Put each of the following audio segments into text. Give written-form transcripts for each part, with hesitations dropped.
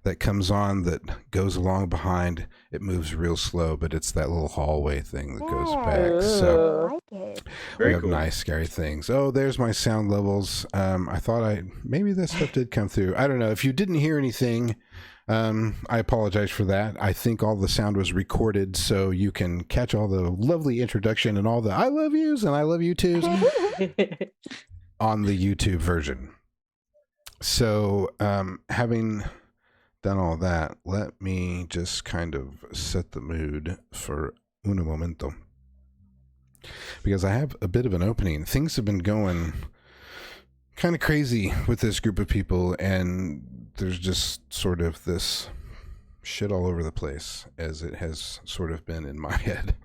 that comes on that goes along behind. It moves real slow, but it's that little hallway thing that goes back. So I like it. we Very have cool. nice, scary things. Oh, there's my sound levels. I thought maybe that stuff did come through. I don't know. If you didn't hear anything, I apologize for that. I think all the sound was recorded, so you can catch all the lovely introduction and all the I love yous and I love you too's on the YouTube version. So, having done all that, let me just kind of set the mood for un momento. Because I have a bit of an opening. Things have been going kind of crazy with this group of people, and there's just sort of this shit all over the place, as it has sort of been in my head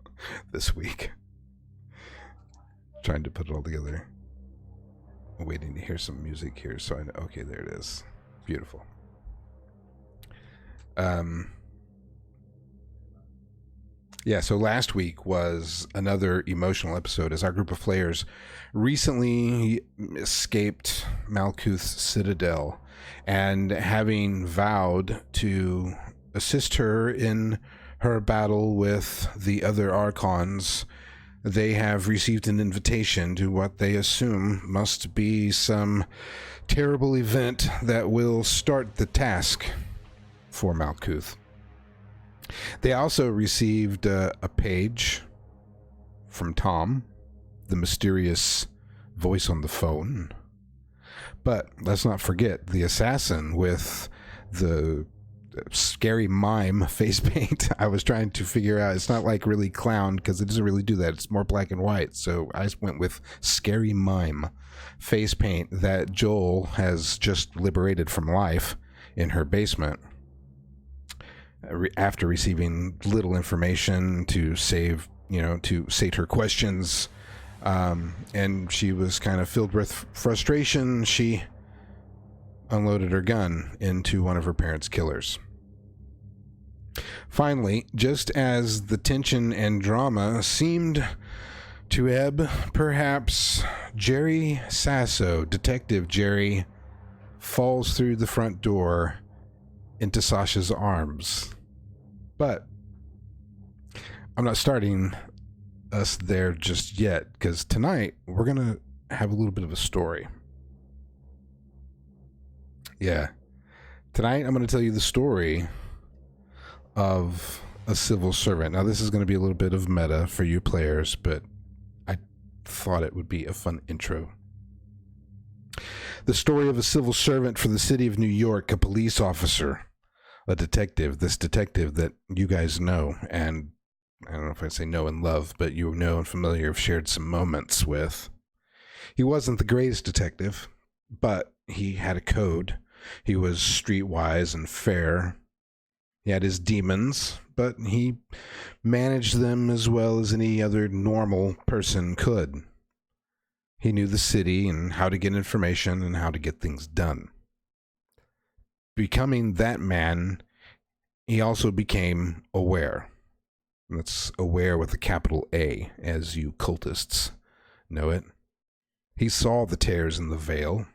this week. Trying to put it all together. I'm waiting to hear some music here, so I know. Okay, there it is. Beautiful. Yeah, so last week was another emotional episode as our group of players recently escaped Malkuth's citadel, and having vowed to assist her in her battle with the other Archons, they have received an invitation to what they assume must be some terrible event that will start the task for Malkuth. They also received a page from Tom, the mysterious voice on the phone. But let's not forget the assassin with the scary mime face paint. I was trying to figure out, it's not like really clown because it doesn't really do that. It's more black and white. So I went with scary mime face paint that Joel has just liberated from life in her basement. After receiving little information to sate her questions, and she was kind of filled with frustration, she unloaded her gun into one of her parents' killers. Finally, just as the tension and drama seemed to ebb, perhaps Jerry Sasso, Detective Jerry, falls through the front door into Sasha's arms. But I'm not starting us there just yet, because tonight we're going to have a little bit of a story. Yeah. Tonight I'm going to tell you the story of a civil servant. Now, this is going to be a little bit of meta for you players, but I thought it would be a fun intro. The story of a civil servant for the city of New York, a police officer, a detective, this detective that you guys know, and I don't know if I say know and love, but you know and familiar, have shared some moments with. He wasn't the greatest detective, but he had a code. He was streetwise and fair. He had his demons, but he managed them as well as any other normal person could. He knew the city and how to get information and how to get things done. Becoming that man, he also became aware. That's aware with a capital A, as you cultists know it. He saw the tears in the veil,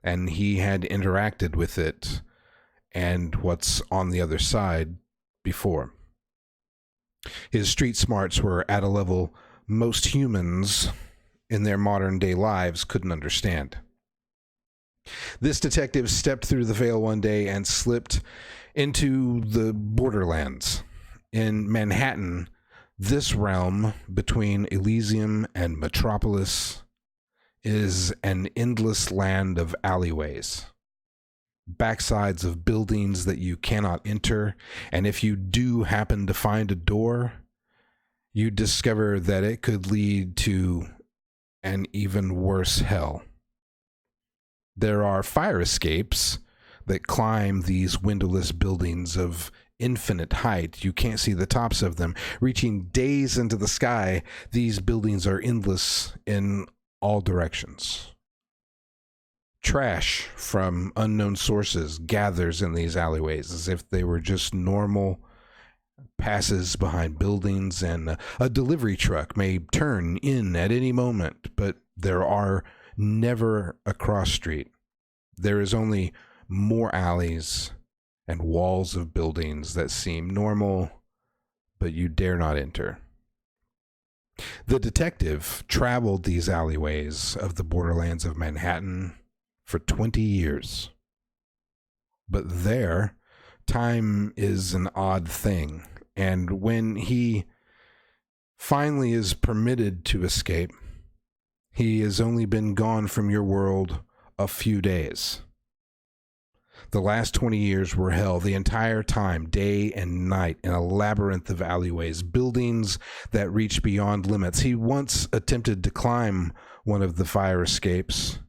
and he had interacted with it and what's on the other side before. His street smarts were at a level most humans in their modern day lives couldn't understand. This detective stepped through the veil one day and slipped into the borderlands. In Manhattan, this realm between Elysium and Metropolis is an endless land of alleyways, backsides of buildings that you cannot enter, and if you do happen to find a door, you discover that it could lead to an even worse hell. There are fire escapes that climb these windowless buildings of infinite height. You can't see the tops of them. Reaching days into the sky, these buildings are endless in all directions. Trash from unknown sources gathers in these alleyways as if they were just normal passes behind buildings, and a delivery truck may turn in at any moment, but there are never a cross street. There is only more alleys and walls of buildings that seem normal, but you dare not enter. The detective traveled these alleyways of the borderlands of Manhattan for 20 years. But there, time is an odd thing, and when he finally is permitted to escape, he has only been gone from your world a few days. The last 20 years were hell the entire time, day and night, in a labyrinth of alleyways, buildings that reached beyond limits. He once attempted to climb one of the fire escapes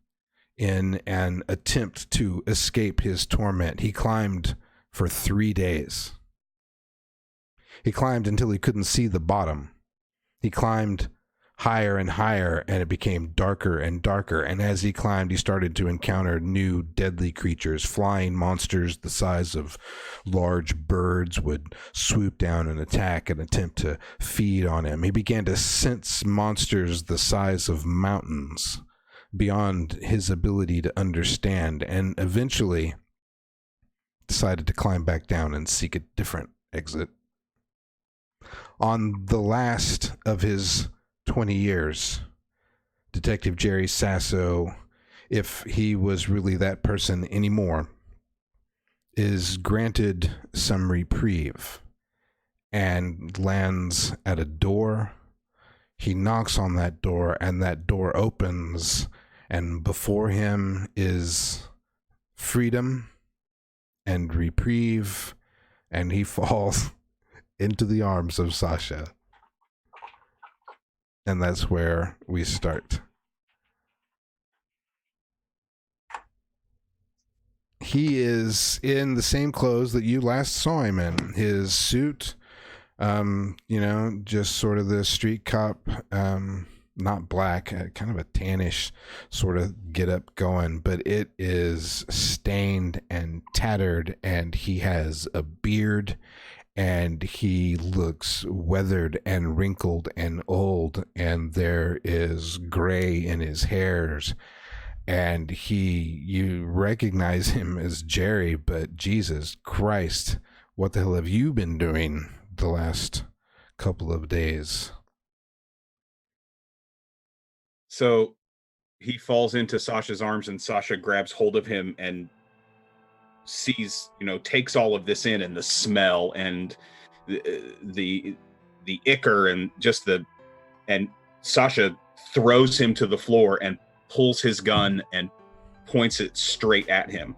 in an attempt to escape his torment. He climbed for 3 days. He climbed until he couldn't see the bottom. He climbed higher and higher, and it became darker and darker. And as he climbed, he started to encounter new deadly creatures. Flying monsters the size of large birds would swoop down and attack and attempt to feed on him. He began to sense monsters the size of mountains beyond his ability to understand, and eventually decided to climb back down and seek a different exit. On the last of his 20 years, Detective Jerry Sasso, if he was really that person anymore, is granted some reprieve and lands at a door. He knocks on that door, and that door opens, and before him is freedom and reprieve, and he falls into the arms of Sasha. And that's where we start. He is in the same clothes that you last saw him in. His suit, just sort of the street cop, not black, kind of a tannish sort of get up going, but it is stained and tattered, and he has a beard, and he looks weathered and wrinkled and old, and there is gray in his hairs, and you recognize him as Jerry, but Jesus Christ, what the hell have you been doing the last couple of days? So he falls into Sasha's arms, and Sasha grabs hold of him and sees, takes all of this in, and the smell and the ichor and and Sasha throws him to the floor and pulls his gun and points it straight at him,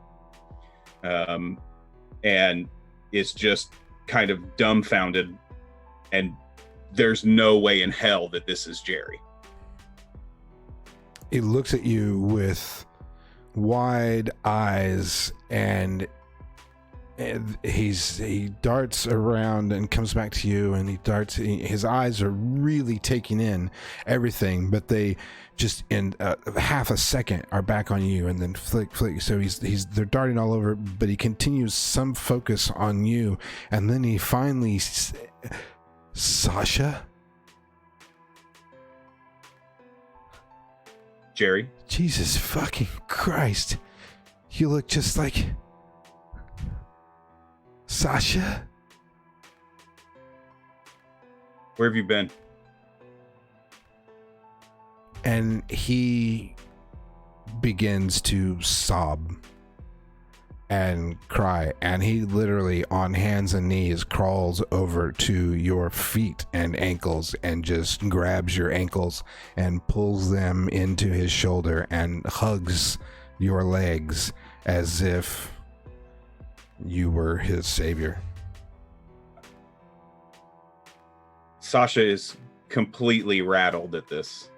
and is just kind of dumbfounded, and there's no way in hell that this is Jerry. He looks at you with wide eyes, and he darts around and comes back to you, and his eyes are really taking in everything, but they just in half a second are back on you, and then flick. So they're darting all over, but he continues some focus on you, and then he finally, Sasha? Jerry? Jesus fucking Christ. You look just like Sasha? Where have you been? And he begins to sob and cry, and he literally on hands and knees crawls over to your feet and ankles and just grabs your ankles and pulls them into his shoulder and hugs your legs as if you were his savior. Sasha is completely rattled at this.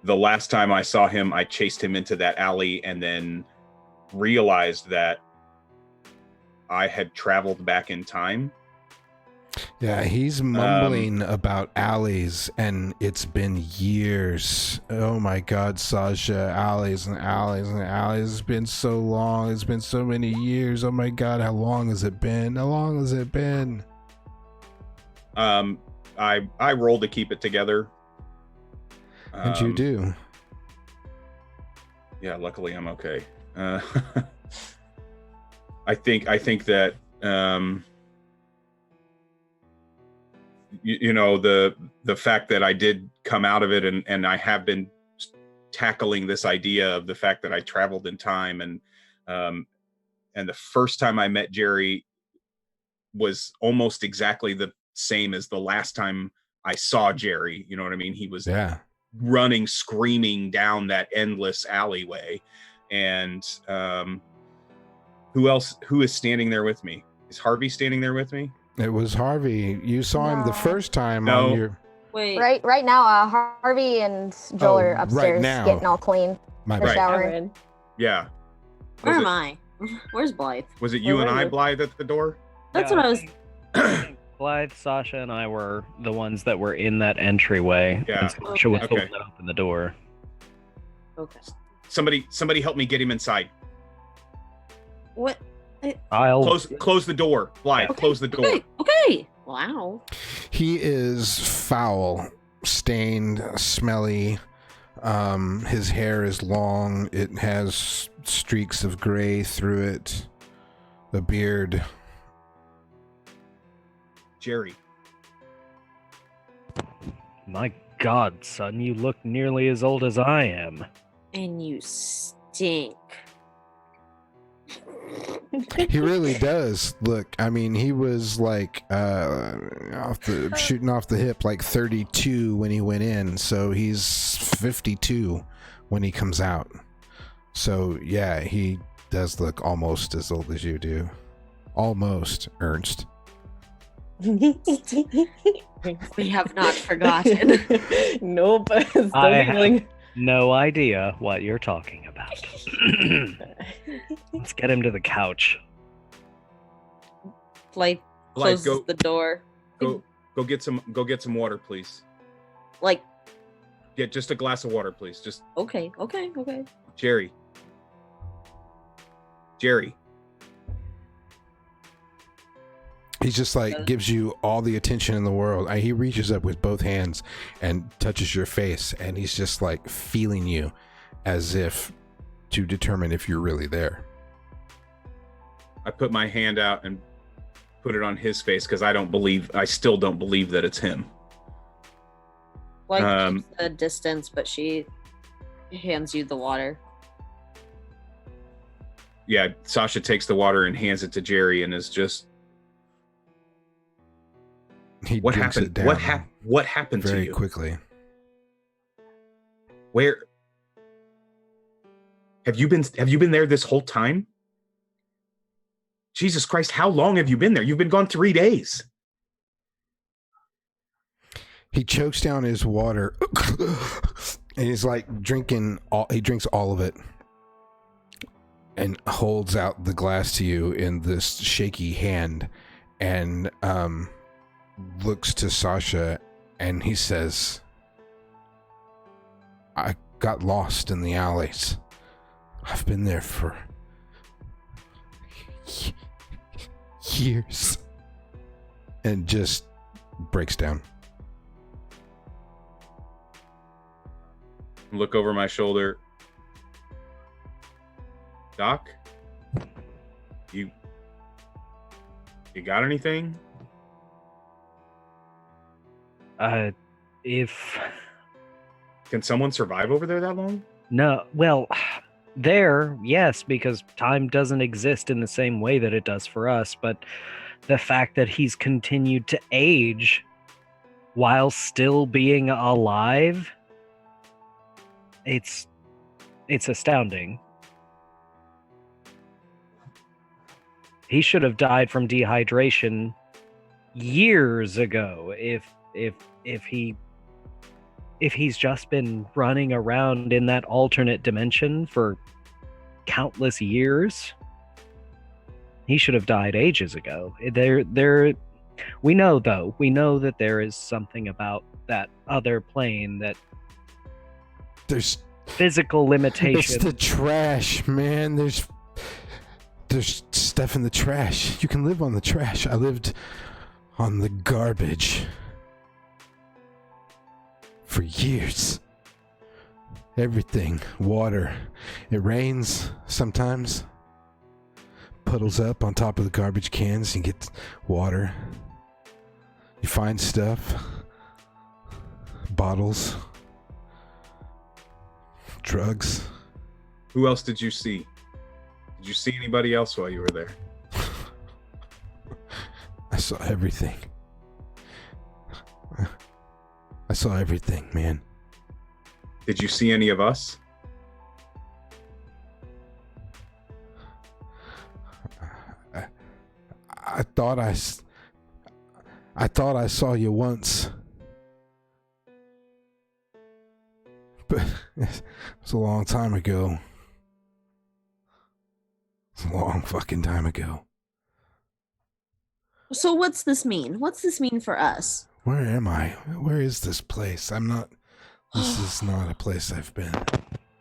The last time I saw him, I chased him into that alley and then realized that I had traveled back in time. Yeah, he's mumbling about alleys, and it's been years. Oh my God, Sasha, alleys and alleys and alleys. It's been so long. It's been so many years. Oh my God, how long has it been? How long has it been? I roll to keep it together. And you do. Yeah, luckily I'm okay. I think that you know, the fact that I did come out of it, and I have been tackling this idea of the fact that I traveled in time, and the first time I met Jerry was almost exactly the same as the last time I saw Jerry. You know what I mean? He was running, screaming down that endless alleyway. And who is standing there with me? Is Harvey standing there with me? It was Harvey. You saw him the first time No. on your... Wait. Right now, Harvey and Joel are upstairs getting all clean. They're showering. Yeah. Where am I? Where's Blythe? Was it you and I, Blythe, at the door? That's what I was... Blythe, Sasha, and I were the ones that were in that entryway. Yeah. And Sasha was holding open the door. Okay. Somebody help me get him inside. What? I'll close the door. Blythe, close the door. Okay. Wow. He is foul, stained, smelly. His hair is long. It has streaks of gray through it. The beard. Jerry. My God, son, you look nearly as old as I am. And you stink. He really does look. I mean, he was like shooting off the hip, like 32 when he went in. So he's 52 when he comes out. So yeah, he does look almost as old as you do. Almost, Ernst. We have not forgotten. Nope. I have no idea what you're talking about. Let's get him to the couch. Blythe closes the door. Go get some water, please. Like, get just a glass of water, please. Just okay. Jerry. He's just like, gives you all the attention in the world. He reaches up with both hands and touches your face, and he's just like feeling you as if to determine if you're really there. I put my hand out and put it on his face because I still don't believe that it's him. Like, keeps a distance, but she hands you the water. Yeah, Sasha takes the water and hands it to Jerry and is just... What happened? What happened to you? Very quickly. Where have you been there this whole time? Jesus Christ, how long have you been there? You've been gone 3 days. He chokes down his water and he's like he drinks all of it and holds out the glass to you in this shaky hand and looks to Sasha and he says, I got lost in the alleys. I've been there for years. And just breaks down. Look over my shoulder. Doc? You got anything? If... Can someone survive over there that long? No, well, there, yes, because time doesn't exist in the same way that it does for us, but the fact that he's continued to age while still being alive, it's astounding. He should have died from dehydration years ago if he's just been running around in that alternate dimension for countless years. He should have died ages ago. We know that there is something about that other plane that there's physical limitations. It's the trash, man. There's stuff in the trash. You can live on the trash. I lived on the garbage for years. Everything, water. It rains sometimes. huddles up on top of the garbage cans and gets water. You find stuff. Bottles. Drugs. Who else did you see? Did you see anybody else while you were there? I saw everything. I saw everything, man. Did you see any of us? I thought I saw you once. But it was a long time ago. It's a long fucking time ago. So what's this mean? What's this mean for us? Where am I? Where is this place? This is not a place I've been.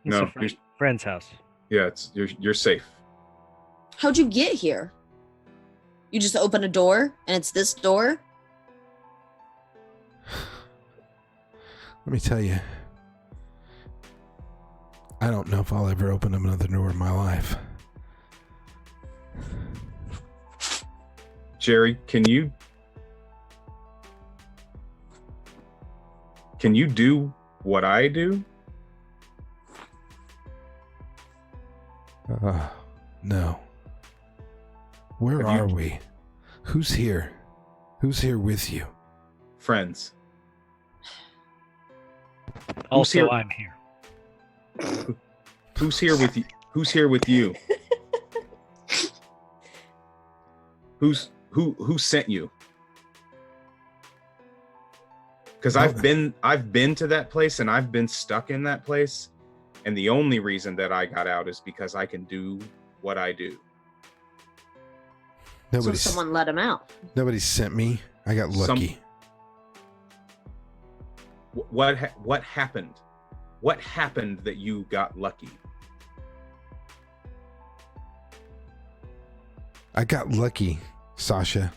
No, it's a friend's house. Yeah, you're safe. How'd you get here? You just open a door and it's this door? Let me tell you. I don't know if I'll ever open another door in my life. Jerry, can you do what I do? No. Where are we? Who's here? Who's here with you? Friends. Also, here? I'm here. Who's here with you? Who's here with you? Who sent you? Because I've been to that place and I've been stuck in that place, and the only reason that I got out is because I can do what I do. So someone let him out. Nobody sent me. I got lucky. What happened? What happened that you got lucky? I got lucky, Sasha.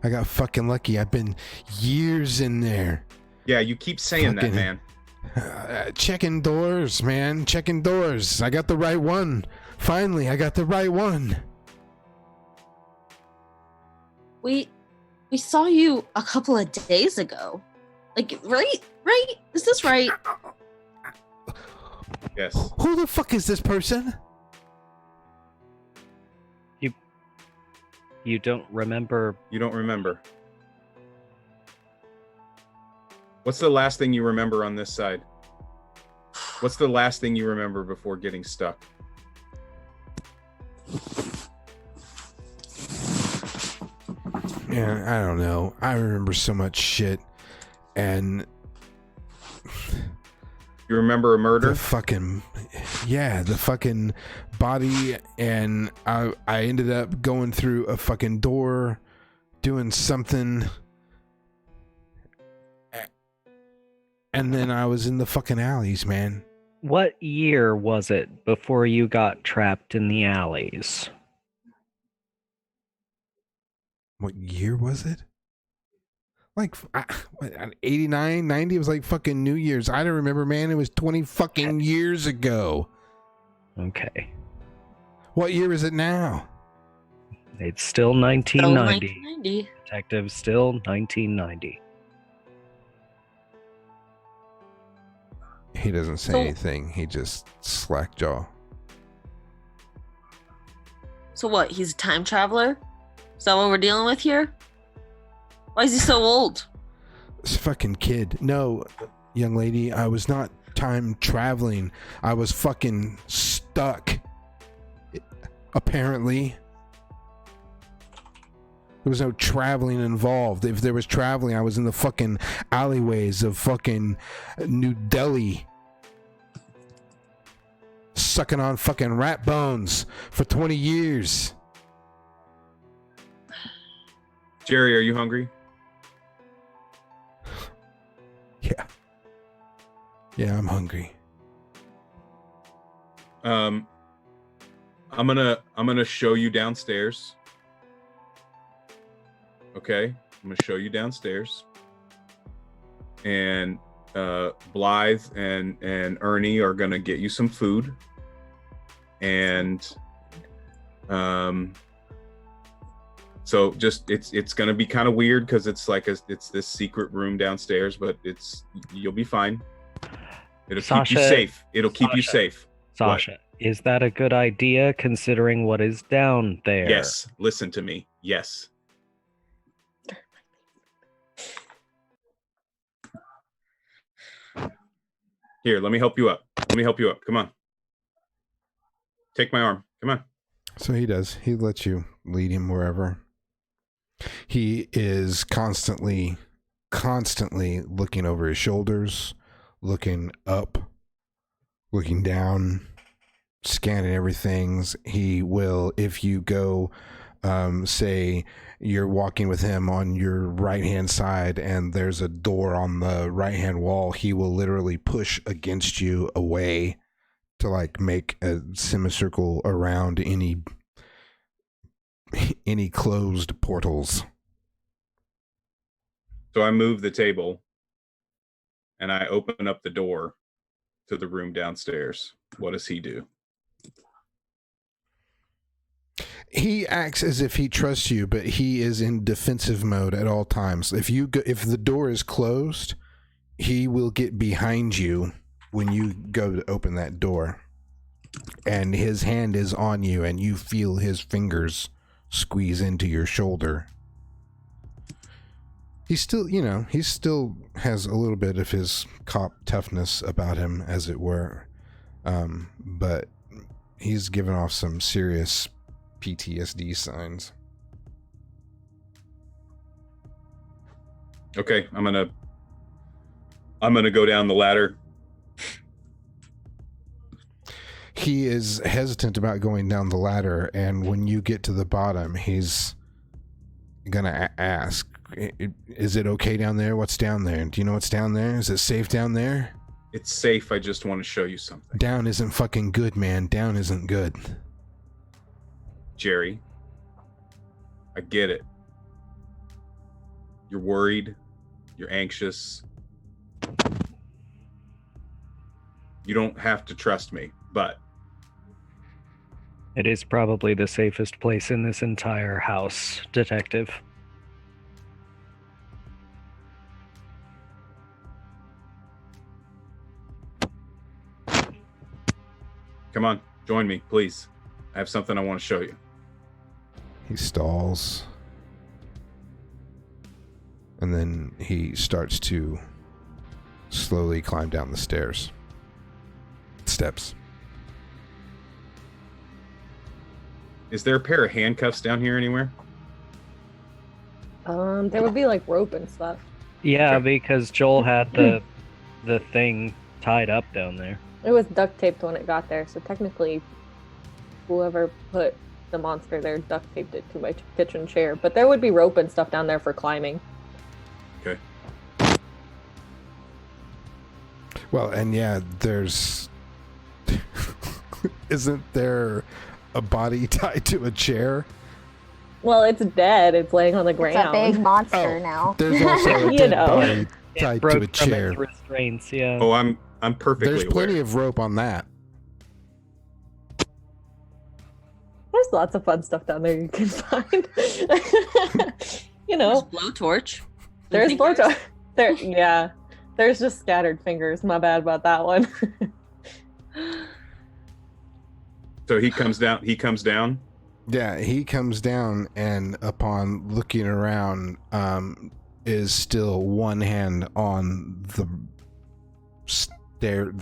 I got fucking lucky. I've been years in there. Yeah, you keep saying that, man. Checking doors, man. Checking doors. I got the right one. Finally, I got the right one. We saw you a couple of days ago. Like, right? Is this right? Yes. Who the fuck is this person? You don't remember? You don't remember. What's the last thing you remember on this side? What's the last thing you remember before getting stuck? Yeah, I don't know. I remember so much shit. And you remember a murder? The fucking body, and I ended up going through a fucking door, doing something, and then I was in the fucking alleys, man. What year was it before you got trapped in the alleys? What year was it? Like 89, 90? It was like fucking New Year's. I don't remember, man. It was 20 fucking years ago. Okay. What year is it now? It's still 1990. Still 1990. Detective, still 1990. He doesn't say anything. He just slack jaw. So what? He's a time traveler? Is that what we're dealing with here? Why is he so old? This fucking kid. No, young lady, I was not time traveling. I was fucking stuck. Apparently. There was no traveling involved. If there was traveling, I was in the fucking alleyways of fucking New Delhi. Sucking on fucking rat bones for 20 years. Jerry, are you hungry? Yeah, I'm hungry. I'm gonna show you downstairs. Okay, I'm gonna show you downstairs. And Blythe and Ernie are gonna get you some food. And So just it's gonna be kind of weird because it's like it's this secret room downstairs, but you'll be fine. It'll keep you safe. It'll keep you safe. Sasha, is that a good idea considering what is down there? Yes. Listen to me. Yes. Here, let me help you up. Come on. Take my arm. Come on. So he does. He lets you lead him wherever. He is constantly looking over his shoulders, looking up, looking down, scanning everything. He will, if you go, say you're walking with him on your right-hand side and there's a door on the right-hand wall, he will literally push against you away to like make a semicircle around any closed portals. So I move the table and I open up the door to the room downstairs. What does he do? He acts as if he trusts you, but he is in defensive mode at all times. If the door is closed, he will get behind you when you go to open that door. And his hand is on you and you feel his fingers squeeze into your shoulder. He still has a little bit of his cop toughness about him, as it were. But he's given off some serious PTSD signs. Okay, I'm gonna go down the ladder. He is hesitant about going down the ladder, and when you get to the bottom, he's gonna ask, "Is it okay down there? What's down there? Do you know what's down there? Is it safe down there?" It's safe. I just want to show you something. Down isn't fucking good, man. Down isn't good. Jerry, I get it. You're worried. You're anxious. You don't have to trust me, but it is probably the safest place in this entire house, Detective. Come on, join me, please. I have something I want to show you. He stalls. And then he starts to slowly climb down the steps. Is there a pair of handcuffs down here anywhere? There would be like rope and stuff. Yeah, because Joel had the thing tied up down there. It was duct taped when it got there, so technically whoever put the monster there duct taped it to my kitchen chair. But there would be rope and stuff down there for climbing. Okay. Well, and yeah, there's... Isn't there a body tied to a chair? Well, it's dead. It's laying on the ground. It's a big monster now. There's also a dead body tied to a chair. Restraints, yeah. Oh, I'm perfectly There's plenty aware. of rope on that. There's lots of fun stuff down there you can find. You know. There's blowtorch. There's blowtorch. Yeah. There's just scattered fingers. My bad about that one. So he comes down. Yeah, he comes down, and upon looking around, is still one hand on the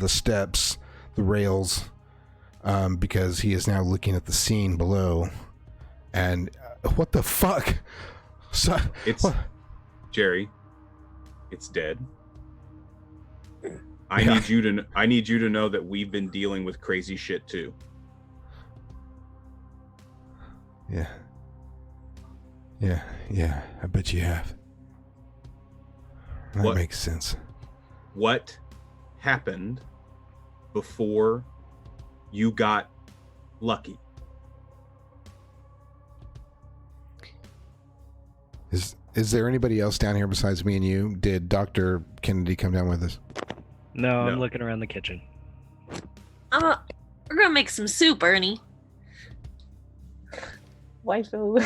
steps, the rails, because he is now looking at the scene below. And what the fuck? Jerry. It's dead. I need you to know that we've been dealing with crazy shit too. Yeah, I bet you have. That makes sense. What happened before you got lucky? Is there anybody else down here besides me and you? Did Dr. Kennedy come down with us? No, I'm looking around the kitchen. We're gonna make some soup, Ernie. Why so?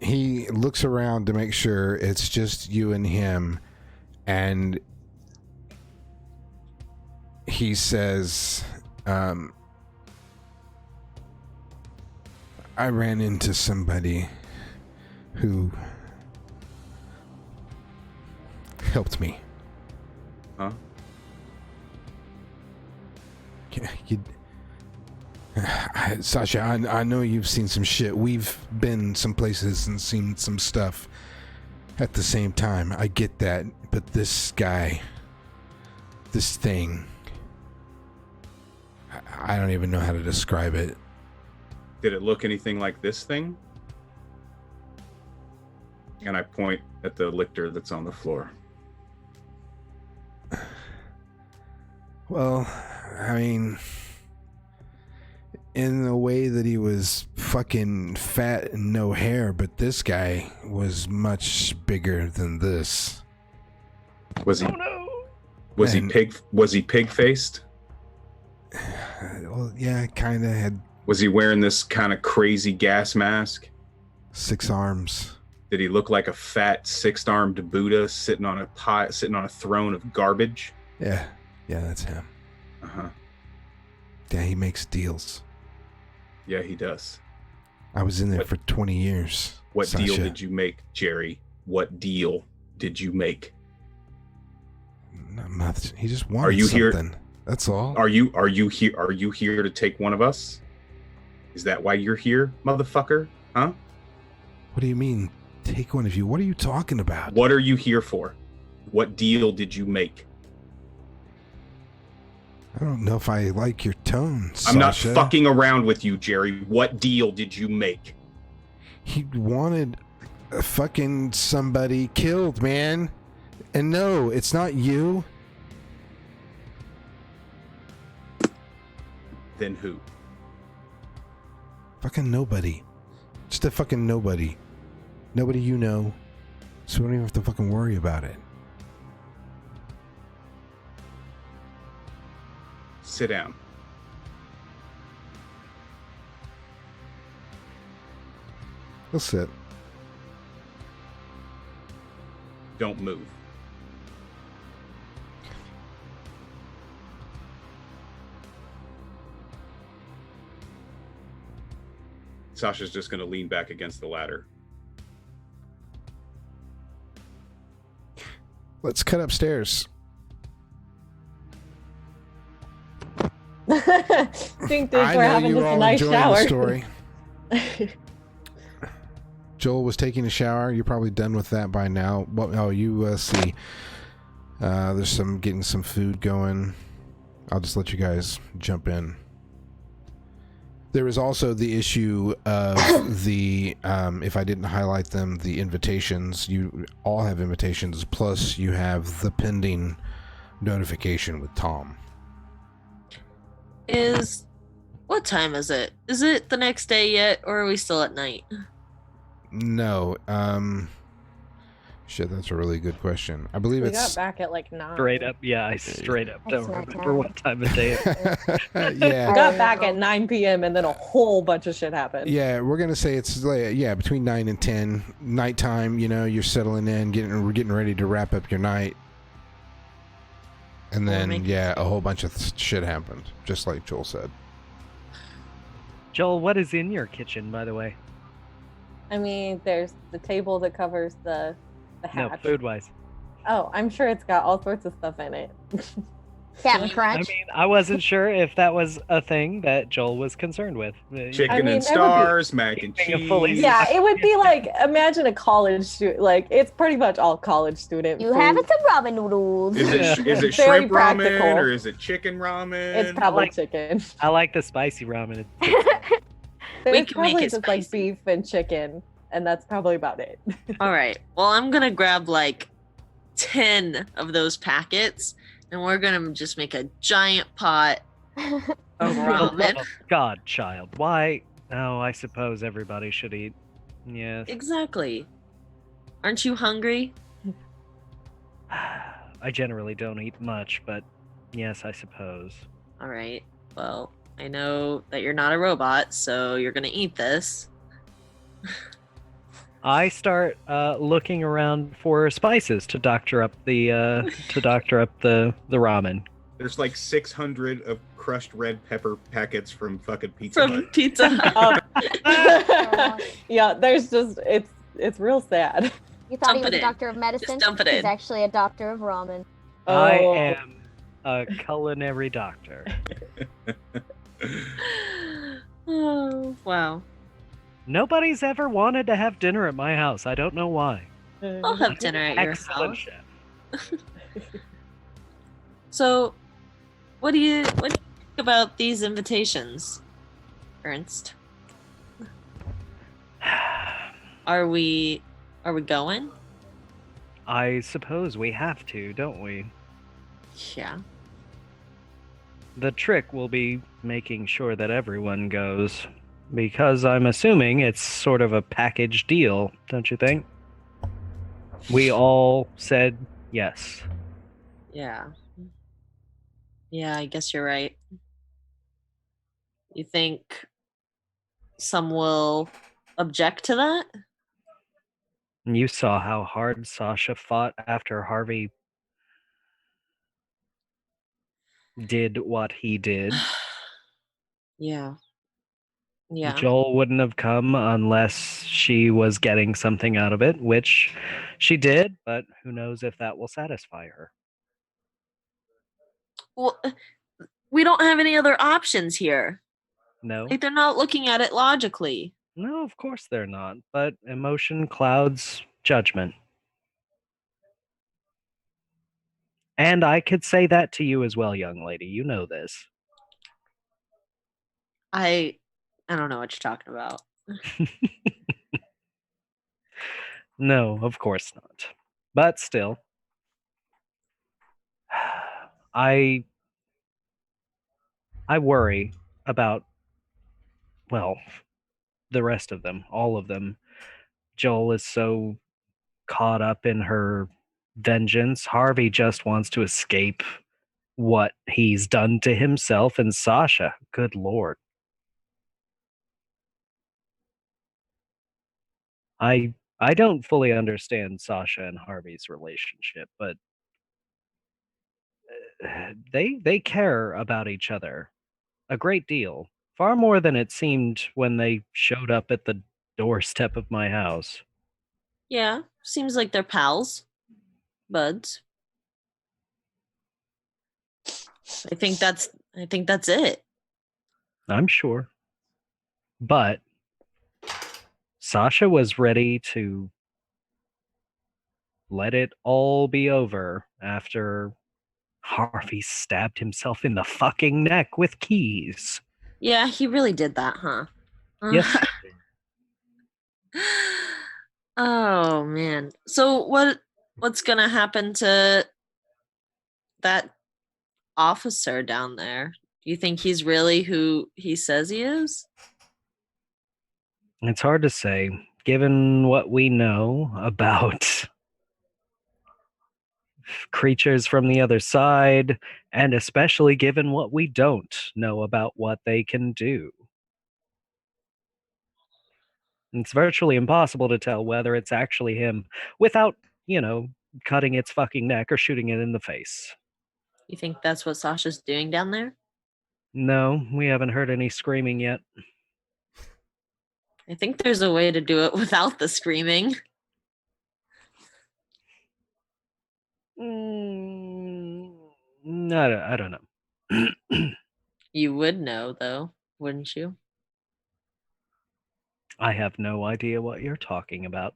he looks around to make sure it's just you and him, and he says, I ran into somebody who helped me. Huh? Sasha, I know you've seen some shit. We've been some places and seen some stuff at the same time. I get that. But this guy, this thing, I don't even know how to describe it. Did it look anything like this thing? And I point at the lictor that's on the floor. Well, I mean, in the way that he was fucking fat and no hair, but this guy was much bigger than this. Was he? Oh no! Was And- he pig? Was he pig faced? Well, yeah, kind of had Was he wearing this kind of crazy gas mask? 6 arms. Did he look like a fat 6-armed Buddha sitting on a throne of garbage? Yeah, that's him. Uh-huh. Yeah, he makes deals. Yeah, he does. I was in there What- for 20 years. What deal Sasha. did you make, Jerry? What deal did you make? Not much. He just wanted Are you here- something. That's all. Are you here to take one of us? Is that why you're here, motherfucker? Huh? What do you mean, take one of you? What are you talking about? What are you here for? What deal did you make? I don't know if I like your tone, Sasha. I'm not fucking around with you, Jerry. What deal did you make? He wanted fucking somebody killed, man. And no, it's not you. Then who? Fucking nobody. Just a fucking nobody. Nobody you know. So we don't even have to fucking worry about it. Sit down. He'll sit. Don't move. Sasha's just going to lean back against the ladder. Let's cut upstairs. Think we're I know having you just were a all nice enjoying shower. the story. Joel was taking a shower. You're probably done with that by now. Well, oh, you see. There's getting some food going. I'll just let you guys jump in. There is also the issue of the, if I didn't highlight them, the invitations. You all have invitations, plus you have the pending notification with Tom. What time is it? Is it the next day yet, or are we still at night? No, shit, that's a really good question. I believe We it's got back at like 9. Straight up, yeah, I straight up That's don't not remember bad. what time of day it is. yeah. We got back at 9 p.m. and then a whole bunch of shit happened. Yeah, we're gonna say it's like, between 9 and 10 nighttime. You know, you're settling in, getting ready to wrap up your night, and then making a whole bunch of shit happened, just like Joel said. Joel, what is in your kitchen, by the way? I mean, there's the table that covers the No, hatch. food-wise. Oh, I'm sure it's got all sorts of stuff in it. Captain I Crunch. mean, I wasn't sure if that was a thing that Joel was concerned with. Chicken I mean, and there would be- stars, mac and Keeping a fully- cheese. Yeah, it would be like, imagine a college student. Like, it's pretty much all college student You food. having some ramen noodles. Is it Very shrimp ramen practical. or is it chicken ramen? It's probably like- chicken. I like the spicy ramen. There's can make probably it just like spicy. beef and chicken, and that's probably about it. All right. Well, I'm gonna grab like 10 of those packets, and we're gonna just make a giant pot of ramen. Oh, God, child. Why? Oh, I suppose everybody should eat. Yes. Exactly. Aren't you hungry? I generally don't eat much, but yes, I suppose. All right. Well, I know that you're not a robot, so you're gonna eat this. I start looking around for spices to doctor up the ramen. There's like 600 of crushed red pepper packets from fucking Pizza From Hut. Pizza Hut. Yeah, there's just it's real sad. You thought he Dump was it a in. doctor of medicine? dump it He's in. actually a doctor of ramen. I Oh. am a culinary doctor. Oh, wow. Nobody's ever wanted to have dinner at my house. I don't know why. I'll have dinner at your Excellent house. chef. So, what do you think about these invitations, Ernst? Are we going? I suppose we have to, don't we? Yeah. The trick will be making sure that everyone goes. Because I'm assuming it's sort of a package deal, don't you think? We all said yes. Yeah. Yeah, I guess you're right. You think some will object to that? You saw how hard Sasha fought after Harvey did what he did. Yeah. Yeah. Joel wouldn't have come unless she was getting something out of it, which she did, but who knows if that will satisfy her. Well, we don't have any other options here. No? Like, they're not looking at it logically. No, of course they're not, but emotion clouds judgment. And I could say that to you as well, young lady. You know this. I don't know what you're talking about. No, of course not. But still, I worry about, well, the rest of them, all of them. Joel is so caught up in her vengeance. Harvey just wants to escape what he's done to himself, and Sasha, good lord. I don't fully understand Sasha and Harvey's relationship, but they care about each other a great deal, far more than it seemed when they showed up at the doorstep of my house. Yeah, seems like they're pals, buds. I think that's it. I'm sure. But Sasha was ready to let it all be over after Harvey stabbed himself in the fucking neck with keys. Yeah, he really did that, huh? Yes. Oh man. So what's gonna happen to that officer down there? Do you think he's really who he says he is? It's hard to say, given what we know about creatures from the other side, and especially given what we don't know about what they can do. It's virtually impossible to tell whether it's actually him without, cutting its fucking neck or shooting it in the face. You think that's what Sasha's doing down there? No, we haven't heard any screaming yet. I think there's a way to do it without the screaming. I don't know. You would know though, wouldn't you? I have no idea what you're talking about.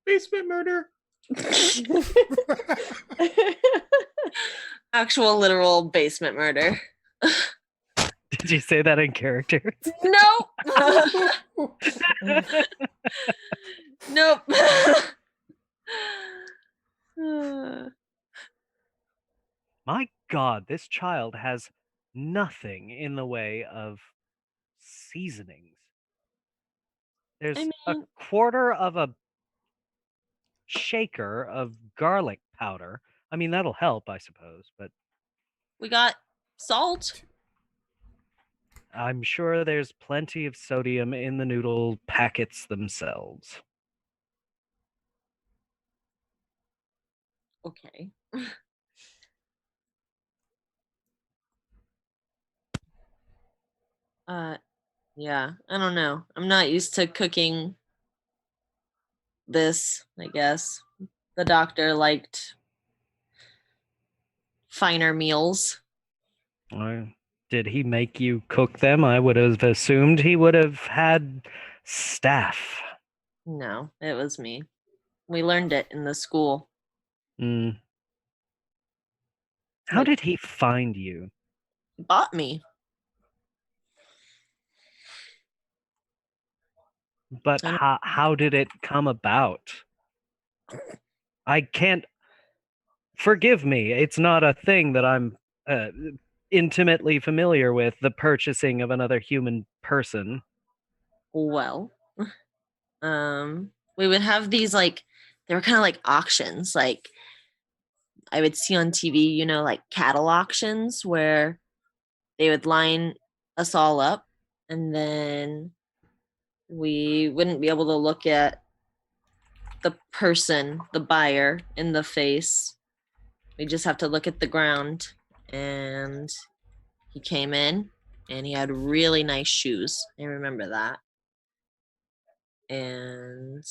Basement murder. Actual literal basement murder. Did you say that in character? Nope. Nope. My God, this child has nothing in the way of seasonings. There's a quarter of a shaker of garlic powder. I mean, that'll help, I suppose, but we got salt. I'm sure there's plenty of sodium in the noodle packets themselves. Okay. Yeah, I don't know. I'm not used to cooking this, I guess. The doctor liked finer meals. Did he make you cook them? I would have assumed he would have had staff. No, it was me. We learned it in the school. Mm. How Like, did he find you? he bought me. But I don't- how did it come about? I can't. Forgive me. It's not a thing that I'm intimately familiar with. The purchasing of another human person. Well, we would have these like they were kind of like auctions, like I would see on TV, like cattle auctions where they would line us all up and then we wouldn't be able to look at the person, the buyer, in the face. We just have to look at the ground. And he came in and he had really nice shoes. I remember that. And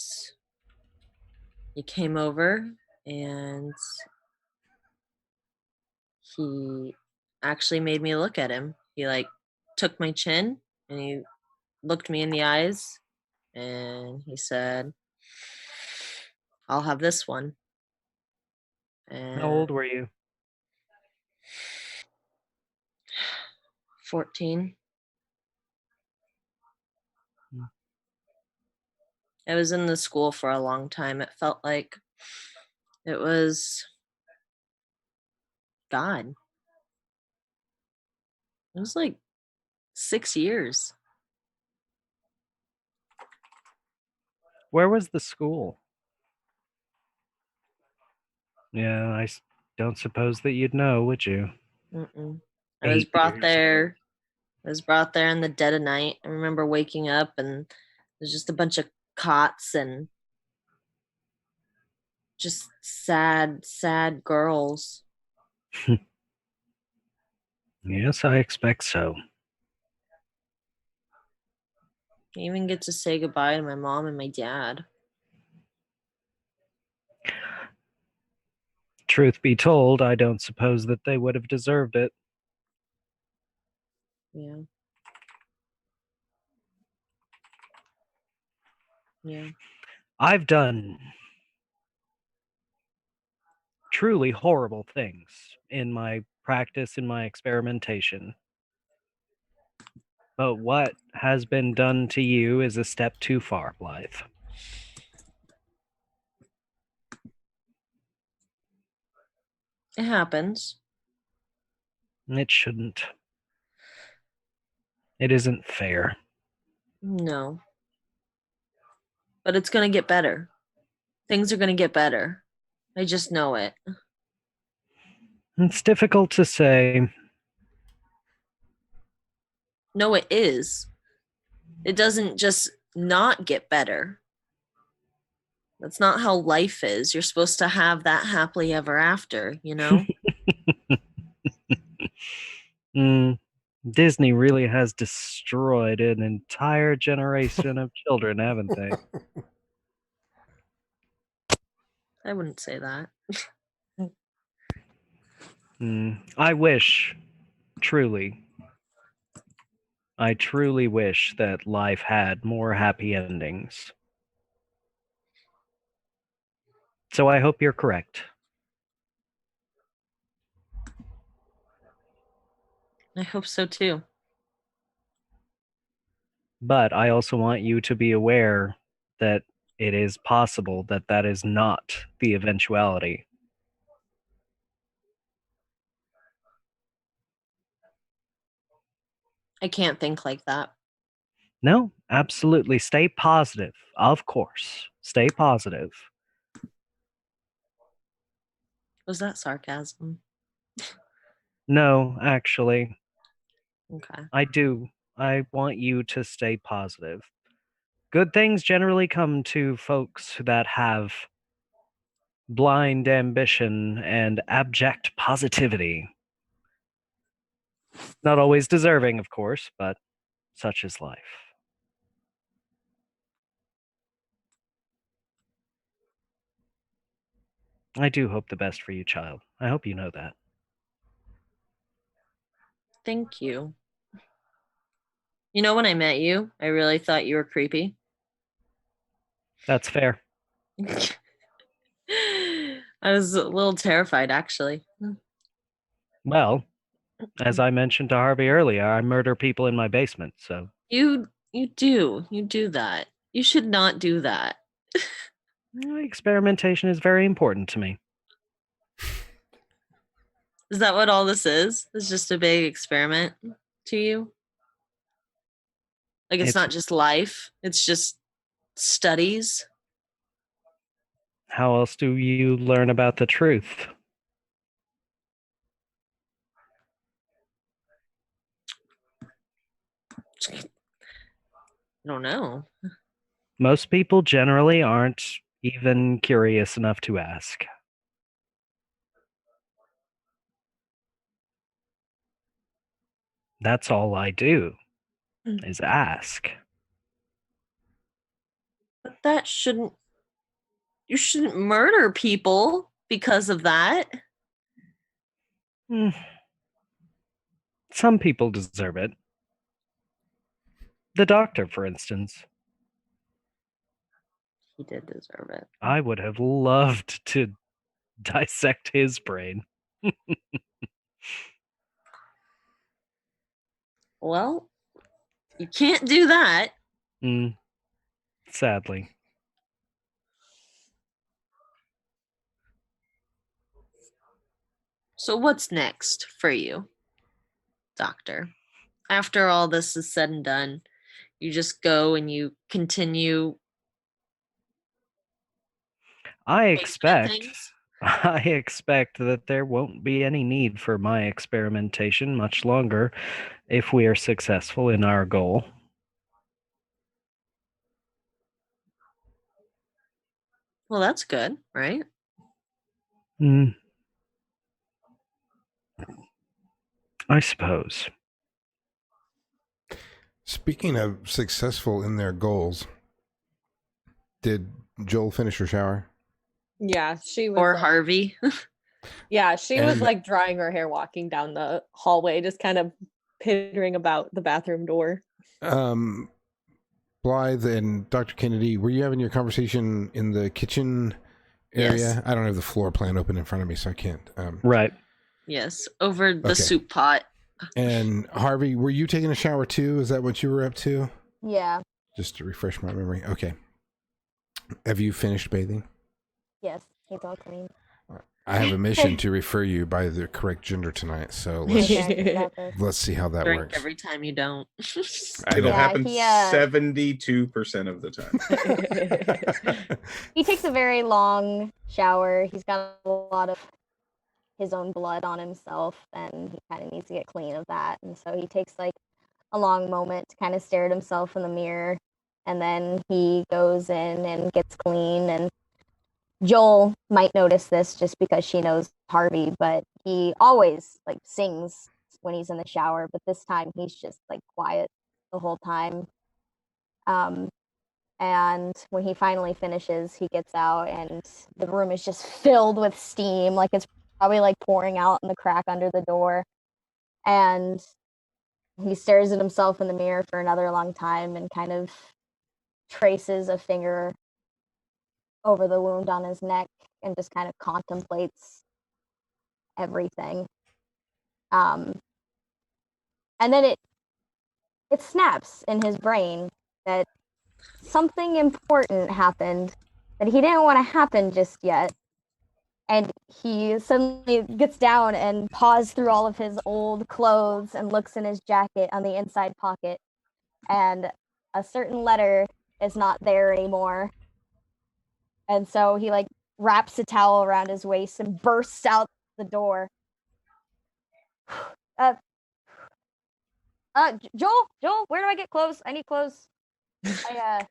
he came over and he actually made me look at him. He like took my chin and he looked me in the eyes and he said, "I'll have this one." How old And were you? 14. Hmm. I was in the school for a long time. It felt like it was God. It was like 6 years. Where was the school? Yeah, don't suppose that you'd know, would you? Mm-mm. I was 8 brought years. there. I was brought there in the dead of night. I remember waking up and there's just a bunch of cots and just sad, sad girls. Yes, I expect so. I even get to say goodbye to my mom and my dad. Truth be told, I don't suppose that they would have deserved it. Yeah. Yeah. I've done truly horrible things in my practice, in my experimentation. But what has been done to you is a step too far, Blythe. It happens. It shouldn't. It isn't fair. No. But it's going to get better. Things are going to get better. I just know it. It's difficult to say. No, it is. It doesn't just not get better. That's not how life is. You're supposed to have that happily ever after, you know? Disney really has destroyed an entire generation of children, haven't they? I wouldn't say that. I wish, truly, I truly wish that life had more happy endings. So I hope you're correct. I hope so too. But I also want you to be aware that it is possible that that is not the eventuality. I can't think like that. No, absolutely. Stay positive. Of course. Stay positive. Was that sarcasm? No, actually, Okay. I do I want you to stay positive. Good things generally come to folks that have blind ambition and abject positivity. Not always deserving, of course, but such is life. I do hope the best for you, child. I hope you know that. Thank you. You know, when I met you, I really thought you were creepy. That's fair. I was a little terrified, actually. Well, as I mentioned to Harvey earlier, I murder people in my basement, so You do that. You should not do that. experimentation is very important to me. Is that what all this is? It's just a big experiment to you? Like it's not just life, it's just studies. How else do you learn about the truth? I don't know. Most people generally aren't even curious enough to ask. That's all I do, is ask. But that shouldn't, you shouldn't murder people because of that. Some people deserve it. The doctor, for instance. He did deserve it. I would have loved to dissect his brain. Well, you can't do that. Sadly. So what's next for you, doctor? After all this is said and done, you just go and you continue. I basement expect that there won't be any need for my experimentation much longer if we are successful in our goal. Well, that's good, right? I suppose. Speaking of successful in their goals, did Joel finish her shower? Yeah, she was. Or like, Harvey. Yeah, she was And- like drying her hair walking down the hallway, just kind of pittering about the bathroom door. Blythe and Dr. Kennedy, were you having your conversation in the kitchen area? Yes. I don't have the floor plan open in front of me, so I can't. Right. Yes, over the Okay. soup pot. And Harvey, were you taking a shower too? Is that what you were up to? Yeah. Just to refresh my memory. Okay. Have you finished bathing? Yes. He's all clean. I have a mission to refer you by the correct gender tonight, so let's see how that Drink works. every time you don't. It'll Yeah, happen he, 72% of the time. He takes a very long shower. He's got a lot of his own blood on himself, and he kind of needs to get clean of that. And so he takes like a long moment to kind of stare at himself in the mirror, and then he goes in and gets clean. And Joel might notice this just because she knows Harvey, but he always like sings when he's in the shower, but this time he's just like quiet the whole time. And when he finally finishes, he gets out and the room is just filled with steam, like it's probably like pouring out in the crack under the door. And he stares at himself in the mirror for another long time and kind of traces a finger over the wound on his neck and just kind of contemplates everything. And then it snaps in his brain that something important happened that he didn't want to happen just yet. And he suddenly gets down and paws through all of his old clothes and looks in his jacket on the inside pocket. And a certain letter is not there anymore. And so he like wraps a towel around his waist and bursts out the door. Joel, where do I get clothes? I need clothes. Hey,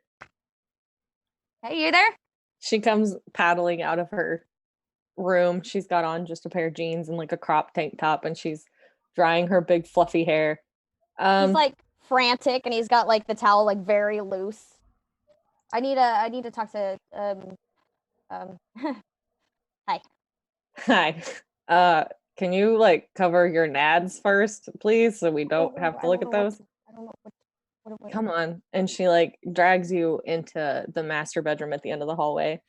you there? She comes paddling out of her room. She's got on just a pair of jeans and like a crop tank top, and she's drying her big fluffy hair. He's like frantic, and he's got like the towel like very loose. I need to talk to hi. Hi. Can you like cover your nads first, please, so we don't have to look at those? I don't know what. Come on. And she like drags you into the master bedroom at the end of the hallway.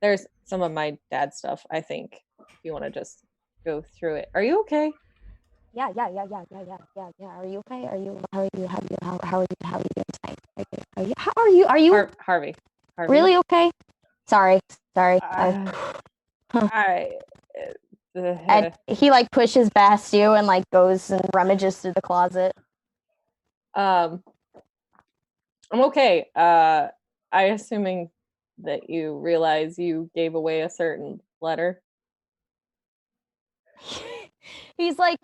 There's some of my dad's stuff, I think, if you want to just go through it. Are you okay? Yeah. Are you okay? How are you doing tonight? Are you Harvey. really okay? Sorry. And he like pushes past you and like goes and rummages through the closet. I'm okay. I assuming that you realize you gave away a certain letter. He's like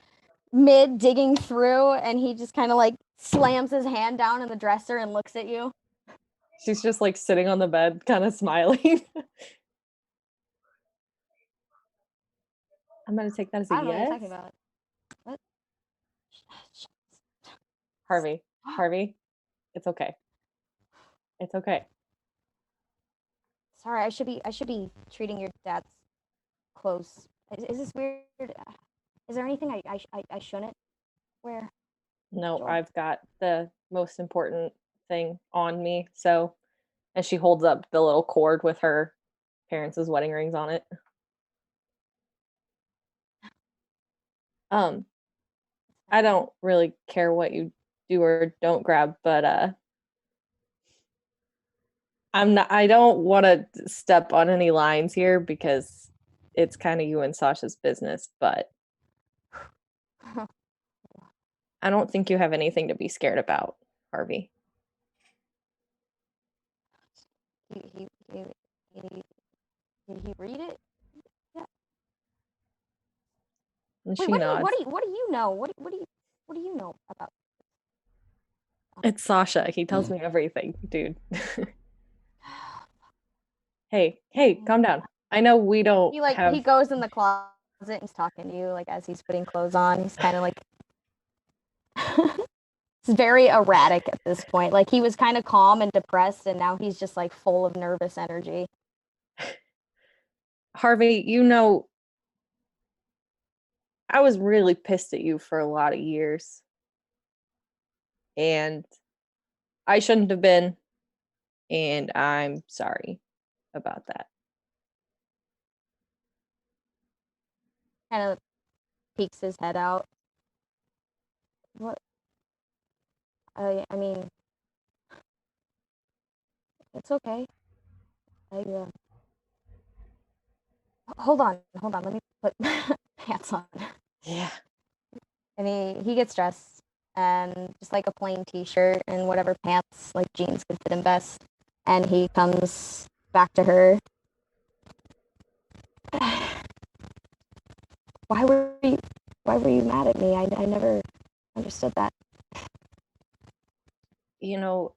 mid digging through, and he just kind of like slams his hand down in the dresser and looks at you. She's just like sitting on the bed, kind of smiling. I'm gonna take that as a I don't know what yes. you're talking about. What? Harvey, it's okay. It's okay. Sorry, I should be treating your dad's clothes. Is this weird? Is there anything I shouldn't wear? No, Joel? I've got the most important thing on me. So, and she holds up the little cord with her parents' wedding rings on it. I don't really care what you do or don't grab, but I don't want to step on any lines here because it's kind of you and Sasha's business, but I don't think you have anything to be scared about, Harvey. Did he read it? Yeah. And Wait, she nods. what do you know? What do you know about? It's Sasha. He tells me everything, dude. Hey, calm down. I know we don't He goes in the closet and he's talking to you like as he's putting clothes on. He's kind of like it's very erratic at this point. Like he was kind of calm and depressed, and now he's just like full of nervous energy. Harvey, you know, I was really pissed at you for a lot of years. And I shouldn't have been. And I'm sorry about that. Kind of peeks his head out. What? I mean, it's okay. Hold on. Let me put pants on. Yeah. And he gets dressed and just like a plain t-shirt and whatever pants like jeans could fit him best. And he comes back to her. Why were you mad at me? I never understood that. You know,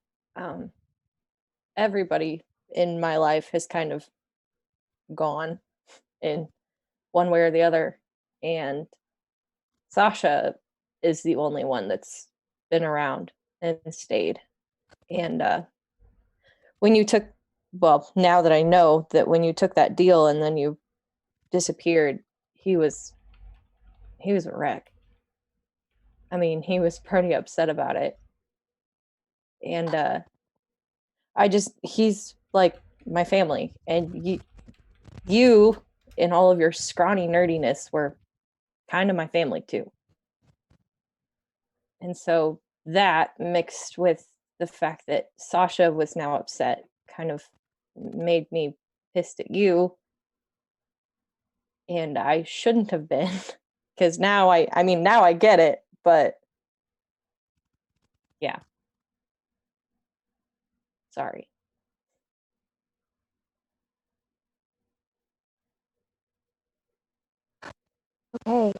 everybody in my life has kind of gone in one way or the other. And Sasha is the only one that's been around and stayed. And when you took, well, now that I know that when you took that deal and then you disappeared, he was a wreck. I mean, he was pretty upset about it. And he's like my family. And you and all of your scrawny nerdiness were kind of my family too. And so that mixed with the fact that Sasha was now upset kind of made me pissed at you. And I shouldn't have been because now now I get it, but yeah. Sorry. Okay.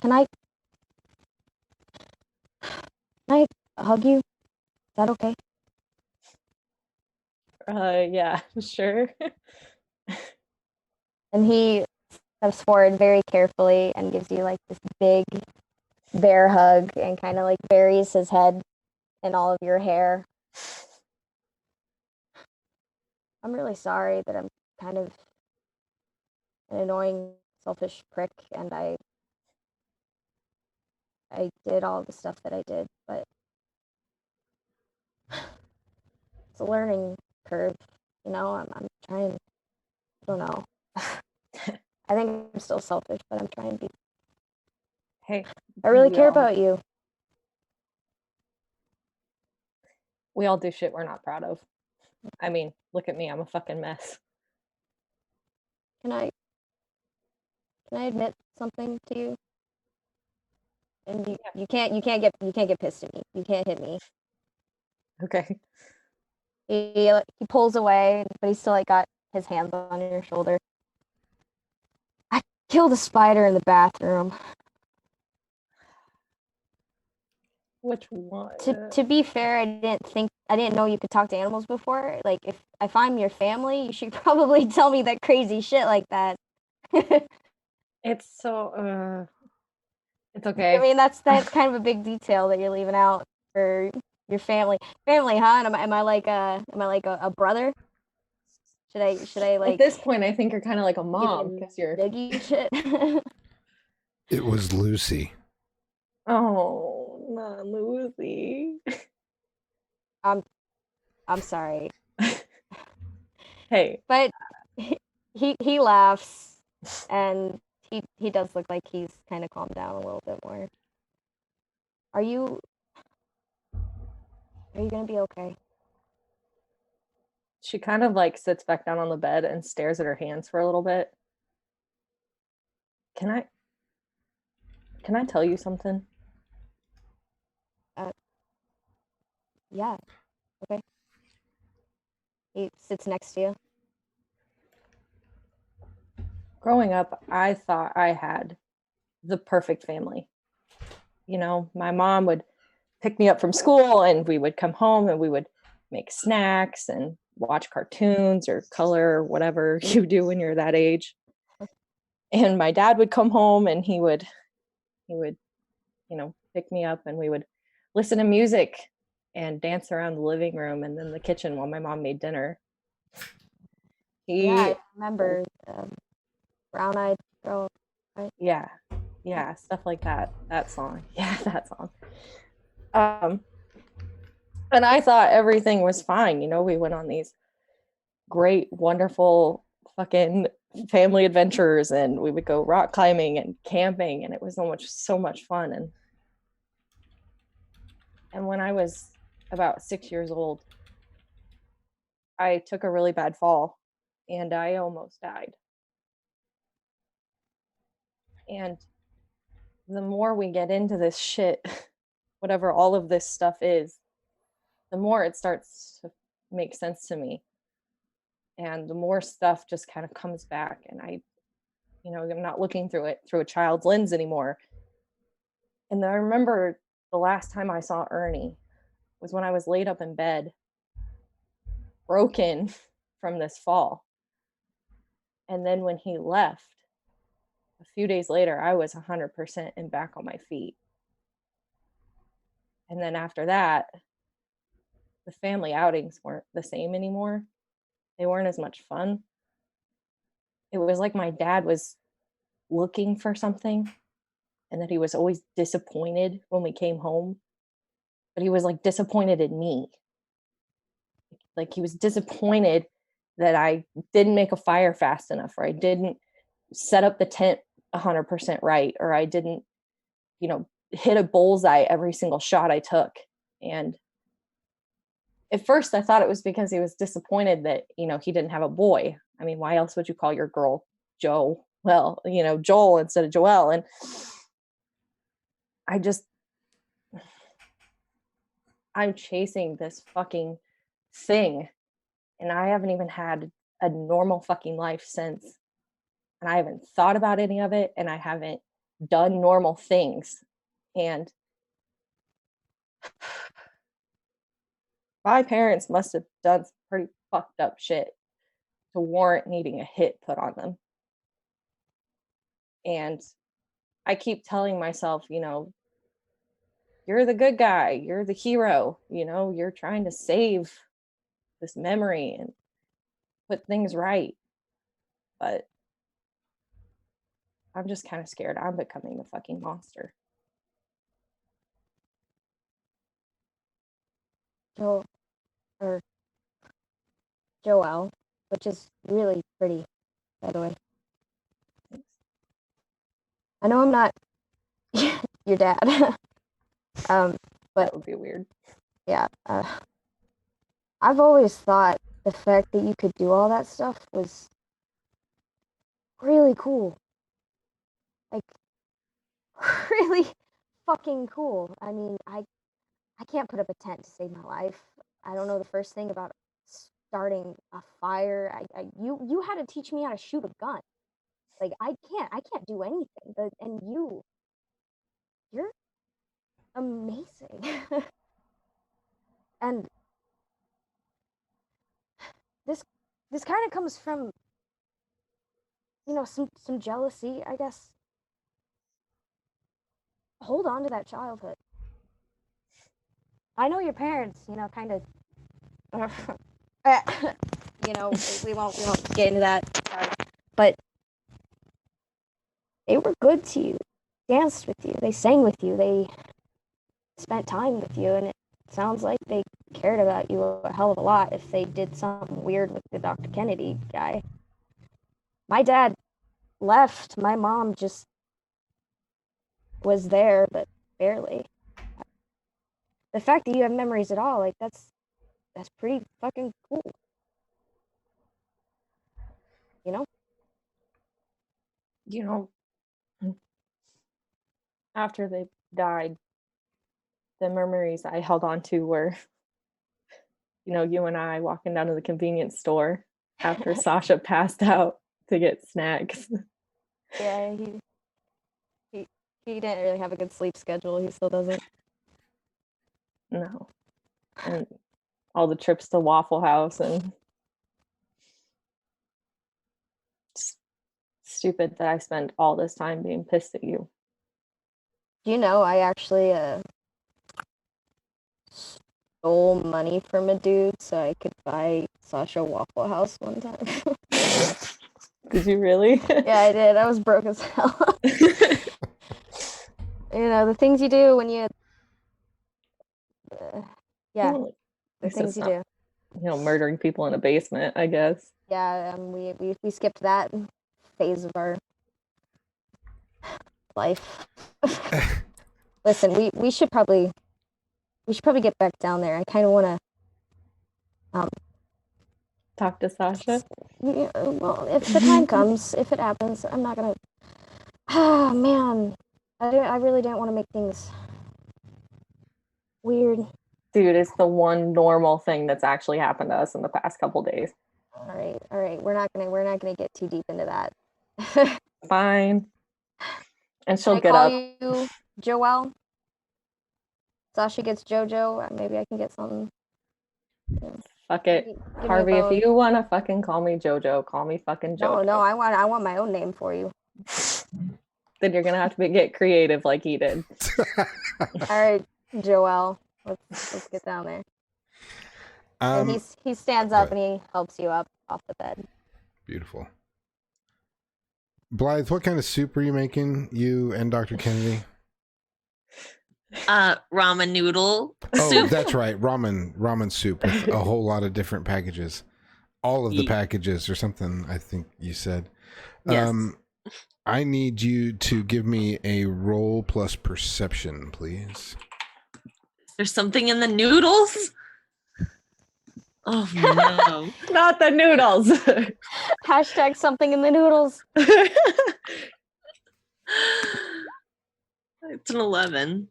Can I Can I hug you? Is that okay? Yeah, sure. And he steps forward very carefully and gives you like this big bear hug and kind of like buries his head in all of your hair. I'm really sorry that I'm kind of an annoying, selfish prick, and I did all the stuff that I did, but it's a learning curve, you know. I'm trying. I don't know. I think I'm still selfish, but I'm trying to be. Hey, I really we care all- about you. We all do shit we're not proud of. I mean, look at me. I'm a fucking mess. Can I admit something to you? And you can't get pissed at me. You can't hit me. Okay. He pulls away, but he's still like got his hands on your shoulder. I killed a spider in the bathroom. Which one? To be fair, I didn't know you could talk to animals before. Like if I'm your family, you should probably tell me that crazy shit like that. It's so it's I okay. mean that's kind of a big detail that you're leaving out for your family. Family, huh? And am I like a brother? Should I like At this point I think you're kind of like a give mom you because you're biggie shit? It was Lucy. Oh, not Lucy. I'm sorry, Hey, but he laughs, and he does look like he's kind of calmed down a little bit more. Are you gonna be okay? she kind of like sits back down on the bed and stares at her hands for a little bit. Can I tell you something? Yeah. Okay. He sits next to you. Growing up, I thought I had the perfect family. You know, my mom would pick me up from school and we would come home and we would make snacks and watch cartoons or color or whatever you do when you're that age. And my dad would come home and he would pick me up and we would listen to music and dance around the living room and then the kitchen while my mom made dinner. Yeah, I remember Brown-Eyed Girl. Right? Yeah, stuff like that. That song. Yeah, that song. And I thought everything was fine. You know, we went on these great, wonderful fucking family adventures and we would go rock climbing and camping and it was so much fun. And when I was about 6 years old, I took a really bad fall and I almost died. And the more we get into this shit, whatever all of this stuff is, the more it starts to make sense to me. And the more stuff just kind of comes back and I'm not looking through it through a child's lens anymore. And I remember the last time I saw Ernie was when I was laid up in bed, broken from this fall. And then when he left, a few days later, I was 100% and back on my feet. And then after that, the family outings weren't the same anymore. They weren't as much fun. It was like my dad was looking for something and that he was always disappointed when we came home. But he was like disappointed in me. Like he was disappointed that I didn't make a fire fast enough or I didn't set up the tent 100% right or I didn't, hit a bullseye every single shot I took. And at first I thought it was because he was disappointed that, he didn't have a boy. I mean, why else would you call your girl Joe? Well, Joel instead of Joelle. And I'm chasing this fucking thing and I haven't even had a normal fucking life since. And I haven't thought about any of it and I haven't done normal things. And My parents must have done some pretty fucked up shit to warrant needing a hit put on them. And I keep telling myself, you're the good guy, you're the hero, you're trying to save this memory and put things right. But I'm just kind of scared I'm becoming the fucking monster. Joel, or Joel, which is really pretty, by the way. Thanks. I know I'm not your dad, but That would be weird. yeah, I've always thought the fact that you could do all that stuff was really cool. Like, really fucking cool. I mean, I can't put up a tent to save my life. I don't know the first thing about starting a fire. You had to teach me how to shoot a gun. Like, I can't do anything. And you're amazing. And this kind of comes from, some jealousy, I guess. Hold on to that childhood. I know your parents, kind of, we won't get into that. Sorry. But they were good to you, danced with you, they sang with you, they spent time with you, and it sounds like they cared about you a hell of a lot if they did something weird with the Dr. Kennedy guy. My dad left. My mom just was there, but barely. The fact that you have memories at all, like, that's pretty fucking cool. After they died, the memories I held on to were, you and I walking down to the convenience store after Sasha passed out to get snacks. Yeah, he didn't really have a good sleep schedule. He still doesn't. No. And all the trips to Waffle House and stupid that I spent all this time being pissed at you. I actually stole money from a dude so I could buy Sasha Waffle House one time. Did you really? Yeah, I did. I was broke as hell. The things you do when you... yeah, Well, the things you do. Murdering people in a basement, I guess. Yeah, we skipped that phase of our life. Listen, we should probably get back down there. I kind of want to talk to Sasha. Well, if the time comes, if it happens, I'm not gonna. Oh man, I really didn't want to make things weird. Dude, it's the one normal thing that's actually happened to us in the past couple days. All right. We're not gonna get too deep into that. Fine. And she'll get up. Can I call you Joelle? Sasha gets JoJo. Maybe I can get something. Fuck it. Give Harvey, if you want to fucking call me JoJo, call me fucking JoJo. No, I want my own name for you. Then you're going to have to get creative like he did. All right, Joelle. Let's get down there. And he stands up and he helps you up off the bed. Beautiful. Blythe, what kind of soup are you making, you and Dr. Kennedy? Ramen noodle soup. Oh, that's right. Ramen soup with a whole lot of different packages. All of the packages or something, I think you said. Yes. I need you to give me a roll plus perception, please. There's something in the noodles? Oh no. Not the noodles. Hashtag something in the noodles. It's an 11.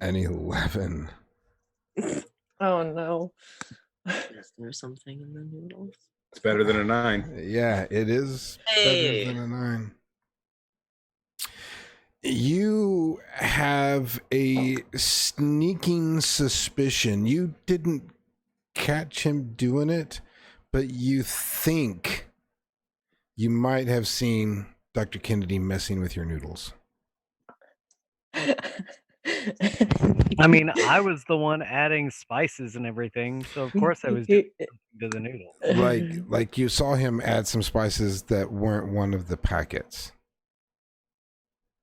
An 11. Oh no. Is there something in the noodles? It's better than a 9. Yeah, it is better than a 9. You have a sneaking suspicion. You didn't catch him doing it, but you think you might have seen Dr. Kennedy messing with your noodles. I mean, I was the one adding spices and everything, so of course I was doing something to the noodle. Like you saw him add some spices that weren't one of the packets.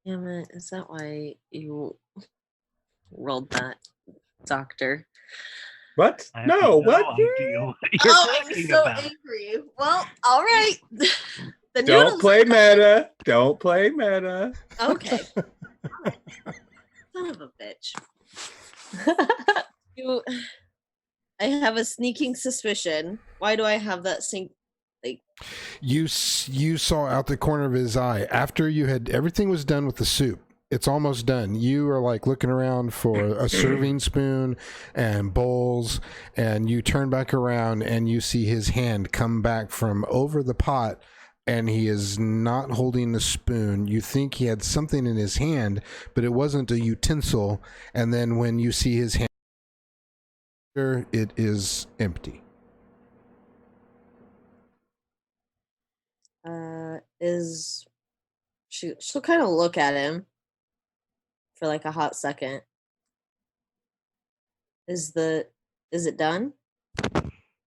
Damn it, is that why you rolled that, Doctor? What? I have No, what? idea what you're I'm talking so about. angry. Well, all right. The Don't noodles play are- meta. Don't play meta. Okay. Son of a bitch. You, I have a sneaking suspicion. Why do I have that You saw out the corner of his eye after you had everything was done with the soup. It's almost done. You are like looking around for a serving spoon and bowls, and you turn back around and you see his hand come back from over the pot, and he is not holding the spoon. You think he had something in his hand, but it wasn't a utensil. And then when you see his hand, it is empty. She'll kind of look at him for like a hot second. Is it done?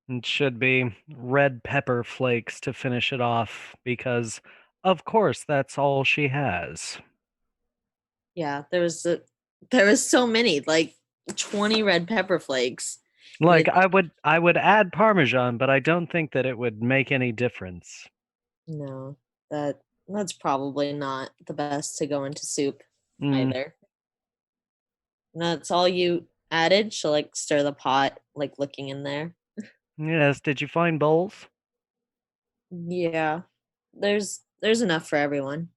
It should be red pepper flakes to finish it off, because of course that's all she has. Yeah, there was so many, like 20 red pepper flakes. Like I would add Parmesan, but I don't think that it would make any difference. No, that's probably not the best to go into soup Mm. either. And that's all you added? She'll like stir the pot, like looking in there. Yes, did you find bowls? Yeah. There's enough for everyone.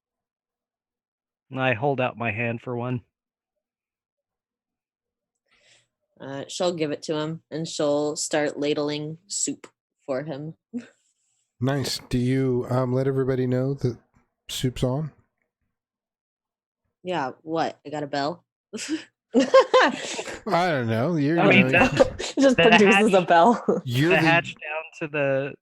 I hold out my hand for one. She'll give it to him and she'll start ladling soup for him. Nice. Do you let everybody know that soup's on? Yeah, what? I got a bell? I don't know. You're, I mean, just the produces a hatch- bell. you're The the, hatch down to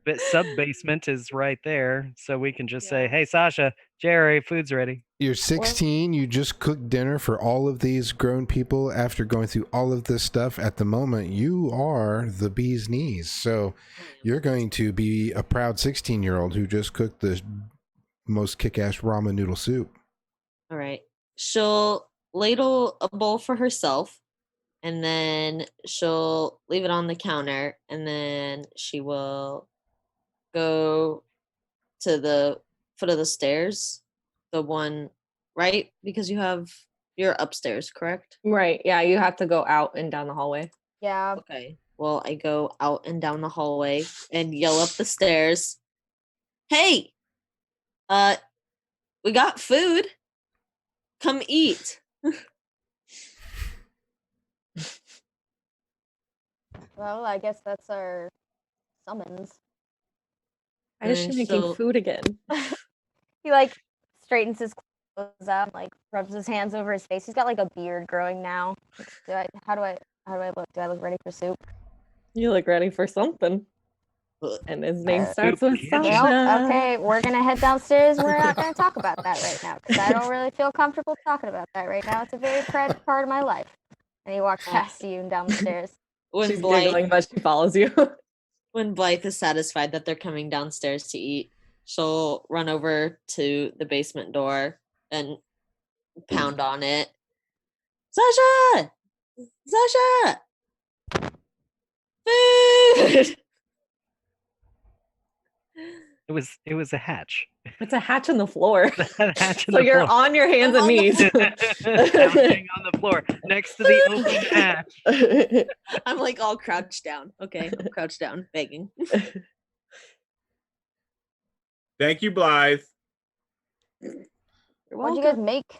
the sub basement is right there, so we can just say, Yeah. "Hey, Sasha, Jerry, food's ready." You're 16. You just cooked dinner for all of these grown people after going through all of this stuff. At the moment, you are the bee's knees. So you're going to be a proud 16-year-old who just cooked the most kick-ass ramen noodle soup. All right. She'll ladle a bowl for herself and then she'll leave it on the counter and then she will go to the foot of the stairs, the one right, because you're upstairs, correct? Right. Yeah, you have to go out and down the hallway. Yeah. Okay. Well, I go out and down the hallway and yell up the stairs. Hey, we got food. Come eat. Well, I guess that's our summons. Why is she And making so- food again? He like straightens his clothes up, like rubs his hands over his face. He's got like a beard growing now. How do I look? Do I look ready for soup? You look ready for something. And his name starts with kitchen. Sasha. Well, okay, we're gonna head downstairs. We're not gonna talk about that right now because I don't really feel comfortable talking about that right now. It's a very private part of my life. And he walks past you and down the stairs. When She's giggling, but she follows you. When Blythe is satisfied that they're coming downstairs to eat, she'll run over to the basement door and pound on it. Sasha! Sasha! Food! It was a hatch. It's a hatch in the floor. A hatch in So the you're floor. on your hands I'm and on the knees. Pounding on the floor next to the open hatch. I'm like all crouched down. Okay, I'm crouched down, begging. Thank you, Blythe. You're What'd you welcome. guys make?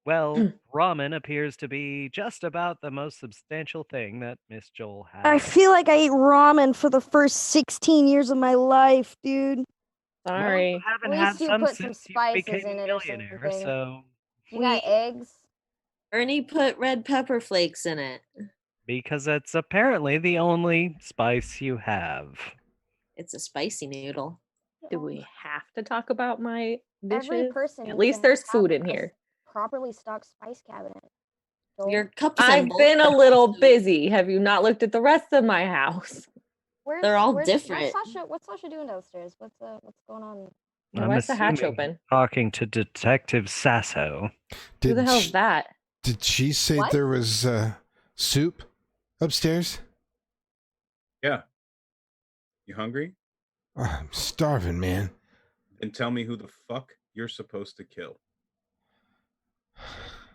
Well, ramen appears to be just about the most substantial thing that Miss Joel has. I feel like I ate ramen for the first 16 years of my life, dude. Sorry. You haven't At had least you some put some since you spices became in a it or millionaire, something. so You got eggs? Ernie put red pepper flakes in it. because that's apparently the only spice you have. It's a spicy noodle. Do we have to talk about my dishes? Every person At needs least to there's have food in a here. properly stocked spice cabinet. So Your cups I've and bowls been a are little also- busy. Have you not looked at the rest of my house? They're all where's different. Sasha? What's Sasha doing downstairs? What's going on? I'm Why's the hatch assuming open? talking to Detective Sasso. Who the Did hell's sh- that? Did she say What? there was soup upstairs? Yeah. You hungry? I'm starving, man. Then tell me who the fuck you're supposed to kill.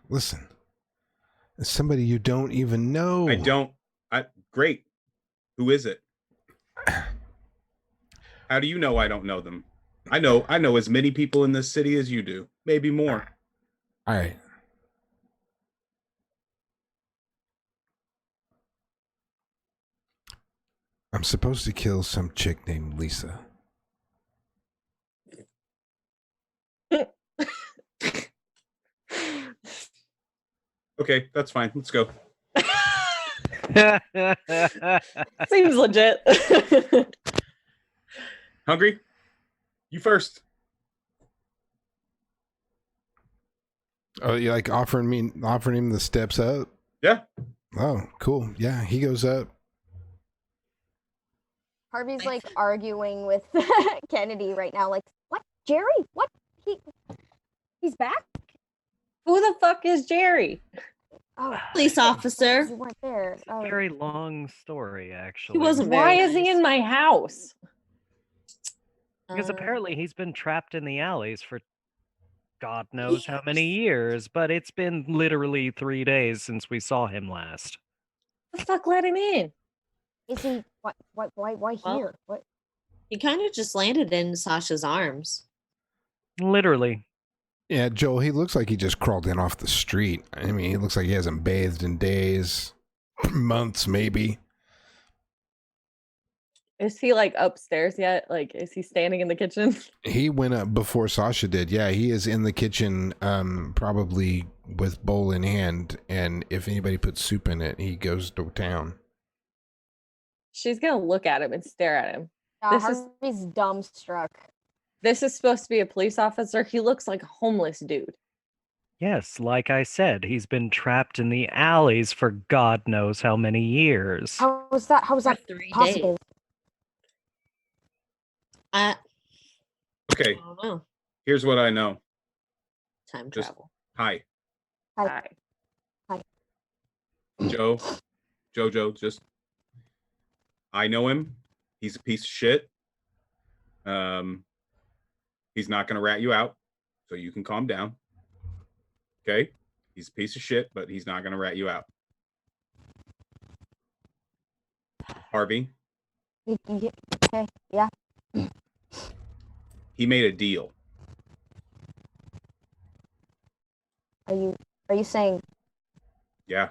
Listen, it's somebody you don't even know. I don't. Great. Who is it? How do you know I don't know them? I know as many people in this city as you do, maybe more. All right. I'm supposed to kill some chick named Lisa. Okay, that's fine. Let's go. Seems legit. Hungry? You first. Oh, you like offering him the steps up? Yeah. Oh, cool. Yeah, he goes up. Harvey's like arguing with Kennedy right now. Like, what? Jerry? What? He's back? Who the fuck is Jerry? Oh, Police officer. you weren't there. It's a very long story, actually. wasn't Why very is he nice. in my house? Because Uh, apparently he's been trapped in the alleys for God knows how many years, but it's been literally 3 days since we saw him last. The fuck let him in? Is he? What? Why Well, here? What? he kind of just landed in Sasha's arms. Literally. Yeah, Joel, he looks like he just crawled in off the street. I mean, he looks like he hasn't bathed in days, months maybe. Is he like upstairs yet? Like, is he standing in the kitchen? He went up before Sasha did. Yeah, he is in the kitchen, probably with bowl in hand, and if anybody puts soup in it, he goes to town. She's gonna look at him and stare at him. This This is- Harvey's dumbstruck. This is supposed to be a police officer. He looks like a homeless dude. Yes, like I said, he's been trapped in the alleys for God knows how many years. How was that? How was For that 3 possible? days. I Okay, don't know. here's what I know. Time Just- travel. Hi, Hi. Jojo, just I know him. He's a piece of shit. He's not gonna rat you out, so you can calm down. Okay? He's a piece of shit, but he's not gonna rat you out. Harvey, Okay. Yeah. he made a deal. Are you saying? Yeah,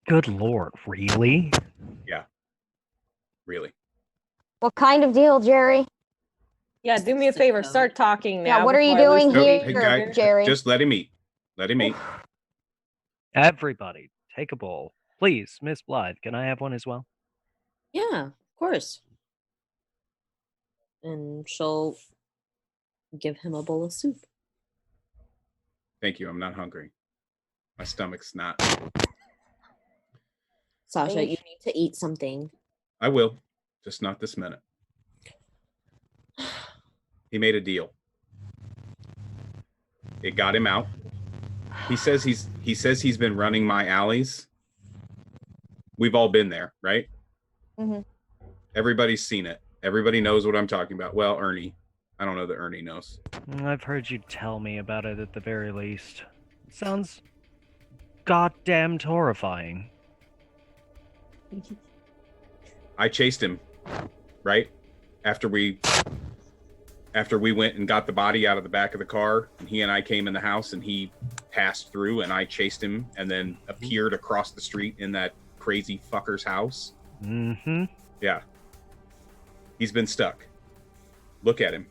Good lord, really? really. What kind of deal, Jerry? Yeah, do me a favor. Start talking now. Yeah, what are you before I lose doing the here, Hey, patient. guy, Jerry? just let him eat. Let him eat. Everybody, take a bowl. Please, Miss Blythe, can I have one as well? Yeah, of course. And she'll give him a bowl of soup. Thank you. I'm not hungry. My stomach's not. Sasha, Thank- you need to eat something. I will, just not this minute. He made a deal. It got him out. He says he's been running my alleys. We've all been there, right? Mhm. Everybody's seen it. Everybody knows what I'm talking about. Well, Ernie. I don't know that Ernie knows. I've heard you tell me about it at the very least. Sounds goddamn horrifying. I chased him, right? After we went and got the body out of the back of the car, and he and I came in the house, and he passed through, and I chased him, and then appeared across the street in that crazy fucker's house. Mm-hmm. Yeah. He's been stuck. Look at him.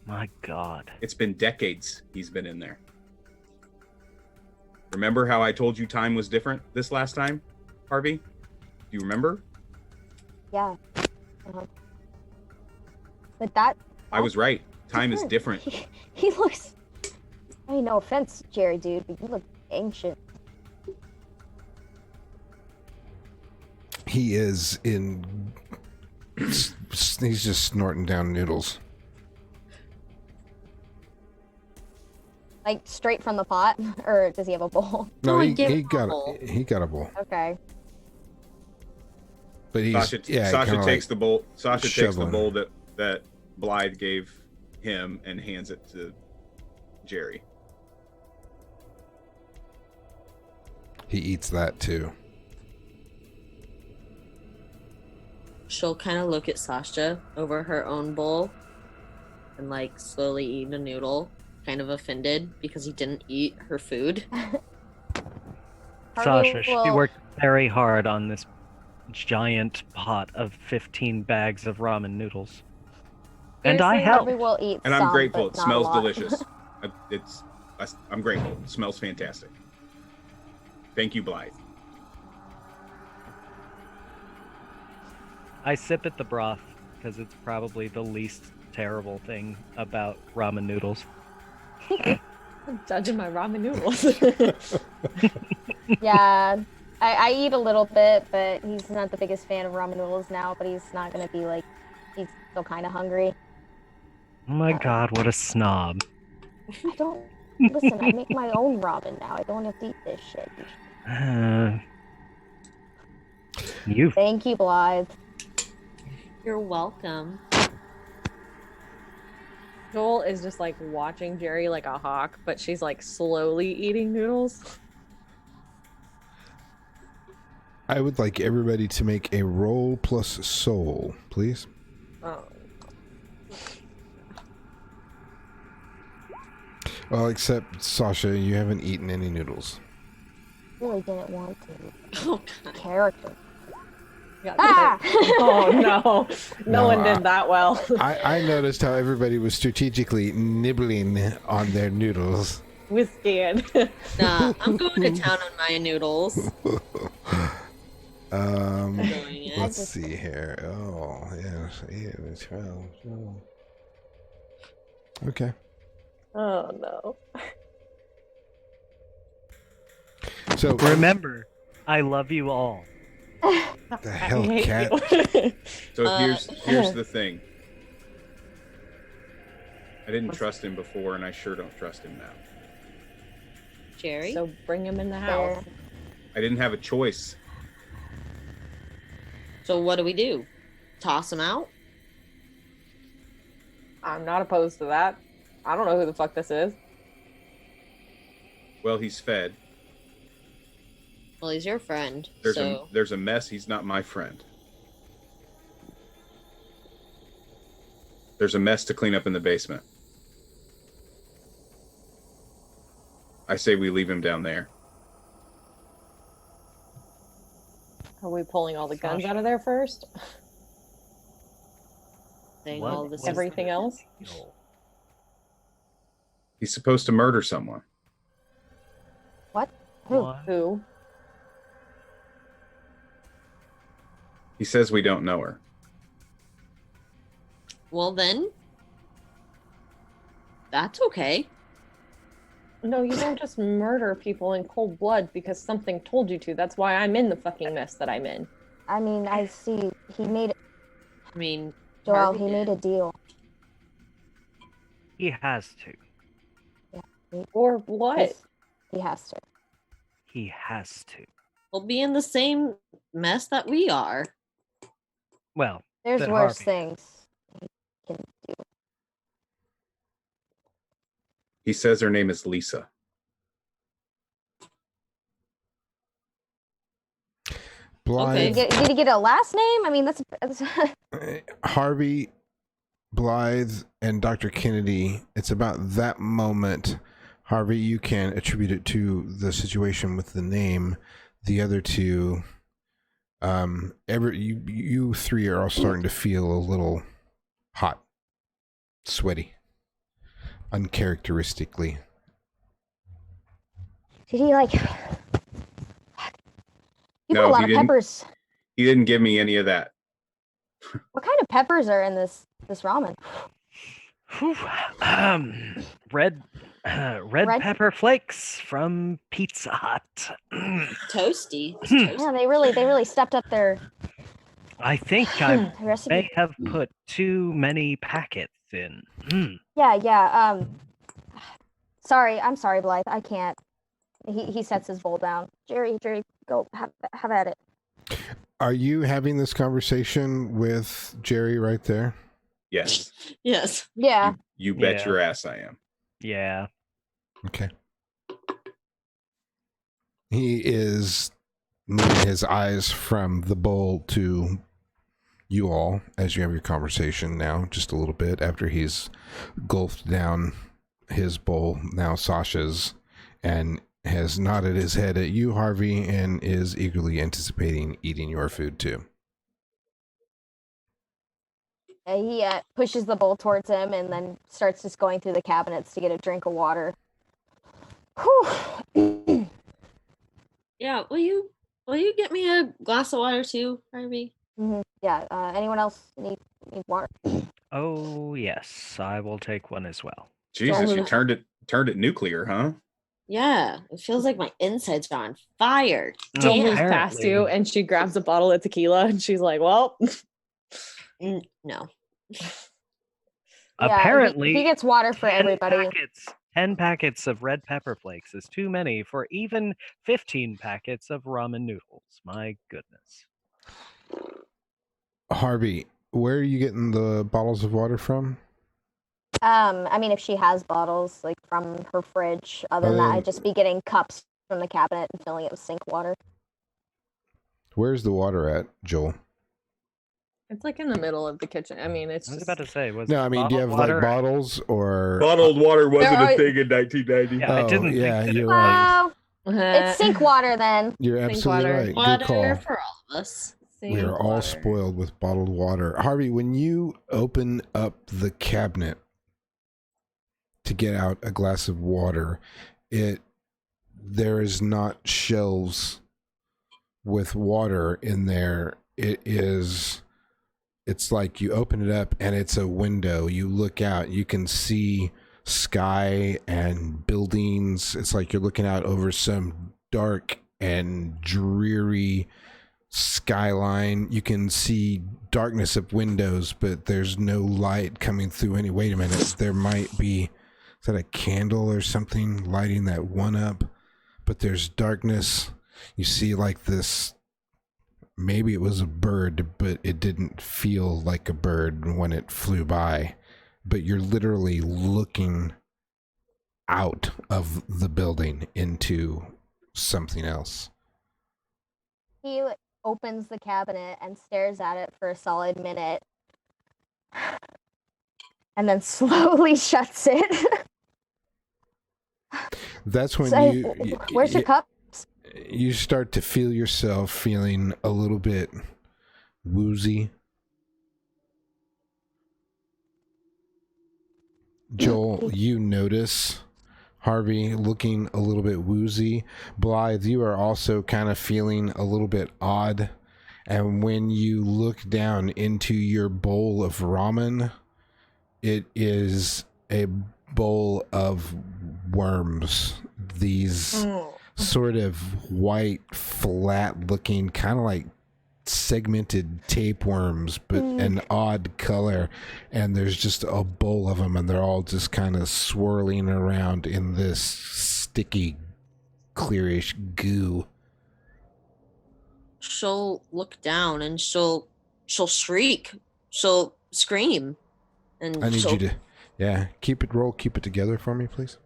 My God. It's been decades he's been in there. Remember how I told you time was different this last time, Harvey? Do you remember? Yeah. But that I was right. Time is different. He looks. I mean, no offense, Jerry, dude, but you look ancient. He is in. He's just snorting down noodles. Like straight from the pot, or does he have a bowl? No, Someone he give him a got bowl. he got a bowl, Okay. but he's Sasha kinda takes the bowl. Sasha takes the shoveling. bowl that Blythe gave him and hands it to Jerry. He eats that too. She'll kind of look at Sasha over her own bowl and like slowly eat a noodle, kind of offended because he didn't eat her food. Sasha, she well, worked very hard on this giant pot of 15 bags of ramen noodles. And I seriously, helped. Harvey will eat And some, I'm grateful. but It not a smells lot. delicious. I'm grateful. It smells fantastic. Thank you, Blythe. I sip at the broth because it's probably the least terrible thing about ramen noodles. I'm judging my ramen noodles. Yeah, I eat a little bit, but he's not the biggest fan of ramen noodles now. But he's not gonna be like, he's still kind of hungry. Oh my God, what a snob. I don't listen. I make my own ramen now. I don't have to eat this shit. You Thank you, Blythe. You're welcome. Joel is just like watching Jerry like a hawk, but she's like slowly eating noodles. I would like everybody to make a roll plus soul, please. Oh. Well, except Sasha, you haven't eaten any noodles. Really didn't want to. Oh God. Character. Yeah, Ah! oh no. No one I- did that well. I noticed how everybody was strategically nibbling on their noodles. We're scared. Nah, I'm going to town on my noodles. Doing it. Let's see here. Oh, yes, 8, 12. Okay. Oh no. So remember, I love you all. the hell, I hate cat. you. So here's the thing. I didn't trust him before, and I sure don't trust him now. Jerry? So bring him in the house. I didn't have a choice. So what do we do? Toss him out? I'm not opposed to that. I don't know who the fuck this is. Well, he's fed. Well, he's your friend. There's a mess. He's not my friend. There's a mess to clean up in the basement. I say we leave him down there. Are we pulling all the guns out of there first? saying What all this was Everything the else? deal? He's supposed to murder someone. What? Who? What? Who? He says we don't know her. Well then, that's okay. No, you don't just murder people in cold blood because something told you to. That's why I'm in the fucking mess that I'm in. I mean, I see. He made. I mean, Joel, Harvey he made did. a deal. He has to. Or what? He has to. He has to. We'll be in the same mess that we are. Well, There's that worse Harvey- things he can do. He says her name is Lisa. Blythe, Did he get a last name? I mean, that's Harvey, Blythe, and Dr. Kennedy. It's about that moment. Harvey, you can attribute it to the situation with the name. The other two, you three are all starting to feel a little hot. sweaty, uncharacteristically. Did he like? You put No, a lot he of didn't. peppers. He didn't give me any of that. What kind of peppers are in this ramen? Whew. Red Red? pepper flakes from Pizza Hut. Toasty. It's toasty. Yeah, they really stepped up their I think I recipe. may have put too many packets in. Yeah. I'm sorry, Blythe. I can't. He sets his bowl down. Jerry, go have at it. Are you having this conversation with Jerry right there? Yes. Yes. Yeah. You bet Yeah. your ass I am. Yeah. Okay. He is moving his eyes from the bowl to you all as you have your conversation now, just a little bit after he's gulped down his bowl, now Sasha's, and has nodded his head at you, Harvey, and is eagerly anticipating eating your food too. He pushes the bowl towards him and then starts just going through the cabinets to get a drink of water. Whew. Yeah. Will you get me a glass of water too, Harvey? Yeah. Anyone else need water? Oh yes, I will take one as well. Jesus, you turned it nuclear, huh? Yeah. It feels like my insides are on fire. Joel Damn. moves past you and she grabs a bottle of tequila and she's like, well. No. Apparently, he gets water for 10 everybody. 10 packets of red pepper flakes is too many for even 15 packets of ramen noodles. My goodness. Harvey, where are you getting the bottles of water from? I mean, if she has bottles, like from her fridge. Other than that, I'd just be getting cups from the cabinet and filling it with sink water. Where's the water at, Joel? It's like in the middle of the kitchen. I mean, it's I was just... about to say, was No, I mean, do you have water? like bottles or Bottled water wasn't There a are- thing in 1990. Yeah, I didn't yeah, think that you're it right. was. It's sink water then. You're Sink absolutely water. right. Good Water call. for all of us. We are all spoiled with bottled water. Harvey, when you open up the cabinet to get out a glass of water, there is not shelves with water in there. It's like you open it up and it's a window. You look out, you can see sky and buildings. It's like you're looking out over some dark and dreary skyline. You can see darkness of windows, but there's no light coming through any. Wait a minute, there might be, is that a candle or something lighting that one up? But there's darkness. You see like this, maybe it was a bird, but it didn't feel like a bird when it flew by. But you're literally looking out of the building into something else. He opens the cabinet and stares at it for a solid minute. And then slowly shuts it. That's when So, you where's your cup? you start to feel yourself feeling a little bit woozy. Joel, you notice Harvey looking a little bit woozy. Blythe, you are also kind of feeling a little bit odd. And when you look down into your bowl of ramen, it is a bowl of worms. These sort of white, flat looking, kind of like segmented tapeworms, but an odd color. And there's just a bowl of them, and they're all just kind of swirling around in this sticky, clearish goo. She'll look down and she'll shriek. She'll scream. And I need she'll... you to, keep it together for me, please.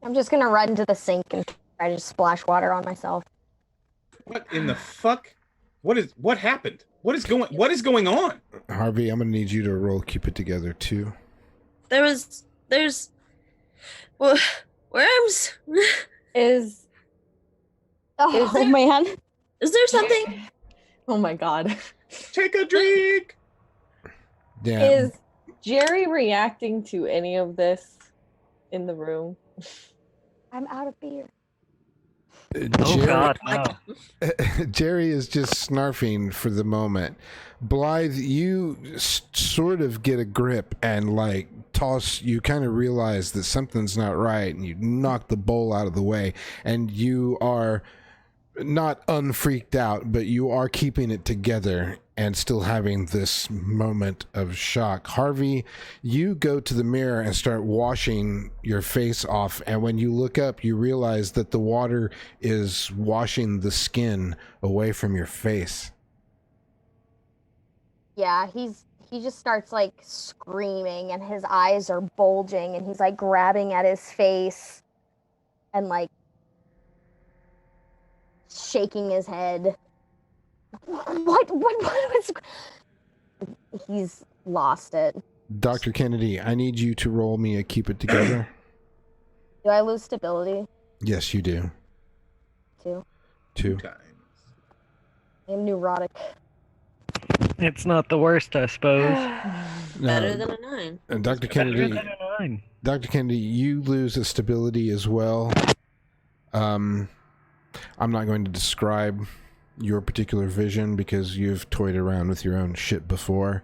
I'm just gonna run to the sink and try to splash water on myself. What in the fuck? What happened? What is going on? Harvey, I'm gonna need you to roll keep it together too. There's worms. Oh man. Is there something? Oh my god. Take a drink. Yeah, Jerry reacting to any of this in the room? I'm out of beer. Oh Jerry, God, no. Jerry is just snarfing for the moment. Blythe, you sort of get a grip and like toss. You kind of realize that something's not right, and you knock the bowl out of the way, and you are not unfreaked out, but you are keeping it together and still having this moment of shock. Harvey, you go to the mirror and start washing your face off, and when you look up, you realize that the water is washing the skin away from your face. Yeah, he just starts like screaming and his eyes are bulging and he's like grabbing at his face and like shaking his head. What was... He's lost it. Dr. Kennedy, I need you to roll me a keep it together. Do I lose stability? Yes, you do. 2. 2. Times. I'm neurotic. It's not the worst, I suppose. Better than a 9. And Dr. Better Kennedy, than a 9. Dr. Kennedy, you lose a stability as well. I'm not going to describe your particular vision because you've toyed around with your own shit before.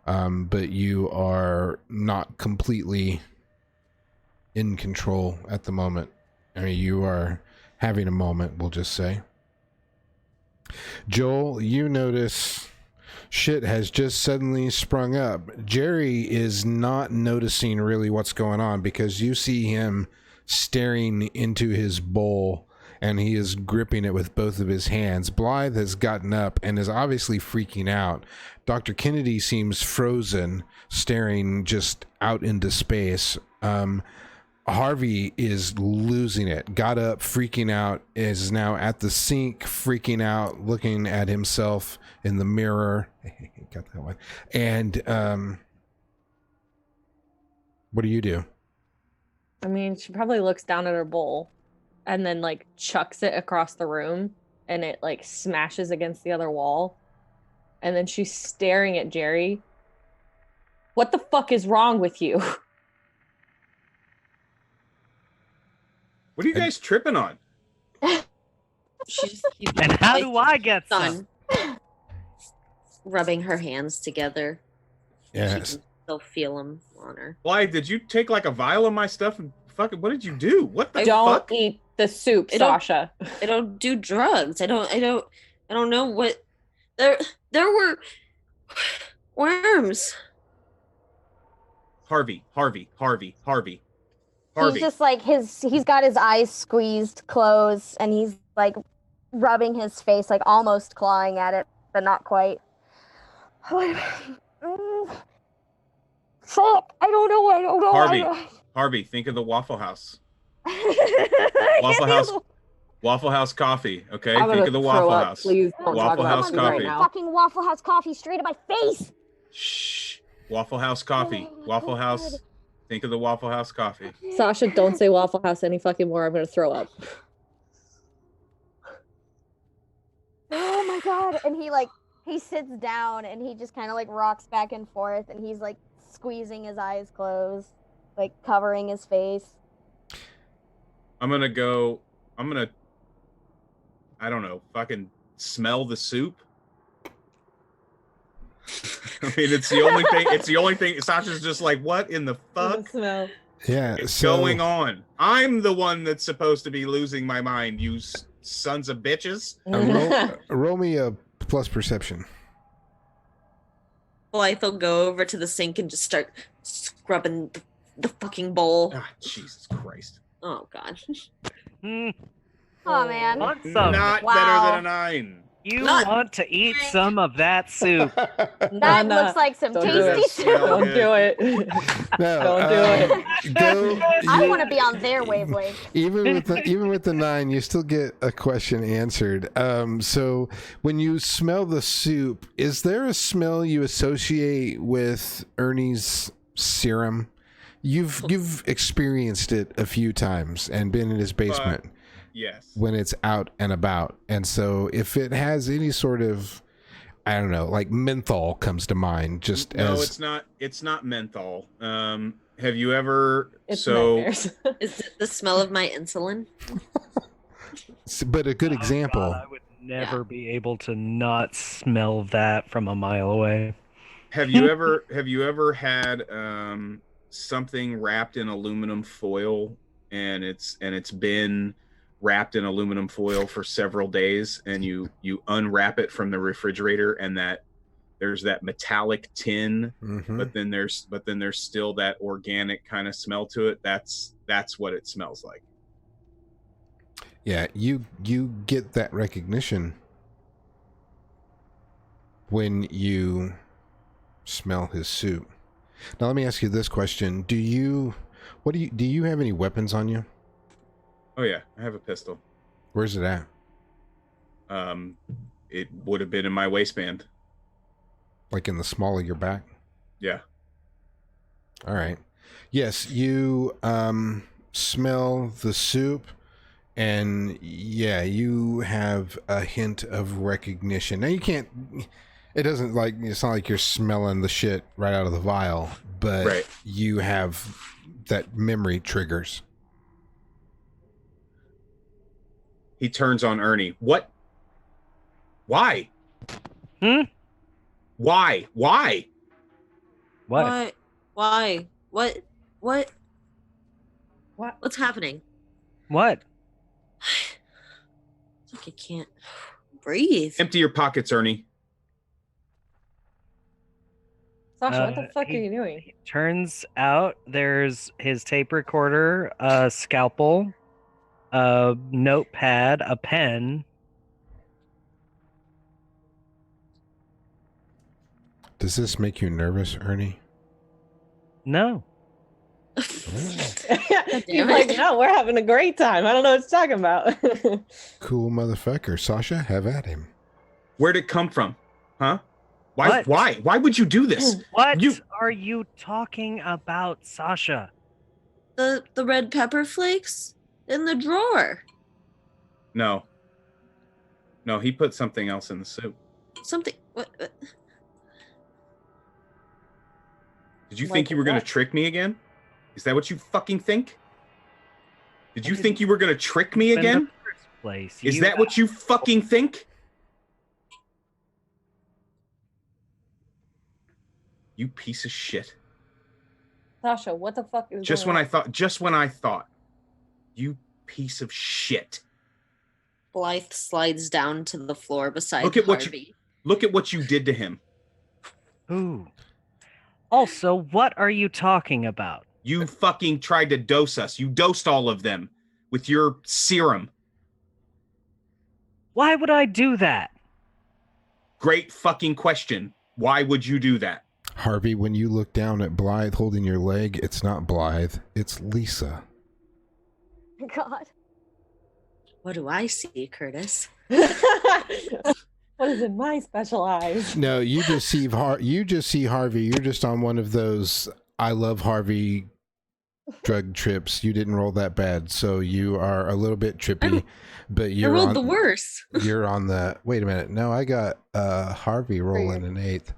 But you are not completely in control at the moment. I mean, you are having a moment, we'll just say. Joel, you notice shit has just suddenly sprung up. Jerry is not noticing really what's going on because you see him staring into his bowl and he is gripping it with both of his hands. Blythe has gotten up and is obviously freaking out. Dr. Kennedy seems frozen, staring just out into space. Harvey is losing it. Got up, freaking out, is now at the sink, freaking out, looking at himself in the mirror. Got that one. And what do you do? I mean, she probably looks down at her bowl and then like chucks it across the room and it like smashes against the other wall. And then she's staring at Jerry. What the fuck is wrong with you? What are you guys tripping on? She just keeps And how do I get some? rubbing her hands together. Yes. She can still feel them on her. Why did you take like a vial of my stuff and fucking? What did you do? What the Don't fuck? eat the soup, I don't- Sasha. I don't do drugs. I don't know what there were worms. Harvey. He's just like he's got his eyes squeezed closed and he's like rubbing his face, like almost clawing at it, but not quite. Fuck! I don't know. Harvey, think of the Waffle House. Waffle Waffle House coffee, okay? I'm Think gonna of the throw Waffle up. House. Please don't Waffle talk House about food coffee. right now. Fucking Waffle House coffee straight in my face. Shh. Waffle House coffee. Oh my Waffle God. House. Think of the Waffle House coffee. Sasha, don't say Waffle House any fucking more. I'm gonna throw up. Oh my God! And he sits down and he just kind of like rocks back and forth and he's like squeezing his eyes closed, like covering his face. I'm gonna, I don't know, fucking smell the soup. I mean, it's the only thing. Sasha's just like, what in the fuck Smell. Yeah, is so going on? I'm the one that's supposed to be losing my mind, you sons of bitches. roll me a plus perception. Blythe will go over to the sink and just start scrubbing the fucking bowl. Ah, Jesus Christ. Oh God. Hmm. Oh man! Want some? Not Wow. better than a 9. You Not- want to eat some of that soup? That looks like some Don't do tasty it. soup. Don't Don't do it. No, Don't do Go. I want to be on their wavelength. Even with the 9, you still get a question answered. So when you smell the soup, is there a smell you associate with Ernie's serum? You've experienced it a few times and been in his basement Yes. when it's out and about. And so if it has any sort of I don't know, like menthol comes to mind. Just No, as it's not. It's not menthol. Have you ever? It's so nightmares. Is it the smell of my insulin? but a good Oh, example. God, I would never be able to not smell that from a mile away. have you ever had something wrapped in aluminum foil and it's been wrapped in aluminum foil for several days, and you unwrap it from the refrigerator, and that there's that metallic tin, Mhm. but then there's still that organic kind of smell to it. That's what it smells like. Yeah, you get that recognition when you smell his soup. Now let me ask you this question: do you have any weapons on you? Oh yeah, I have a pistol. Where's it at? It would have been in my waistband. Like in the small of your back? Yeah. All right. Yes, you smell the soup, and yeah, you have a hint of recognition. Now you can't. It doesn't like it's not like you're smelling the shit right out of the vial, but Right. you have that memory triggers. He turns on Ernie. What? Why? Hmm? Why? What? Why? Why? What? What? What? What's happening? What? It's like I can't breathe. Empty your pockets, Ernie. Sasha, what the fuck are he- you doing? Turns out there's his tape recorder, a scalpel, a notepad, a pen. Does this make you nervous, Ernie? No. He's damn like, it. no, we're having a great time. I don't know what you're talking about. Cool motherfucker. Sasha, have at him. Where'd it come from? Huh? Why? What? Why would you do this? What You- are you talking about, Sasha? The red pepper flakes in the drawer. No. No, he put something else in the soup. Something. What? Did you Like think you were going to what? trick me again? Is that what you fucking think? Did you I think you were going to trick me In the again? first place, Is that what you fucking think? You piece of shit. Sasha, what the fuck is Just going when on? I thought. You piece of shit. Blythe slides down to the floor beside Look at what Harvey. Look at what you did to him. Ooh. Also, what are you talking about? You fucking tried to dose us. You dosed all of them with your serum. Why would I do that? Great fucking question. Why would you do that? Harvey, when you look down at Blythe holding your leg, it's not Blythe, it's Lisa. God. What do I see, Curtis? What is in my special eyes? No, you just see Harvey. You're just on one of those I love Harvey drug trips. You didn't roll that bad, so you are a little bit trippy. But I you're rolled on the worst. You're on the. Wait a minute. No, I got Harvey rolling an 8th.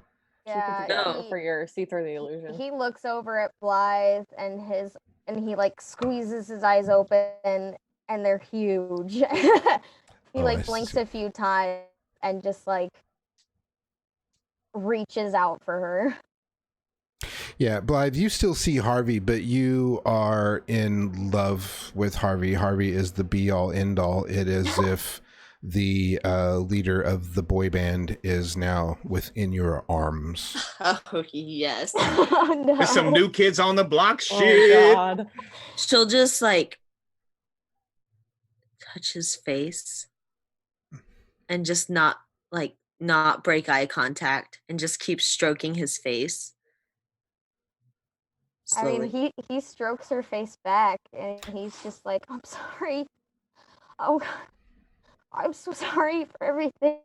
Yeah, No. For your see through the illusion. he looks over at Blythe and he like squeezes his eyes open and they're huge. He Oh, like I blinks see. a few times and just like reaches out for her. Yeah, Blythe, you still see Harvey, but you are in love with Harvey. Harvey is the be all end all. It is if the leader of the boy band is now within your arms. Oh, yes. Oh no. There's some new kids on the block. Oh Shit. God. She'll just like touch his face and just not break eye contact and just keep stroking his face. I Slowly. mean, he strokes her face back and he's just like, I'm sorry. Oh, I'm so sorry for everything.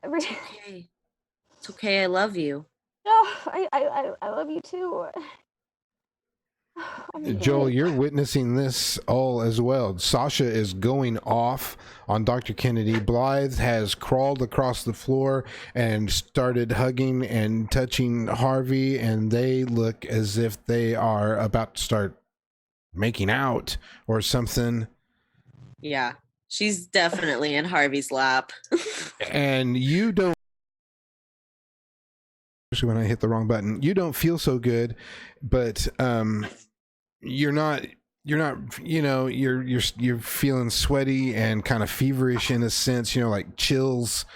It's okay. It's okay. I love you. No, I love you too. Joel, you're witnessing this all as well. Sasha is going off on Dr. Kennedy. Blythe has crawled across the floor and started hugging and touching Harvey, and they look as if they are about to start making out or something. Yeah, she's definitely in Harvey's lap. And you don't, especially when I hit the wrong button, you don't feel so good, but you're not, you know, you're feeling sweaty and kind of feverish in a sense, you know, like chills.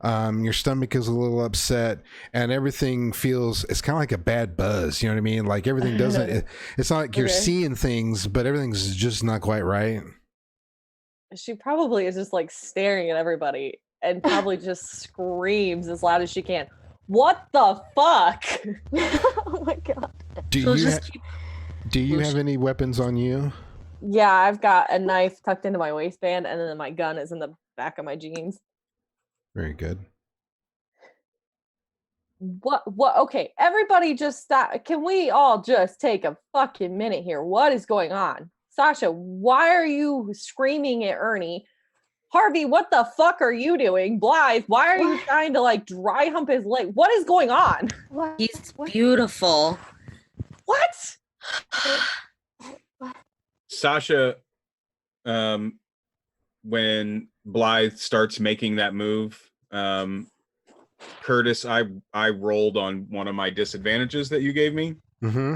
Your stomach is a little upset, and everything feels, it's kind of like a bad buzz, you know what I mean? Like everything doesn't, it's not like you're seeing things, but everything's just not quite right. She probably is just like staring at everybody and probably just screams as loud as she can. What the fuck? Oh my god. Do you have any weapons on you? Yeah, I've got a knife tucked into my waistband, and then my gun is in the back of my jeans. Very good. What? Okay, everybody just stop. Can we all just take a fucking minute here? What is going on? Sasha, why are you screaming at Ernie? Harvey, what the fuck are you doing? Blythe, why are you trying to like dry hump his leg? What is going on? He's beautiful. What? Sasha, when Blythe starts making that move, Curtis, I rolled on one of my disadvantages that you gave me. Mm-hmm.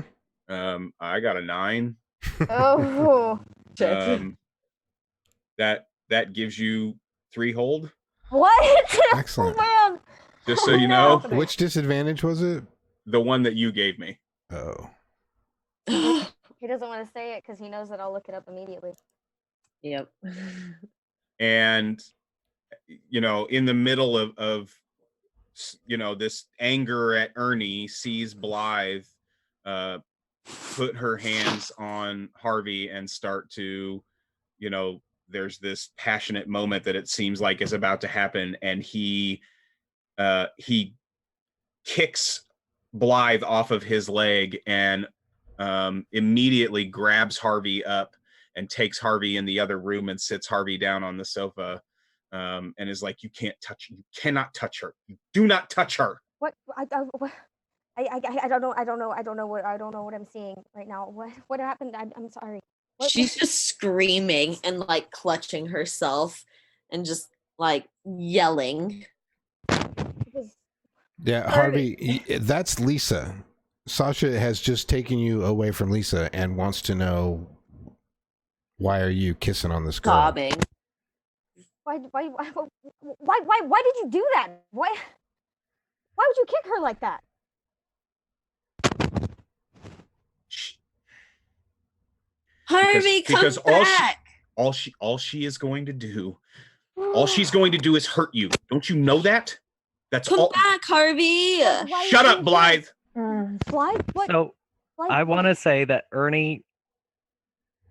I got a 9. Oh. That gives you 3 hold. What? Excellent. Oh, man. Just so you know, Which disadvantage was it? the one that you gave me. Oh. He doesn't want to say it because he knows that I'll look it up immediately. Yep. And you know, in the middle of you know, this anger at Ernie, sees Blythe put her hands on Harvey and start to, you know, there's this passionate moment that it seems like is about to happen, and he kicks Blythe off of his leg and immediately grabs Harvey up and takes Harvey in the other room and sits Harvey down on the sofa, and is like, you cannot touch her. You do not touch her. What? I don't know. I don't know what I'm seeing right now. What happened? I'm sorry. She's just screaming and like clutching herself and just like yelling. Yeah, Harvey, that's Lisa. Sasha has just taken you away from Lisa and wants to know, why are you kissing on this girl? Sobbing. Why did you do that? Why would you kick her like that? Harvey, because come back. all she is going to do, all she's going to do is hurt you. Don't you know that? That's Come all. back, Harvey. Shut up, Blythe. Blythe? What? So Blythe, I want to say that Ernie,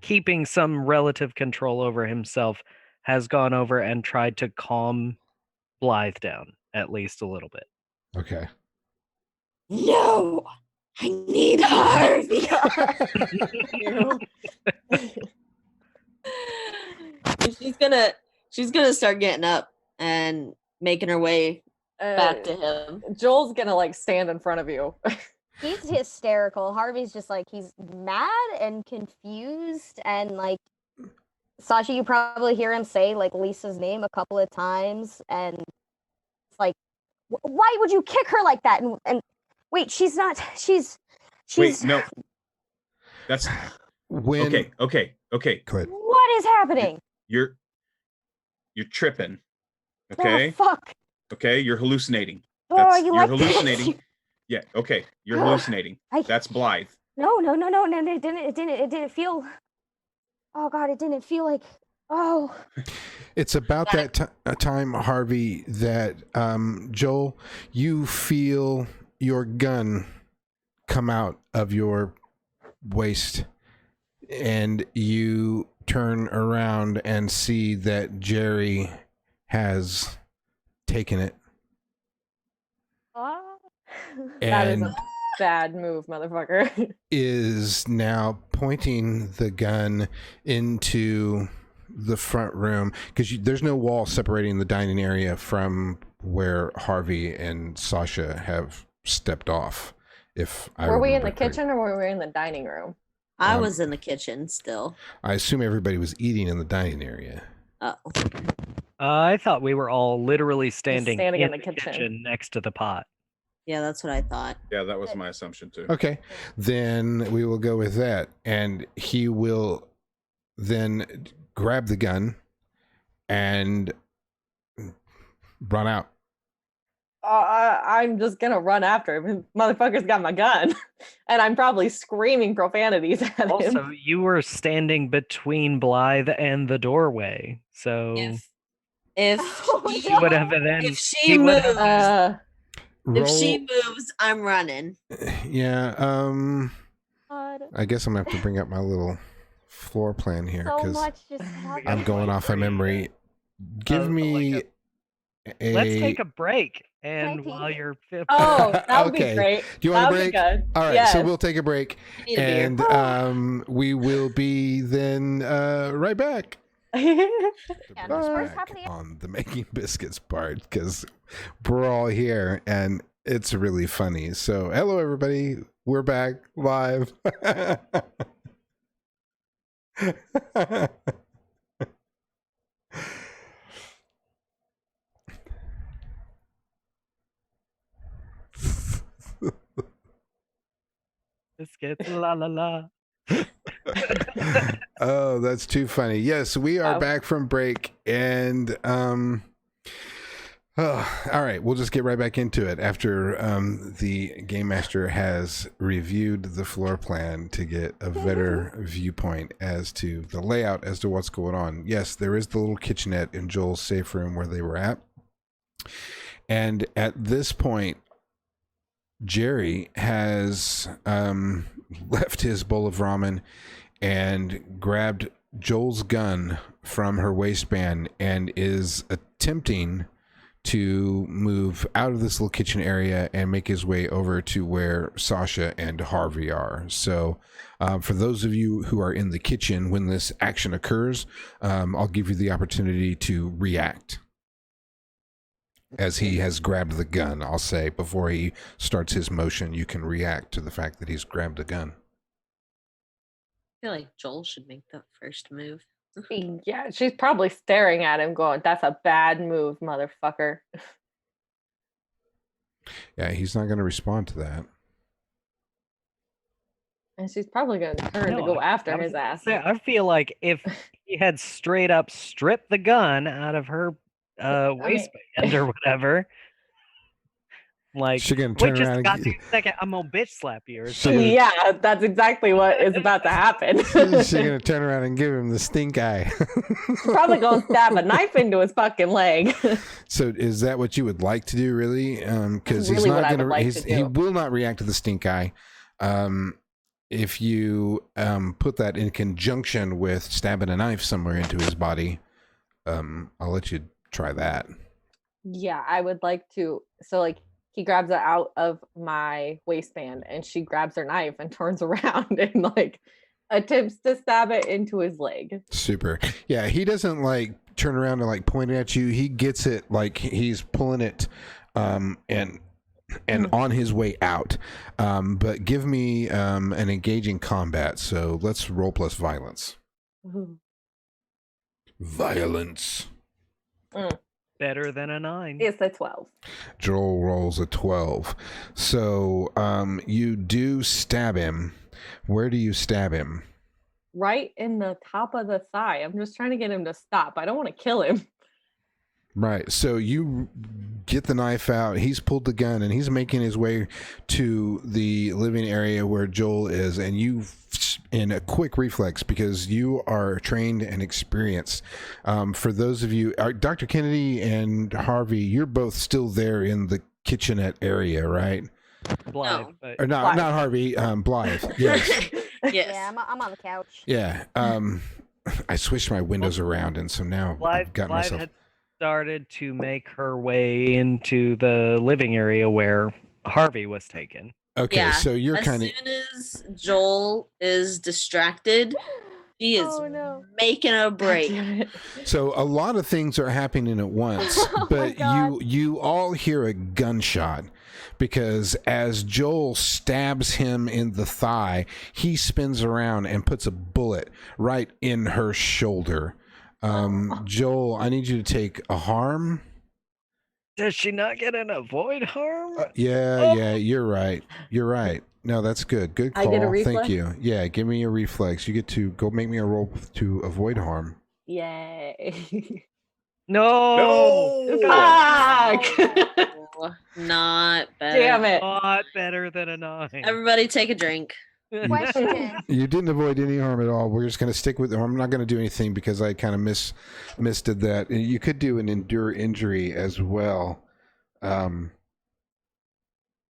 keeping some relative control over himself, has gone over and tried to calm Blythe down at least a little bit. Okay. No, I need Harvey. She's gonna start getting up and making her way back to him. Joel's gonna like stand in front of you. He's hysterical. Harvey's just like, he's mad and confused, and like, Sasha, you probably hear him say like Lisa's name a couple of times, and it's like, why would you kick her like that? And wait, she's Wait, no. That's When okay. Go ahead. what is happening? You're tripping. Okay. Oh, fuck. Okay, you're hallucinating. Oh, you You're like hallucinating. this? Yeah, okay. You're hallucinating. That's Blythe. No, it didn't feel. Oh god, it didn't feel like. Oh. It's about that time, Harvey, that Joel, you feel your gun come out of your waist, and you turn around and see that Jerry has taken it. Ah. And bad move, motherfucker. is now pointing the gun into the front room because there's no wall separating the dining area from where Harvey and Sasha have stepped off. If I Were we in the remember correct. kitchen or were we in the dining room? I was in the kitchen still. I assume everybody was eating in the dining area. Oh. I thought we were all literally standing standing in in the the kitchen. kitchen next to the pot. Yeah, that's what I thought. Yeah, that was my assumption too. Okay, then we will go with that, and he will then grab the gun and run out. I'm just gonna run after him. Motherfucker's got my gun, and I'm probably screaming profanities at him. Also, you were standing between Blythe and the doorway, so If he would have then. if she he would moves, have- if she moves, I'm running. Yeah, God, I guess I'm gonna have to bring up my little floor plan here so because much just happened. I'm going off of memory. Give me a. Let's take a break, and Can I while pee? you're Oh, that would Okay. be great. Do you want a That would break? be good. All right, Yes. so we'll take a break, Need a beer. and we will be then right back. Yeah, Right just first back half of the on the making biscuits part because we're all here and it's really funny. So, hello everybody, we're back live. biscuits, la la la. Oh, that's too funny. Yes, we are Wow. back from break, and all right, we'll just get right back into it after the game master has reviewed the floor plan to get a better viewpoint as to the layout as to what's going on. Yes, there is the little kitchenette in Joel's safe room where they were at, and at this point Jerry has left his bowl of ramen and grabbed Joel's gun from her waistband and is attempting to move out of this little kitchen area and make his way over to where Sasha and Harvey are. So for those of you who are in the kitchen when this action occurs, I'll give you the opportunity to react. As he has grabbed the gun, I'll say, before he starts his motion, you can react to the fact that he's grabbed the gun. I feel like Joel should make the first move. Yeah, she's probably staring at him going, that's a bad move, motherfucker. Yeah, he's not going to respond to that. And she's probably going to turn to No, go after I was his gonna ass. say, I feel like if he had straight up stripped the gun out of her waistband or whatever, like, She's going to wait turn just around a and goddamn second, I'm gonna bitch slap you or She- something. Yeah, that's exactly what is about to happen. she's going to turn around and give him the stink eye. Probably going to stab a knife into his fucking leg. So is that what you would like to do, really? Because That's he's really not what I going would like to he do. will not react to the stink eye. If you put that in conjunction with stabbing a knife somewhere into his body, I'll let you try that. Yeah, I would like to. So, like, he grabs it out of my waistband and she grabs her knife and turns around and, like, attempts to stab it into his leg. Super. Yeah, he doesn't like turn around and like point it at you. He gets it like he's pulling it and on his way out. But give me an engaging combat. So let's roll plus violence. Ooh. Violence. Better than a 9. It's a 12. Joel rolls a 12. So you do stab him. Where do you stab him? Right in the top of the thigh. I'm just trying to get him to stop. I don't want to kill him. Right. So you get the knife out. He's pulled the gun and he's making his way to the living area where Joel is. And you, in a quick reflex, because you are trained and experienced. For those of you, Dr. Kennedy and Harvey, you're both still there in the kitchenette area, right? Blythe, No. but Or not, Blythe. not Harvey. Blythe. Yes. Yes. Yeah, I'm on the couch. Yeah. I switched my windows around, and so now Blythe, I've got Blythe myself. had started to make her way into the living area where Harvey was taken. Okay, Yeah, so you're as kind of soon as Joel is distracted, he is Oh, no. making a break. Damn it. so a lot of things are happening at once, Oh my but God. you all hear a gunshot because as Joel stabs him in the thigh, he spins around and puts a bullet right in her shoulder. Joel, I need you to take a harm. Does she not get an avoid harm? Yeah, you're right. You're right. No, that's good. Good call. I get a Thank reflex? you. Yeah, give me a reflex. You get to go make me a roll to avoid harm. Yay. No! Fuck! Oh, not better. Damn it. Not better than a 9. Everybody take a drink. Question. You didn't avoid any harm at all. We're just going to stick with them. I'm not going to do anything because I kind of misdid that. You could do an endure injury as well.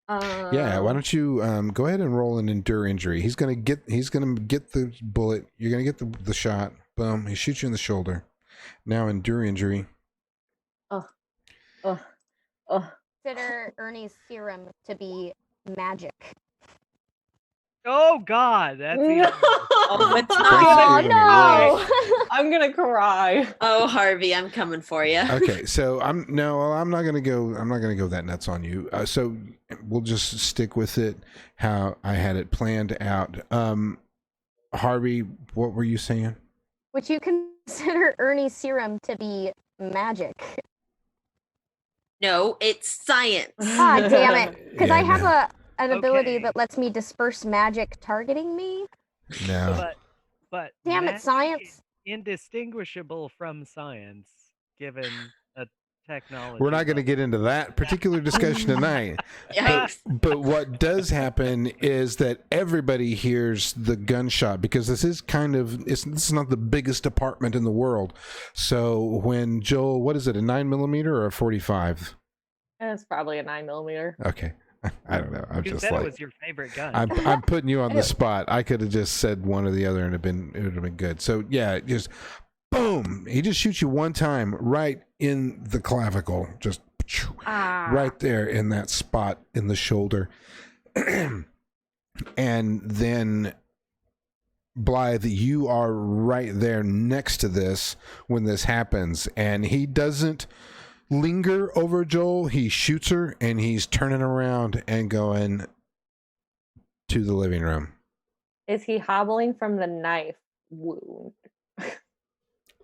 Yeah, why don't you go ahead and roll an endure injury? He's gonna get the bullet. You're gonna get the shot. Boom. He shoots you in the shoulder. Now endure injury. Consider Ernie's serum to be magic. Oh God, that's even- Oh, it's That's not. even Oh no! I'm gonna cry. Oh, Harvey, I'm coming for you. Okay, so I'm not gonna go that nuts on you. So we'll just stick with it how I had it planned out. Harvey, what were you saying? Would you consider Ernie's serum to be magic? No, it's science. Ah, damn it! Because I Yeah, have an ability Okay. that lets me disperse magic targeting me. No. Damn But it, magic science. is indistinguishable from science, given a technology. We're not going to get into that particular discussion tonight. Yikes. But what does happen is that everybody hears the gunshot because this is this is not the biggest apartment in the world. So when Joel, what is it, a 9mm or a 45? It's probably a 9mm. Okay, I don't know. I'm You just said like it was your favorite gun. I'm putting you on the spot. I could have just said one or the other and it would have been good. So yeah, just boom. He just shoots you one time right in the clavicle, just right there in that spot in the shoulder. And then Blythe, you are right there next to this when this happens, and he doesn't linger over Joel. He shoots her, and he's turning around and going to the living room. Is he hobbling from the knife wound?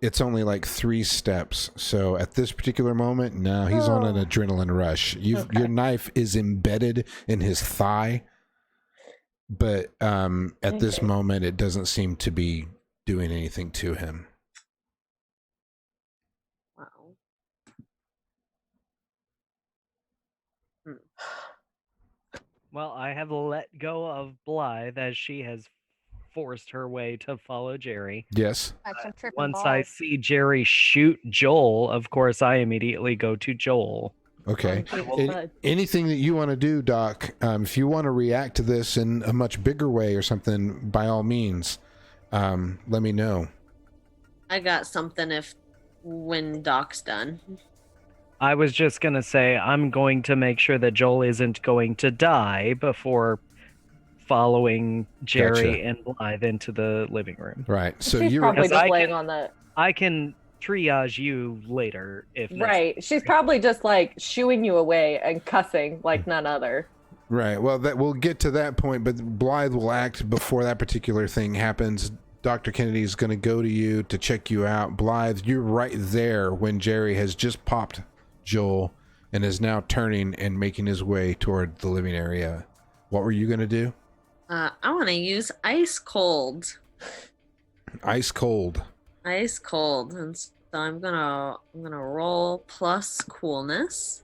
It's only like 3 steps. So at this particular moment, now he's on an adrenaline rush. Your knife is embedded in his thigh, but at this moment, it doesn't seem to be doing anything to him. Wow. Well, I have let go of Blythe as she has forced her way to follow Jerry. Yes. I'm tripping Once balls. I see Jerry shoot Joel, of course, I immediately go to Joel. Okay. Well, Anything that you want to do, Doc, if you want to react to this in a much bigger way or something, by all means, let me know. I got something when Doc's done. I was just going to say, I'm going to make sure that Joel isn't going to die before following Jerry Gotcha. and Blythe into the living room. Right. So she's you're probably Because just I laying can- on the I can triage you later if necessary. right. She's probably just like shooing you away and cussing like none other. right. Well, that we'll get to that point, but Blythe will act before that particular thing happens. Dr. Kennedy is going to go to you to check you out. Blythe, you're right there when Jerry has just popped Joel and is now turning and making his way toward the living area. What were you going to do? I want to use ice cold. Ice cold. Ice cold, and so I'm gonna roll plus coolness.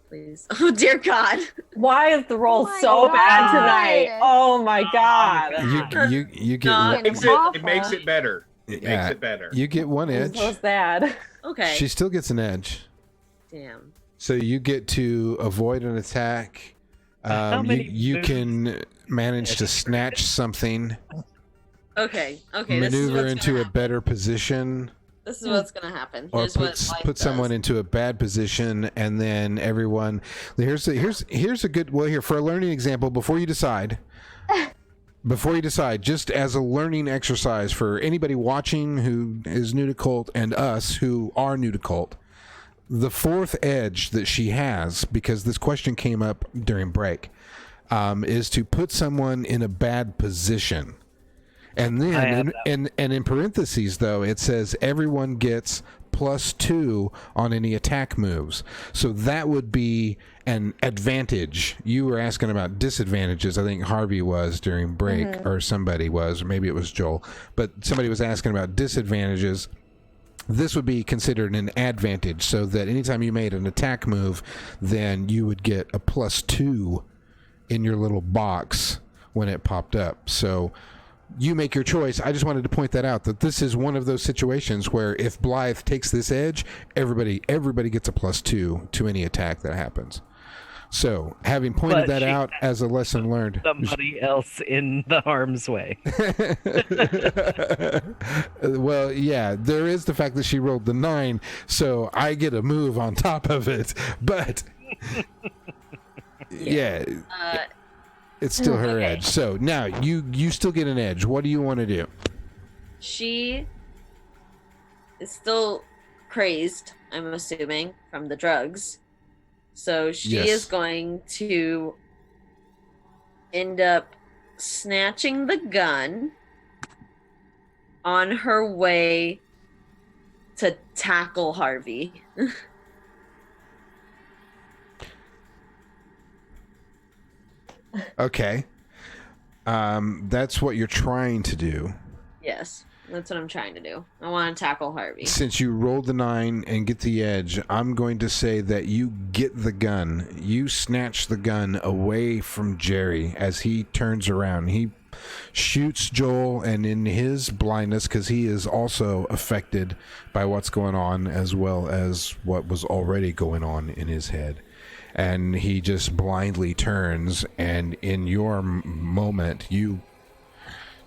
Please. Oh dear God. Why is the roll Oh my so bad God. tonight? Oh my god. You get No, one, Makes it makes it better. yeah, Makes it better. you get one It's edge. so sad. Okay. She still gets an edge. Damn. So you get to avoid an attack. How many You moves? can manage to snatch something, Okay. Okay. This is maneuver what's into gonna a better position. This is what's gonna happen. Or Here's what life put someone does. into a bad position, and then everyone. Here's a good. Well, here for a learning example. Before you decide, just as a learning exercise for anybody watching who is new to cult and us who are new to cult, the fourth edge that she has, because this question came up during break, is to put someone in a bad position. And then, and in parentheses, though, it says everyone gets +2 on any attack moves. So that would be an advantage. You were asking about disadvantages. I think Harvey was during break, or somebody was, or maybe it was Joel. But somebody was asking about disadvantages. This would be considered an advantage, so that anytime you made an attack move, then you would get a +2 in your little box when it popped up. So you make your choice. I just wanted to point that out, that this is one of those situations where if Blythe takes this edge, everybody gets a +2 to any attack that happens. So, having pointed that out as a lesson learned, somebody else in the harm's way. Well, yeah, there is the fact that she rolled the 9, so I get a move on top of it. But yeah, it's still her okay. edge. So now you still get an edge. What do you want to do? She is still crazed, I'm assuming, from the drugs. So she is going to end up snatching the gun on her way to tackle Harvey. Okay. That's what you're trying to do. Yes, that's what I'm trying to do. I want to tackle Harvey. Since you rolled the 9 and get the edge, I'm going to say that you get the gun. You snatch the gun away from Jerry as he turns around. He shoots Joel, and in his blindness, because he is also affected by what's going on as well as what was already going on in his head. And he just blindly turns, and in your moment,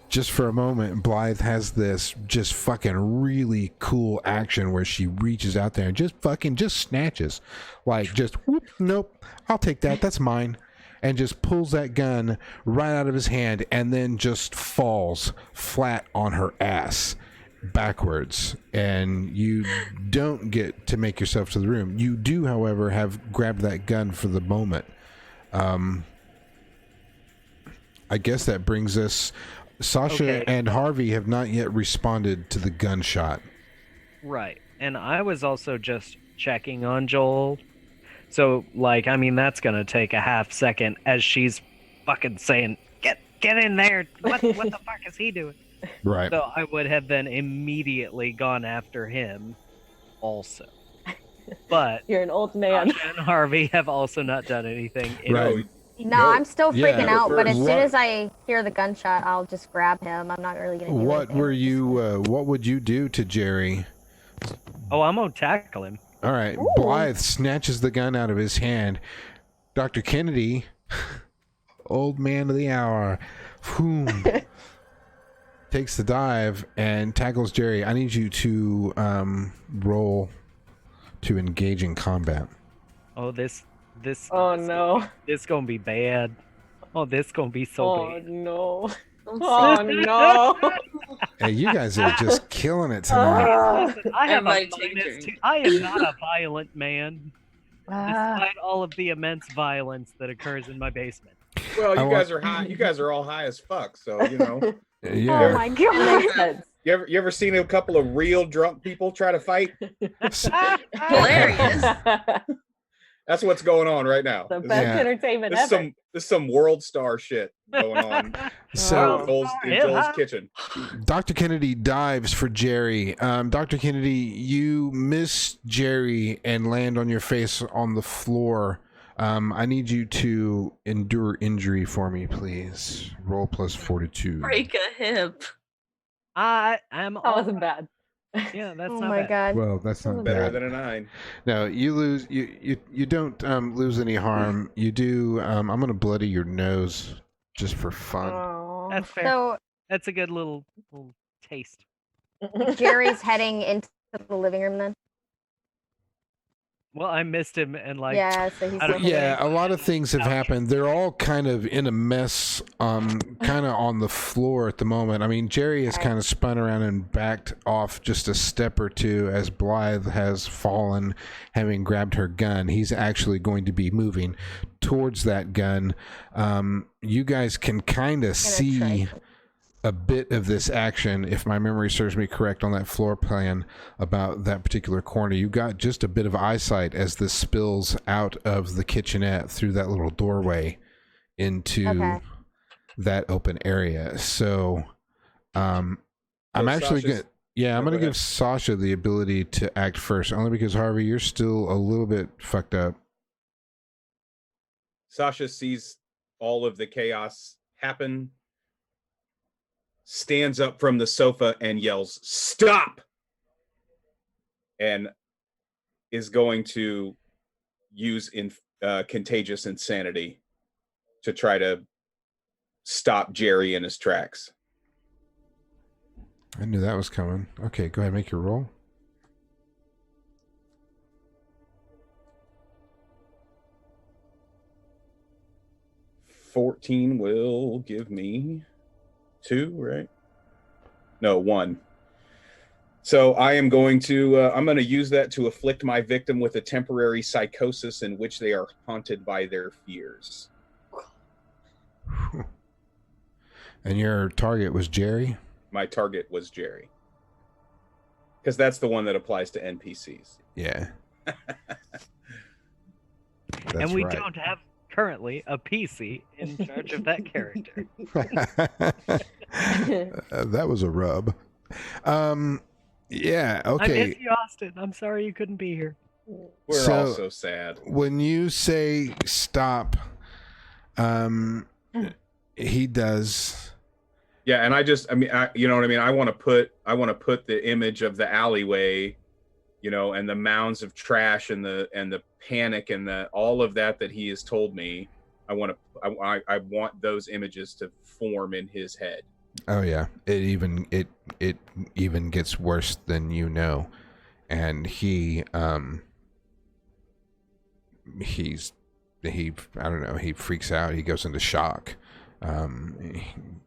just for a moment, Blythe has this just fucking really cool action where she reaches out there and just snatches. Like, just, whoop, nope, I'll take that, that's mine. And just pulls that gun right out of his hand and then just falls flat on her ass backwards. And you don't get to make yourself to the room. You do, however, have grabbed that gun for the moment. I guess that brings us... Sasha and Harvey have not yet responded to the gunshot. Right. And I was also just checking on Joel. So, like, I mean, that's going to take a half second as she's fucking saying, get in there. What the fuck is he doing? Right. So I would have then immediately gone after him also. But You're an old man. Sasha and Harvey have also not done anything. Right. No, I'm still freaking out, but as What- soon as I hear the gunshot, I'll just grab him. I'm not really going to do What anything. were you, what would you do to Jerry? Oh, I'm going to tackle him. All right. Ooh. Blythe snatches the gun out of his hand. Dr. Kennedy, old man of the hour, whoom, takes the dive and tackles Jerry. I need you to roll to engage in combat. Oh, this no. This gonna be bad. Oh, this gonna be so bad. No. Don't Oh say no. Hey, you guys are just killing it tonight. Listen, I have a Everybody take a minus drink. two. I am not a violent man, despite all of the immense violence that occurs in my basement. Well, I you guys are high. You guys are all high as fuck. So you know. Oh Yeah. my That god. makes sense. You ever seen a couple of real drunk people try to fight? Hilarious. That's what's going on right now. The This best Yeah. entertainment is ever. some world star shit going on So, in Joel's kitchen. Dr. Kennedy dives for Jerry. Dr. Kennedy, you miss Jerry and land on your face on the floor. I need you to endure injury for me, please. Roll plus fortitude. Break a hip. I am. That wasn't bad. Yeah, that's Oh not my bad. god. Well, that's not Better bad. than a 9. No, you lose. You don't lose any harm. You do. I'm gonna bloody your nose just for fun. Oh. That's fair. So That's a good little taste. Jerry's heading into to the living room then? Well, I missed him and like Yeah, so he's I don't still know. Yeah, a lot of things have happened. They're all kind of in a mess, kind of on the floor at the moment. I mean, Jerry has kind of spun around and backed off just a step or two as Blythe has fallen, having grabbed her gun. He's actually going to be moving towards that gun. You guys can kind of see a bit of this action, if my memory serves me correct, on that floor plan about that particular corner. You got just a bit of eyesight as this spills out of the kitchenette through that little doorway into that open area. So I'm actually going to I'm going to give Sasha the ability to act first, only because Harvey, you're still a little bit fucked up. Sasha sees all of the chaos happen, stands up from the sofa and yells, "Stop!" and is going to use contagious insanity to try to stop Jerry in his tracks. I knew that was coming. Okay, go ahead, make your roll. $14 will give me 2, right? No, 1. So I am going to I'm going to use that to afflict my victim with a temporary psychosis in which they are haunted by their fears. And your target was Jerry? My target was Jerry. Because that's the one that applies to NPCs. Yeah. And we don't have currently a PC in charge of that character. That was a rub. Yeah, I okay. miss you, Austin. I'm sorry you couldn't be here. We're all so sad. When you say stop, he does. Yeah, and you know what I mean? I want to put the image of the alleyway, you know, and the mounds of trash and the panic and all of that he has told me. I want those images to form in his head. Oh yeah, it even gets worse than you know, and he I don't know, he freaks out. He goes into shock.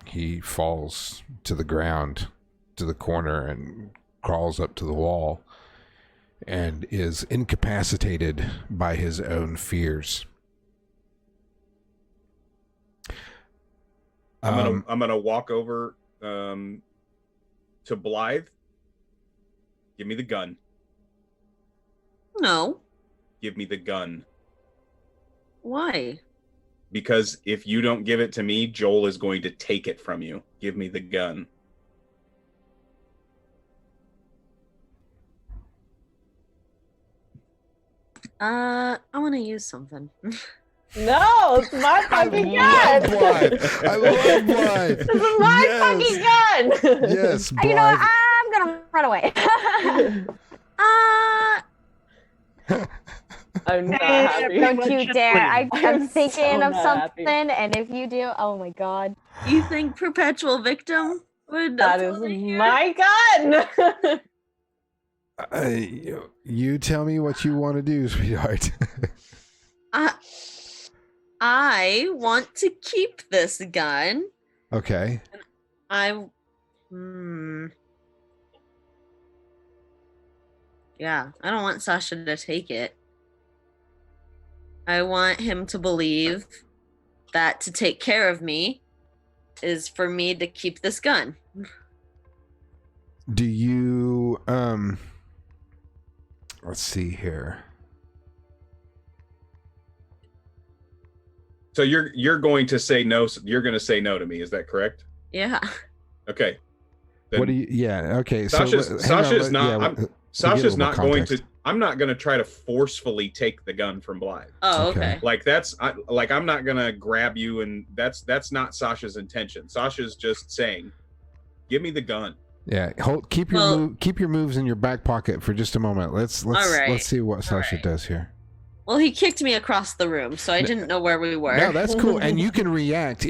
He falls to the ground, to the corner, and crawls up to the wall, and is incapacitated by his own fears. I'm gonna walk over to Blythe. Give me the gun. No. Give me the gun. Why? Because if you don't give it to me, Joel is going to take it from you. Give me the gun. I want to use something. No, it's my fucking gun. I love Blythe. This is my fucking gun. Yes, Blythe. You know what? I'm gonna run away. I'm not happy. Don't you dare. I'm thinking so of not something, happy. and if you do, oh my god. You think perpetual victim would That is my gun. You tell me what you want to do, sweetheart. I want to keep this gun. Okay. Yeah, I don't want Sasha to take it. I want him to believe that to take care of me is for me to keep this gun. Do you let's see here. So you're going to say no. You're going to say no to me. Is that correct? Yeah. Okay. Then What do you? Yeah. Okay. Sasha's not going to. I'm not going to try to forcefully take the gun from Blythe. Oh, Okay. okay. Like I'm not going to grab you, and that's not Sasha's intention. Sasha's just saying, "Give me the gun." Yeah. Keep your moves in your back pocket for just a moment. Let's All right. see what Sasha does here. Well, he kicked me across the room, so I didn't know where we were. No, that's cool. And you can react.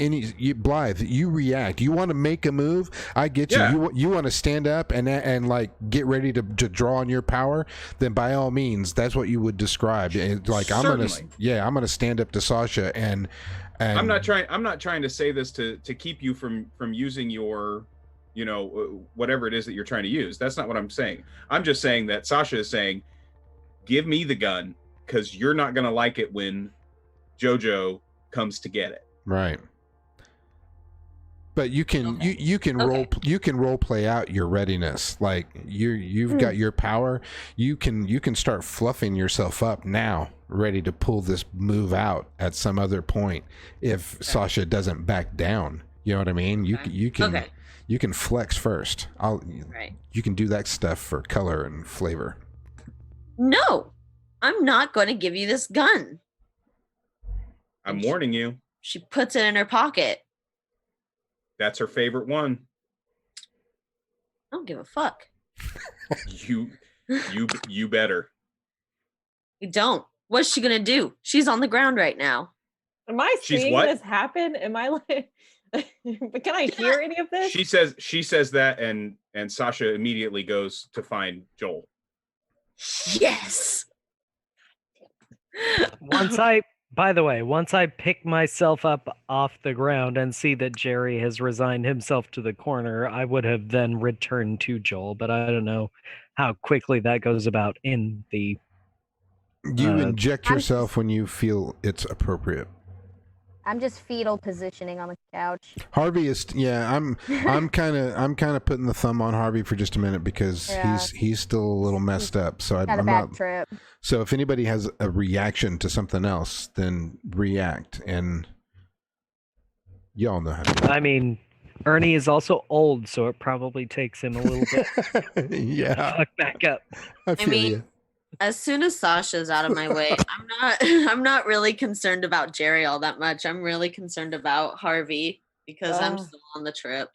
Blythe, you react. You want to make a move? I get you. Yeah. You want to stand up and like get ready to draw on your power? Then by all means, that's what you would describe. Like Certainly. I'm gonna stand up to Sasha and I'm not trying to say this to keep you from using your, you know, whatever it is that you're trying to use. That's not what I'm saying. I'm just saying that Sasha is saying, give me the gun, because you're not going to like it when JoJo comes to get it. Right. But you can Okay. you can role play out your readiness. Like you've got your power. You can start fluffing yourself up now, ready to pull this move out at some other point if Sasha doesn't back down. You know what I mean? You can flex first. Right. You can do that stuff for color and flavor. No, I'm not going to give you this gun. I'm warning you. She puts it in her pocket. That's her favorite one. I don't give a fuck. You better. You don't. What's she going to do? She's on the ground right now. Am I She's seeing what? this happen? Am I like, but can I hear any of this? She says that, and Sasha immediately goes to find Joel. Yes. By the way, once I pick myself up off the ground and see that Jerry has resigned himself to the corner, I would have then returned to Joel, but I don't know how quickly that goes about in the... You inject yourself when you feel it's appropriate. I'm just fetal positioning on the couch. Harvey is I'm kind of putting the thumb on Harvey for just a minute because he's still a little messed up. So Got a I'm bad not. trip. So if anybody has a reaction to something else, then react, and y'all know how to do it. I mean, Ernie is also old, so it probably takes him a little bit Yeah, to fuck back up. I feel mean, you. As soon as Sasha's out of my way, I'm not really concerned about Jerry all that much. I'm really concerned about Harvey because I'm still on the trip.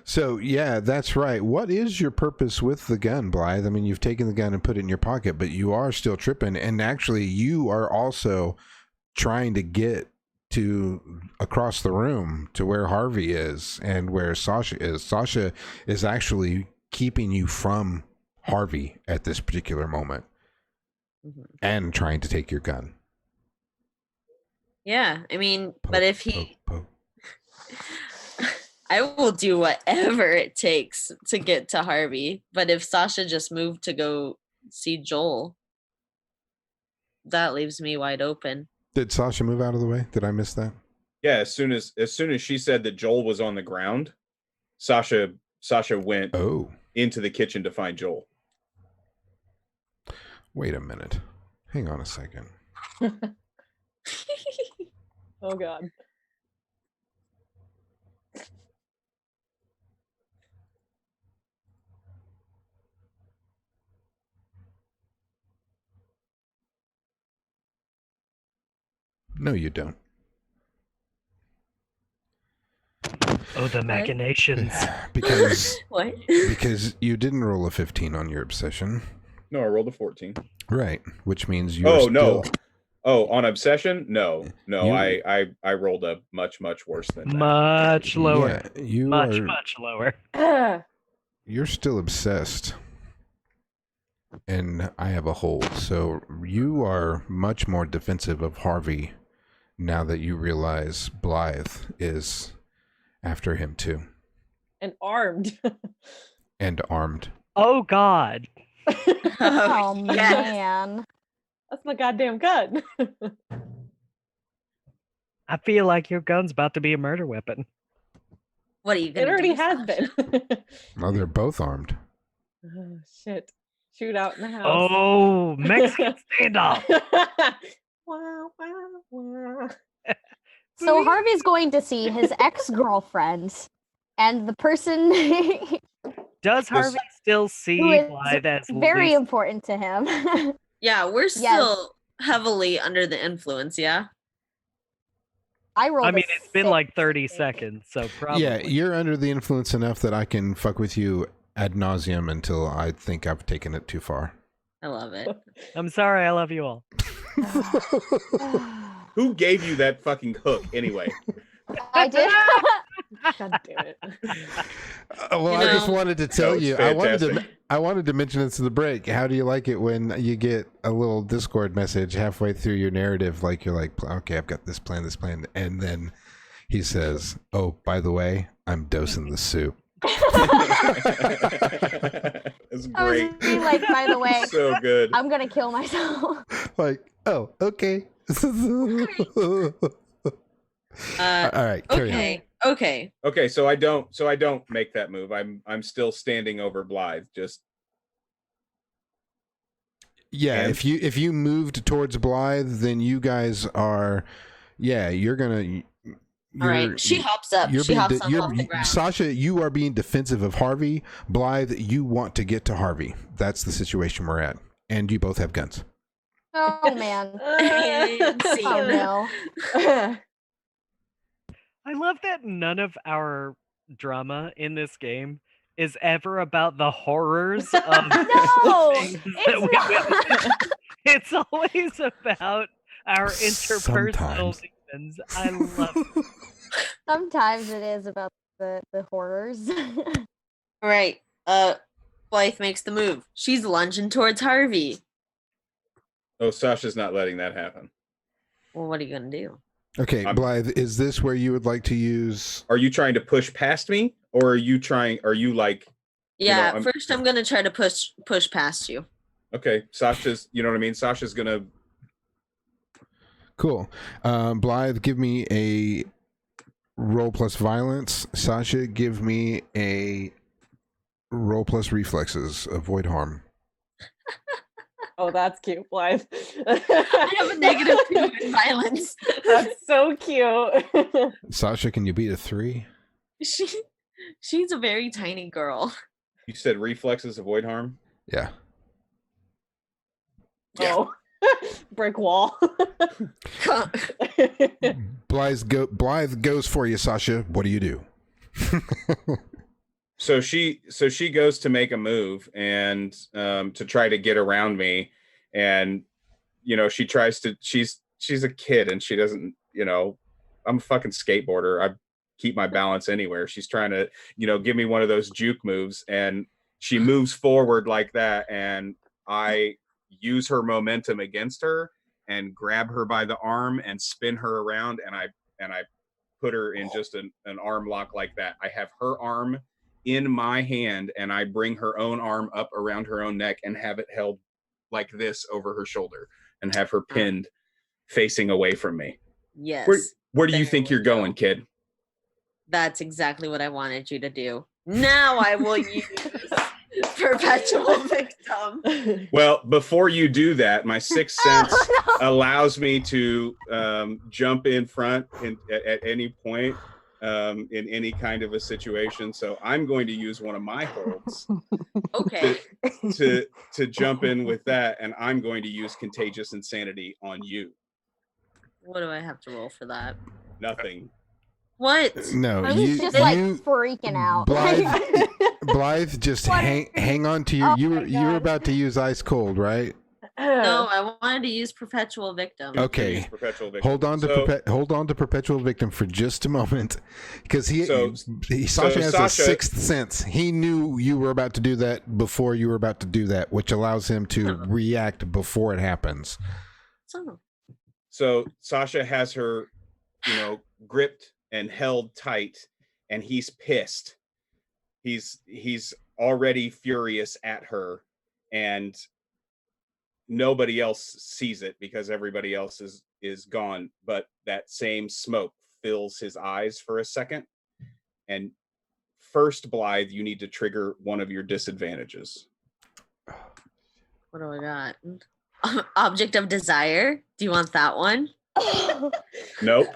So yeah, that's right. What is your purpose with the gun, Blythe? I mean, you've taken the gun and put it in your pocket, but you are still tripping, and actually, you are also trying to get to across the room to where Harvey is and where Sasha is. Sasha is actually keeping you from Harvey at this particular moment and trying to take your gun. Yeah, I mean, Poke, but if he... poke. I will do whatever it takes to get to Harvey. But if Sasha just moved to go see Joel, that leaves me wide open. Did Sasha move out of the way? Did I miss that? Yeah, as soon as she said that Joel was on the ground, Sasha went into the kitchen to find Joel. Wait a minute. Hang on a second. Oh God. No, you don't. Oh, the machinations. Because What? because you didn't roll a 15 on your obsession. No, I rolled a 14. Right, which means you no. Oh, on obsession? No. I rolled a much worse than that. Much lower. Yeah, Much lower. You're still obsessed. And I have a hold. So you are much more defensive of Harvey now that you realize Blythe is after him too. And armed. And armed. Oh God. Oh yes. man. That's my goddamn gun. I feel like your gun's about to be a murder weapon. What are you It going to do? already has Sasha? been. Well, they're both armed. Oh, shit. Shootout in the house. Oh, Mexican standoff. Wow, wow, wow. So Harvey's going to see his ex-girlfriend and the person Does Harvey still see who is Blythe as very Lisa? important to him. Yeah, we're still heavily under the influence, yeah? I rolled. I mean, it's been like 30 6. seconds, so probably. Yeah, you're under the influence enough that I can fuck with you ad nauseum until I think I've taken it too far. I love it. I'm sorry, I love you all. Who gave you that fucking hook anyway? I did. God damn it. Well, You I just know- wanted to tell it's you. fantastic. I wanted to mention this in the break. How do you like it when you get a little Discord message halfway through your narrative, like you're like, okay, I've got this plan, and then he says, "Oh, by the way, I'm dosing the soup." It's I was great. really like, by the way, So good. I'm gonna kill myself. Like, oh, okay. All right, carry on. Okay. Okay, so I don't make that move. I'm still standing over Blythe. Just Yeah, And- if you moved towards Blythe, then you guys are, you're gonna. All right. She hops up. You're She being hops up off the ground. Sasha, you are being defensive of Harvey. Blythe, you want to get to Harvey. That's the situation we're at, and you both have guns. Oh man. And scene. Oh no. I love that none of our drama in this game is ever about the horrors of No, things that it's we not. witness. It's always about our interpersonal Sometimes. demons. I love it. Sometimes it is about the horrors. All right. Blythe makes the move. She's lunging towards Harvey. oh, Sasha's not letting that happen. Well, what are you gonna do? Okay, I'm- Blythe, is this where you would like to use? Are you trying to push past me, or are you like? Yeah. I'm- First, I'm gonna try to push past you. Okay, Sasha's. You know what I mean? Sasha's gonna. Cool. Blythe, give me a roll plus violence. Sasha, give me a roll plus reflexes. Avoid harm. Oh, that's cute, Blythe. I have a -2 in violence. That's so cute. Sasha, can you beat a 3? She's a very tiny girl. You said reflexes avoid harm. Yeah. Oh, brick wall. Blythe goes for you, Sasha. What do you do? So she goes to make a move and to try to get around me, and she tries to. She's a kid and she doesn't. I'm a fucking skateboarder. I keep my balance anywhere. She's trying to give me one of those juke moves, and she moves forward like that, and I use her momentum against her and grab her by the arm and spin her around, and I put her in just an arm lock like that. I have her arm in my hand and I bring her own arm up around her own neck and have it held like this over her shoulder and have her pinned facing away from me. Yes. Where do you There think we you're go. going, kid? That's exactly what I wanted you to do. Now I will use perpetual victim. Well, before you do that, my sixth sense Oh, no. allows me to jump in front at any point in any kind of a situation. So I'm going to use one of my holds Okay. to jump in with that, and I'm going to use contagious insanity on you. What do I have to roll for that? Nothing. What? No, I was just like freaking out. Blythe, just What hang on to your. Oh you my were God. about to use ice cold, right? No, I wanted to use perpetual victim. Okay. Use perpetual victim. Hold on to So- hold on to perpetual victim for just a moment, because So- Sasha has a Sasha- sixth sense. He knew you were about to do that before you were about to do that, which allows him to react before it happens. So, So Sasha has her, gripped and held tight, and he's pissed. He's already furious at her, and nobody else sees it because everybody else is gone. But that same smoke fills his eyes for a second. And first, Blythe, you need to trigger one of your disadvantages. what do I got? Object of desire. Do you want that one? Nope.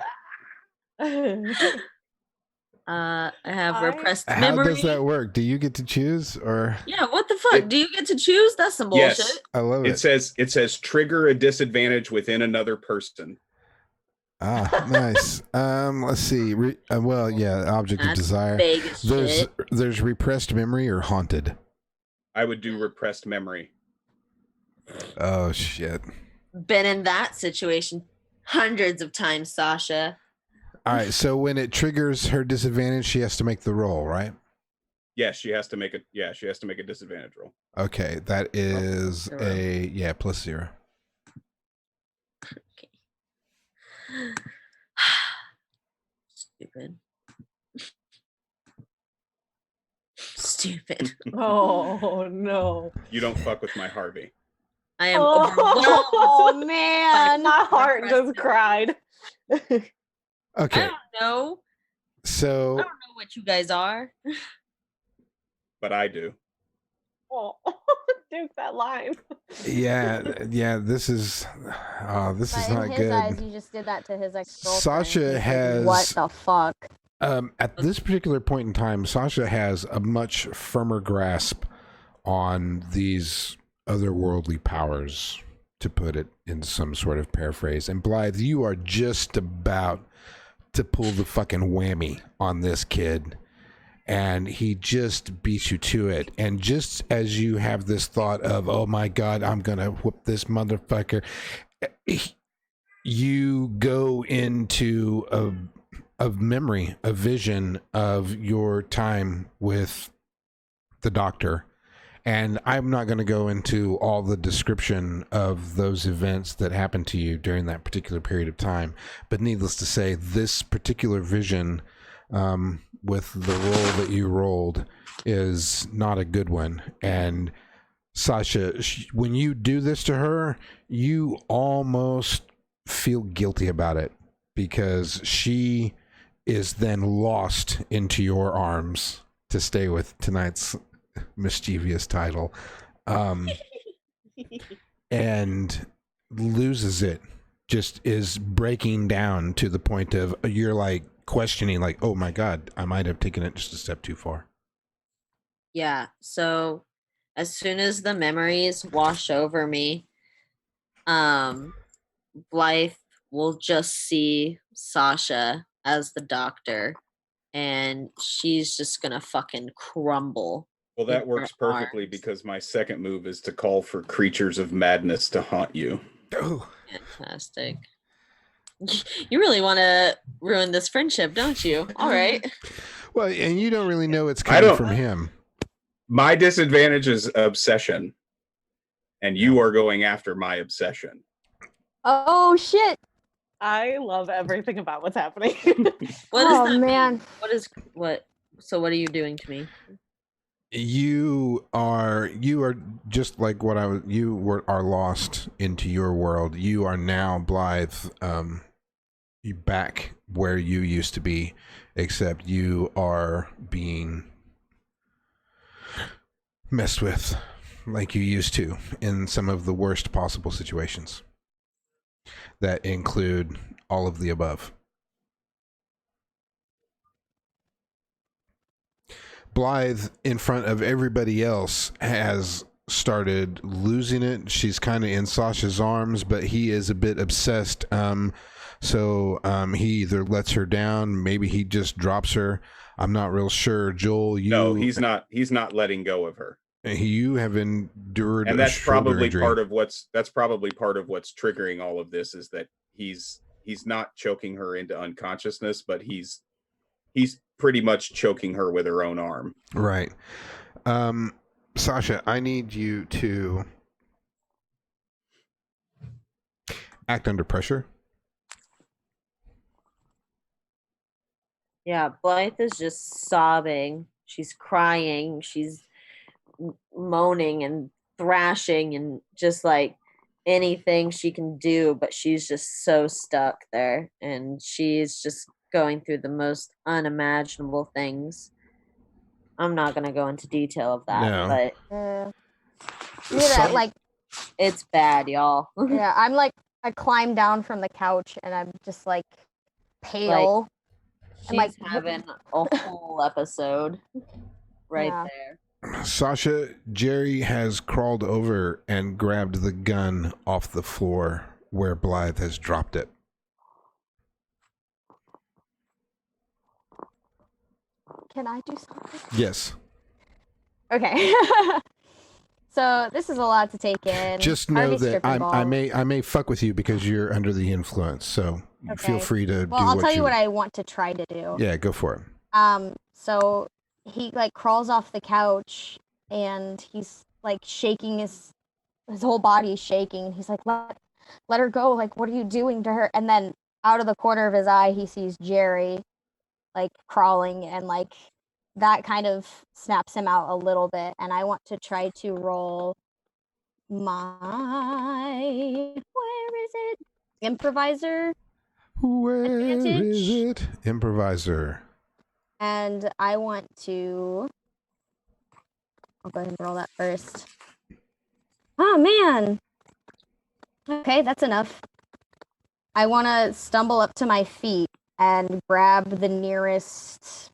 I have I- repressed How memory. does that work? Do you get to choose, or Yeah, what the fuck? Do you get to choose? That's some bullshit. Yes. I love It says trigger a disadvantage within another person. Ah, nice. Let's see. Object of That's desire. Big as There's repressed memory or haunted. I would do repressed memory. Oh shit! Been in that situation hundreds of times, Sasha. All right, so when it triggers her disadvantage, she has to make the roll, right? Yes, she has to make a disadvantage roll. Okay, that is zero. +0. Okay. Stupid. Stupid. Oh no. You don't fuck with my Harvey. I am Oh overwhelmed. man. My heart just cried. Okay, I don't know. I so don't know what you guys are. But I do. Oh, Duke, that line. yeah, this is But in not his good. eyes, you just did that to his ex-girlfriend. Sasha He's like, has- what the fuck? At this particular point in time, Sasha has a much firmer grasp on these otherworldly powers, to put it in some sort of paraphrase. And Blythe, you are just about to pull the fucking whammy on this kid. And he just beats you to it. And just as you have this thought of, oh my God, I'm going to whoop this motherfucker, you go into a memory, a vision of your time with the doctor. And I'm not going to go into all the description of those events that happened to you during that particular period of time. But needless to say, this particular vision with the roll that you rolled is not a good one. And Sasha, when you do this to her, you almost feel guilty about it because she is then lost into your arms, to stay with tonight's mischievous title, and loses it, just is breaking down to the point of you're like questioning, like, oh my God, I might have taken it just a step too far. Yeah. So as soon as the memories wash over me, Blythe will just see Sasha as the doctor, and she's just gonna fucking crumble. Well, that in works her perfectly arms. because my second move is to call for creatures of madness to haunt you. Oh, Fantastic. You really want to ruin this friendship, don't you? All right. well, and you don't really know it's I coming don't- from him. My disadvantage is obsession, and you are going after my obsession. Oh shit. I love everything about what's happening. What does Oh, that man. mean? What? So what are you doing to me? You are just like what I was. Are lost into your world. You are now Blythe. You back where you used to be, except you are being messed with like you used to in some of the worst possible situations that include all of the above. Blythe, in front of everybody else, has started losing it. She's kind of in Sasha's arms, but he is a bit obsessed. So he either lets her down, maybe he just drops her. I'm not real sure. Joel, No, he's not letting go of her. You have endured, And a that's shoulder probably injury. part of what's triggering all of this, is that he's not choking her into unconsciousness, but he's pretty much choking her with her own arm. Right. Sasha, I need you to act under pressure. Yeah, Blythe is just sobbing. She's crying. She's moaning and thrashing and just like anything she can do, but she's just so stuck there, and she's just going through the most unimaginable things. I'm not gonna go into detail of that, No. but Yeah, like, it's bad, y'all. yeah, I'm like, I climb down from the couch and I'm just like pale. She's like, having a whole episode right Yeah. there. Sasha, Jerry has crawled over and grabbed the gun off the floor where Blythe has dropped it. Can I do something? Yes. Okay. So this is a lot to take in. Just know Harvey's that stripping I balls. may fuck with you because you're under the influence. So feel Okay. free to Well, do I'll what tell you what I want to try to do. Yeah, go for it. So he like crawls off the couch and he's like shaking his whole body is shaking, and he's like, let her go, like, what are you doing to her? And then out of the corner of his eye he sees Jerry like crawling, and like that kind of snaps him out a little bit, and I want to try to roll my where is it? Improviser Where is advantage. it? Improviser. And I want to I'll go ahead and roll that first. Oh man. Okay, that's enough. I want to stumble up to my feet and grab the nearest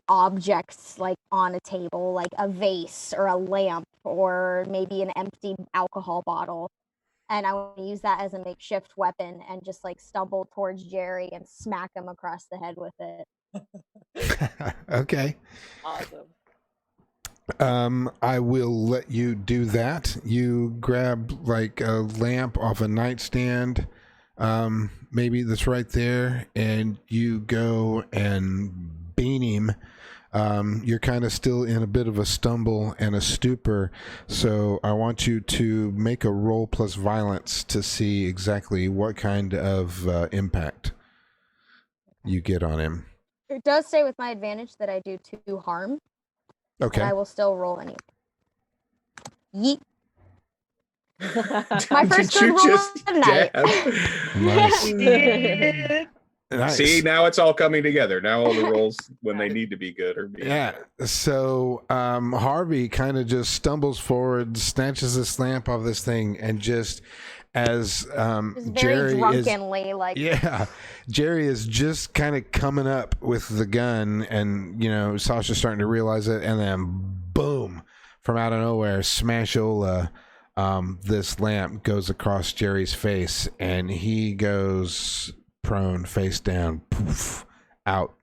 objects, like on a table, like a vase or a lamp or maybe an empty alcohol bottle. And I want to use that as a makeshift weapon and just like stumble towards Jerry and smack him across the head with it. Okay. Awesome. I will let you do that. You grab like a lamp off a nightstand, maybe that's right there, and you go and bean him. You're kind of still in a bit of a stumble and a stupor, so I want you to make a roll plus violence to see exactly what kind of impact you get on him. It does say with my advantage that I do 2 harm. Okay. And I will still roll any. Yeet. My first Did good you roll just of the night. Nice. Nice. See, now it's all coming together. Now all the rolls, when they need to be good, are being Yeah. So Harvey kind of just stumbles forward, snatches this lamp off this thing, and just as Just very Jerry drunkenly, like Jerry is just kind of coming up with the gun, and Sasha's starting to realize it, and then boom, from out of nowhere, smashola, this lamp goes across Jerry's face, and he goes prone, face down, poof, out.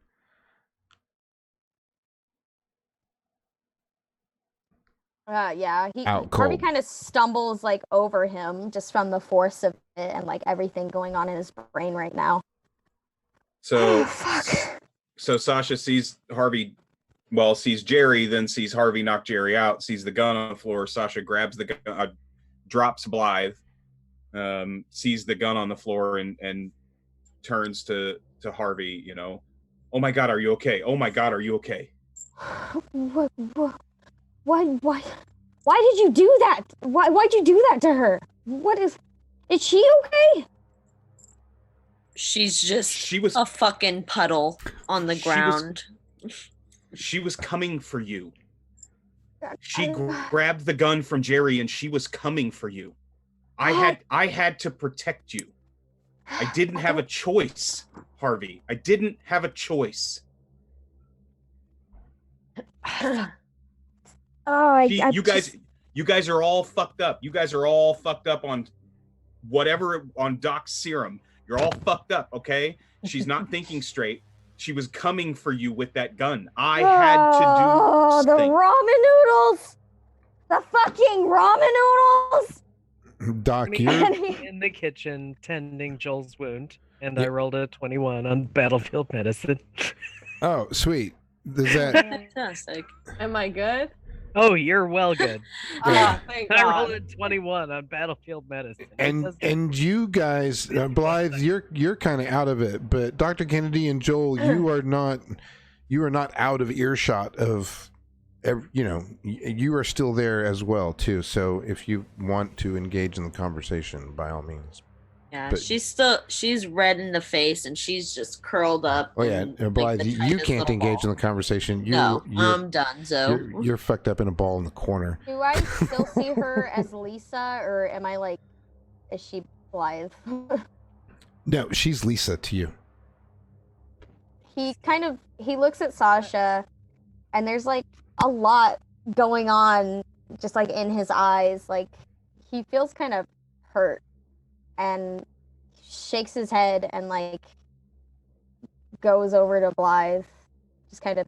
yeah, Out Harvey cold. kind of stumbles like over him just from the force of it and like everything going on in his brain right now. So, Oh, fuck. so Sasha sees sees Jerry, then sees Harvey knock Jerry out, sees the gun on the floor. Sasha grabs the gun, drops Blythe, sees the gun on the floor, and turns to Harvey. Oh my God, are you okay? Oh my God, are you okay? Why did you do that? Why'd you do that to her? Is she okay? She's just She was a fucking puddle on the ground. She was coming for you. She grabbed the gun from Jerry and she was coming for you. I had to protect you. I didn't have a choice, Harvey. I didn't have a choice. You guys are all fucked up. You guys are all fucked up on Doc's serum. You're all fucked up, okay? She's not thinking straight. She was coming for you with that gun. I had to do the something. ramen noodles! The fucking ramen noodles! Doc, Me you're in the kitchen tending Joel's wound, and I rolled a 21 on battlefield medicine. oh sweet. Is that Fantastic. Am I good? Oh, you're well good. Yeah. Thank I rolled God. a 21 on battlefield medicine. and you guys, Blythe, you're kind of out of it, but Dr. Kennedy and Joel, you are not out of earshot of, you are still there as well too. So if you want to engage in the conversation, by all means. Yeah, But- she's red in the face and she's just curled up. Oh yeah, in, like, Blythe, the you tightest can't little engage ball. in the conversation. No, You're, I'm done. So you're fucked up in a ball in the corner. Do I still see her as Lisa, or am I like, is she Blythe? No, she's Lisa to you. He looks at Sasha, and there's like a lot going on just like in his eyes. Like he feels kind of hurt and shakes his head and like goes over to Blythe, just kind of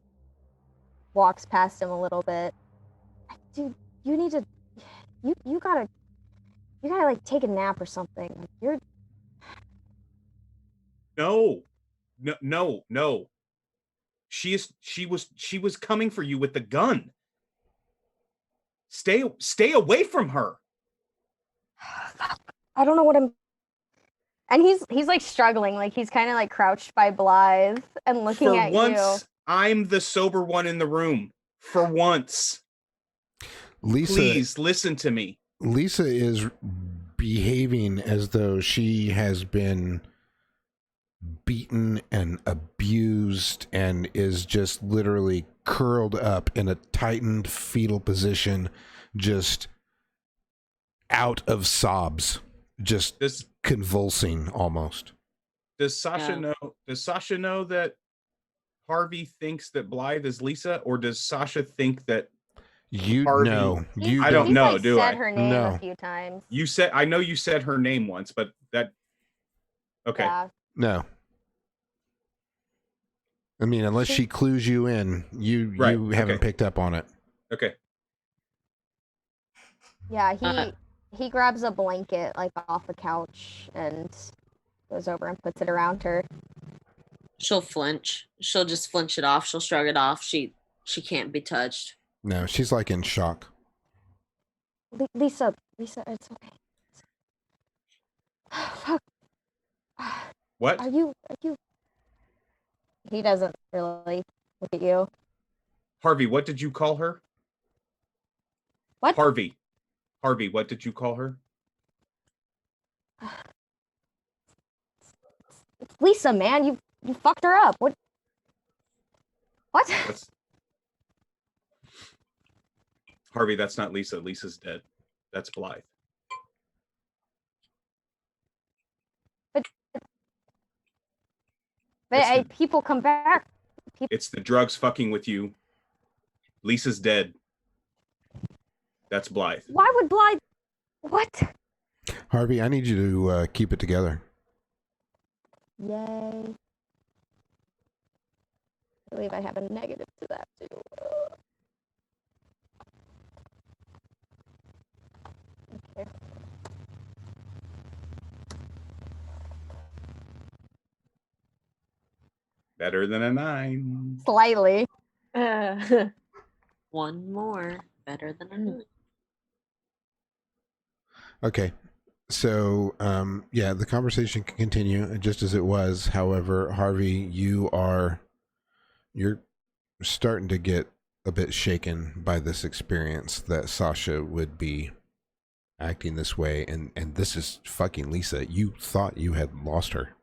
walks past him a little bit. Dude, you need to you gotta like take a nap or something. Like, you're No. No. She was coming for you with the gun. Stay away from her. I don't know what I'm. And he's like struggling, like he's kind of like crouched by Blythe and looking For at once, you. I'm the sober one in the room. For once. Lisa, Please listen to me. Lisa is behaving as though she has been beaten and abused and is just literally curled up in a tightened fetal position, just out of sobs, just convulsing almost. Does Sasha know that Harvey thinks that Blythe is Lisa, or does Sasha think that Harvey? Know. I don't know. Like, do said I? her name No. a few times. I know you said her name once, but that. Okay. Yeah. No. I mean, unless she clues you in, you haven't picked up on it. Okay. Yeah, he grabs a blanket like off the couch and goes over and puts it around her. She'll flinch. She'll just flinch it off. She'll shrug it off. She can't be touched. No, she's like in shock. Lisa, it's okay. Fuck. What? Are you? He doesn't really look at you. Harvey, what did you call her? What? Harvey, what did you call her? It's Lisa, man. You fucked her up. What? Harvey, that's not Lisa. Lisa's dead. That's Blythe. But people come back. It's the drugs fucking with you. Lisa's dead. That's Blythe. Why would Blythe? What? Harvey, I need you to keep it together. Yay. I believe I have a negative to that too. Okay. Better than a 9. Slightly. One more. Better than a 9. Okay. So, the conversation can continue just as it was. However, Harvey, you're starting to get a bit shaken by this experience that Sasha would be acting this way. And this is fucking Lisa. You thought you had lost her.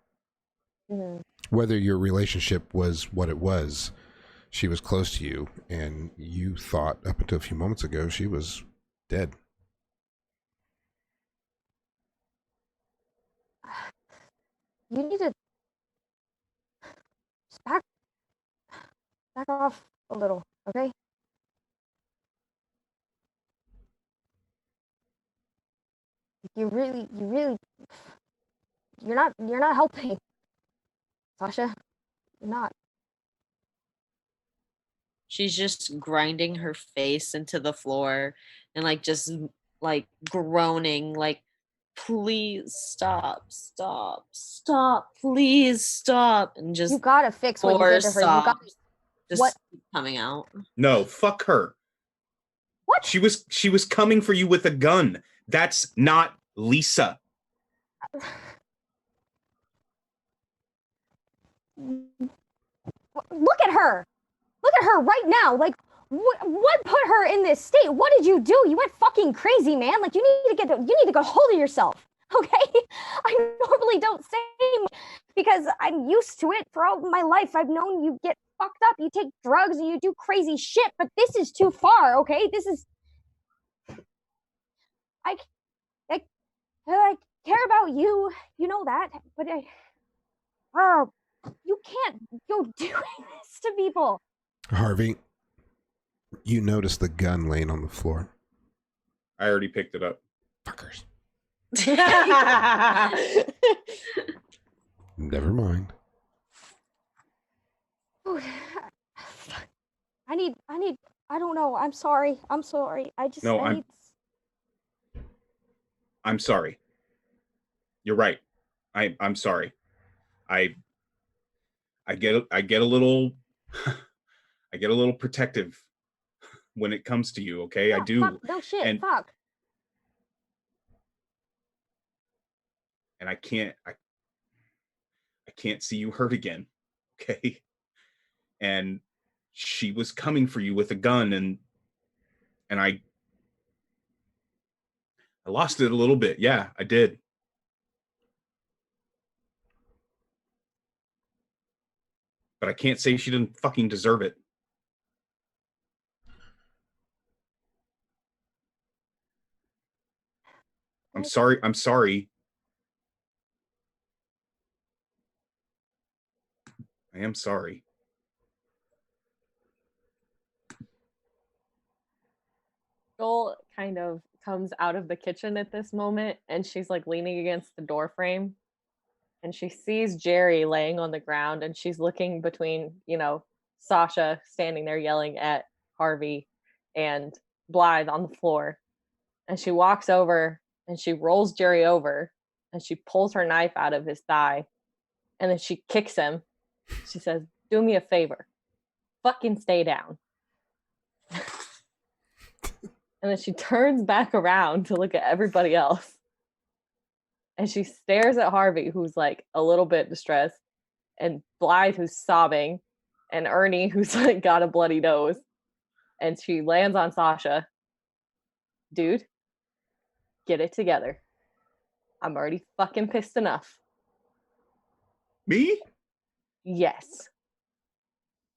Mm-hmm. Whether your relationship was what it was, she was close to you, and you thought up until a few moments ago she was dead. You need to just back off a little, okay? You're not helping. Sasha, you're not. She's just grinding her face into the floor and like just like groaning, like, please stop, please stop. And just You gotta fix what you did to her. You got just what coming out. No, fuck her. What? She was coming for you with a gun. That's not Lisa. Look at her. Look at her right now. Like, what put her in this state? What did you do? You went fucking crazy, man. Like, you need to get a hold of yourself. Okay? I normally don't say much because I'm used to it for all my life. I've known you get fucked up, you take drugs, and you do crazy shit, but this is too far, okay? This is... I care about you. You know that. But you can't go doing this to people. Harvey, you noticed the gun laying on the floor. I already picked it up. Fuckers. Never mind. I don't know. I'm sorry. I need... I'm sorry. You're right. I'm sorry. I get a little I get a little protective when it comes to you, okay? I do. Fuck, no shit, and fuck. and I can't see you hurt again. Okay? And she was coming for you with a gun, and I lost it a little bit. Yeah, I did. But I can't say she didn't fucking deserve it. I'm sorry. I'm sorry. I am sorry. Joel kind of comes out of the kitchen at this moment, and she's like leaning against the door frame, and she sees Jerry laying on the ground, and she's looking between, Sasha standing there yelling at Harvey and Blythe on the floor. And she walks over and she rolls Jerry over and she pulls her knife out of his thigh, and then she kicks him. She says, "Do me a favor. Fucking stay down." And then she turns back around to look at everybody else. And she stares at Harvey, who's like a little bit distressed, and Blythe, who's sobbing, and Ernie, who's like got a bloody nose. And she lands on Sasha. "Dude, get it together. I'm already fucking pissed enough." Me? "Yes.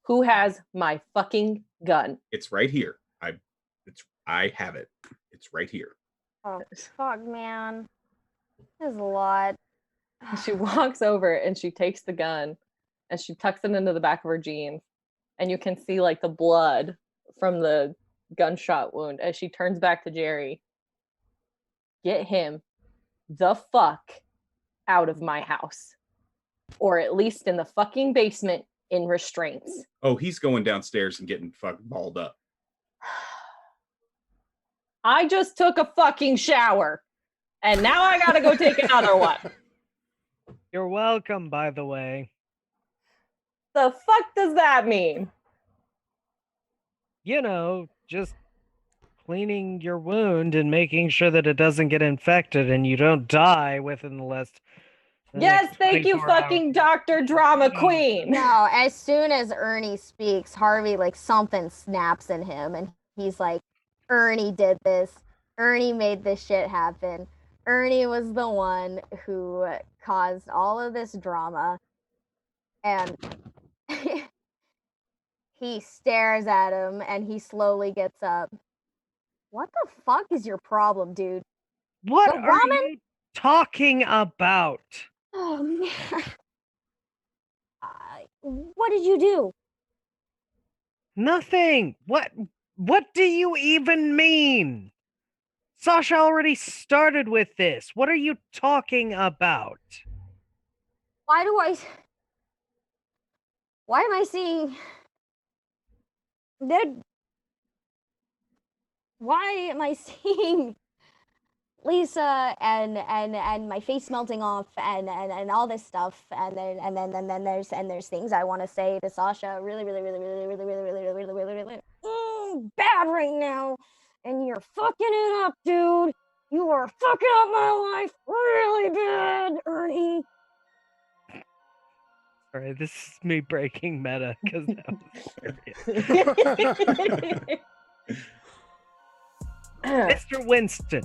Who has my fucking gun?" It's right here. I have it. It's right here. Oh, fuck, man. This is a lot. She walks over and she takes the gun and she tucks it into the back of her jeans. And you can see like the blood from the gunshot wound as she turns back to Jerry. "Get him the fuck out of my house. Or at least in the fucking basement in restraints." Oh, he's going downstairs and getting fucking balled up. "I just took a fucking shower. And now I gotta go take another one." You're welcome, by the way. The fuck does that mean? Just cleaning your wound and making sure that it doesn't get infected and you don't die within the Yes, next thank you, 24 fucking hours. Dr. Drama Queen. No, as soon as Ernie speaks, Harvey, like, something snaps in him, and he's like, "Ernie did this. Ernie made this shit happen. Ernie was the one who caused all of this drama." And he stares at him, and he slowly gets up. "What the fuck is your problem, dude?" What The are ramen? you talking about? Oh, man. What did you do? Nothing. What do you even mean? Sasha already started with this. What are you talking about? Why am I seeing Ned? Why am I seeing Lisa and my face melting off and all this stuff, and then there's things I want to say to Sasha really bad right now, and you're fucking it up, dude. You are fucking up my life really bad, Ernie. Sorry, this is me breaking meta because that was Mr. Winston.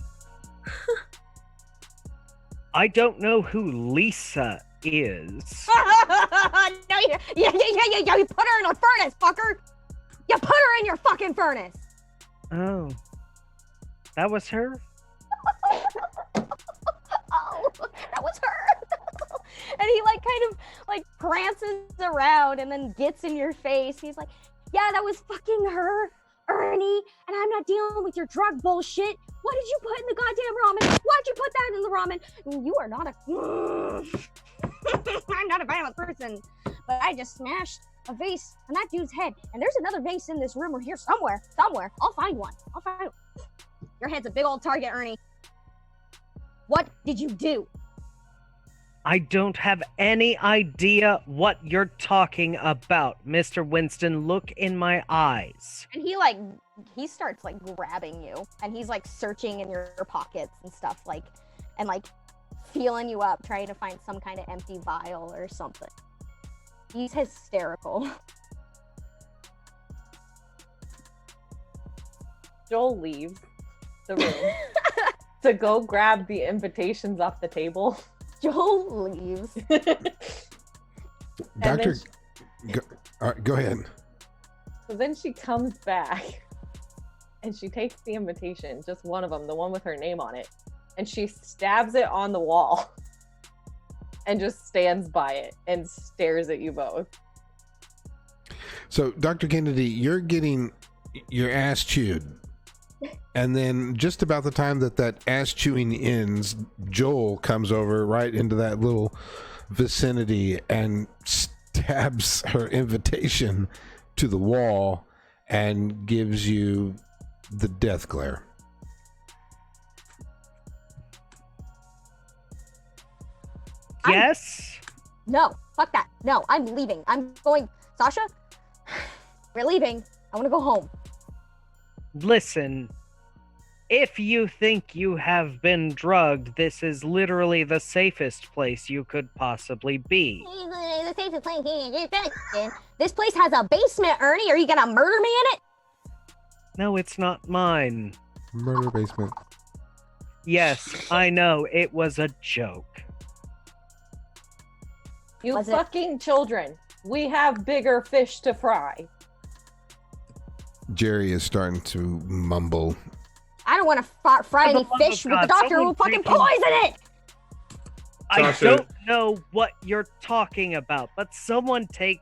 I don't know who Lisa is. No, you put her in a furnace, fucker. You put her in your fucking furnace. Oh, that was her? Oh, that was her. And he kind of prances around and then gets in your face. He's like, "Yeah, that was fucking her, Ernie, and I'm not dealing with your drug bullshit. What did you put in the goddamn ramen? Why'd you put that in the ramen? You are not I'm not a violent person, but I just smashed a vase on that dude's head, and there's another vase in this room or here somewhere. I'll find one. Your head's a big old target, Ernie." What did you do? I don't have any idea what you're talking about. Mr. Winston, look in my eyes. And he starts like grabbing you, and he's like searching in your pockets and stuff, like, and like feeling you up, trying to find some kind of empty vial or something. He's hysterical. Joel leaves the room to go grab the invitations off the table. Joel leaves. Doctor, go ahead. So then she comes back and she takes the invitation, just one of them, the one with her name on it, and she stabs it on the wall and just stands by it and stares at you both. So, Dr. Kennedy, you're getting your ass chewed. And then just about the time that ass chewing ends, Joel comes over right into that little vicinity and stabs her invitation to the wall and gives you the death glare. Yes? No, fuck that. No, I'm leaving. I'm going. Sasha, we're leaving. I want to go home. Listen, if you think you have been drugged, this is literally the safest place you could possibly be. The safest place. This place has a basement, Ernie. Are you gonna murder me in it? No, it's not mine. Murder basement. Yes, I know, it was a joke. You Was it- fucking children. We have bigger fish to fry. Jerry is starting to mumble. I don't want to fry For the any love fish of with the God, doctor someone will fucking freaking- poison it. I Sasha- don't know what you're talking about, but someone take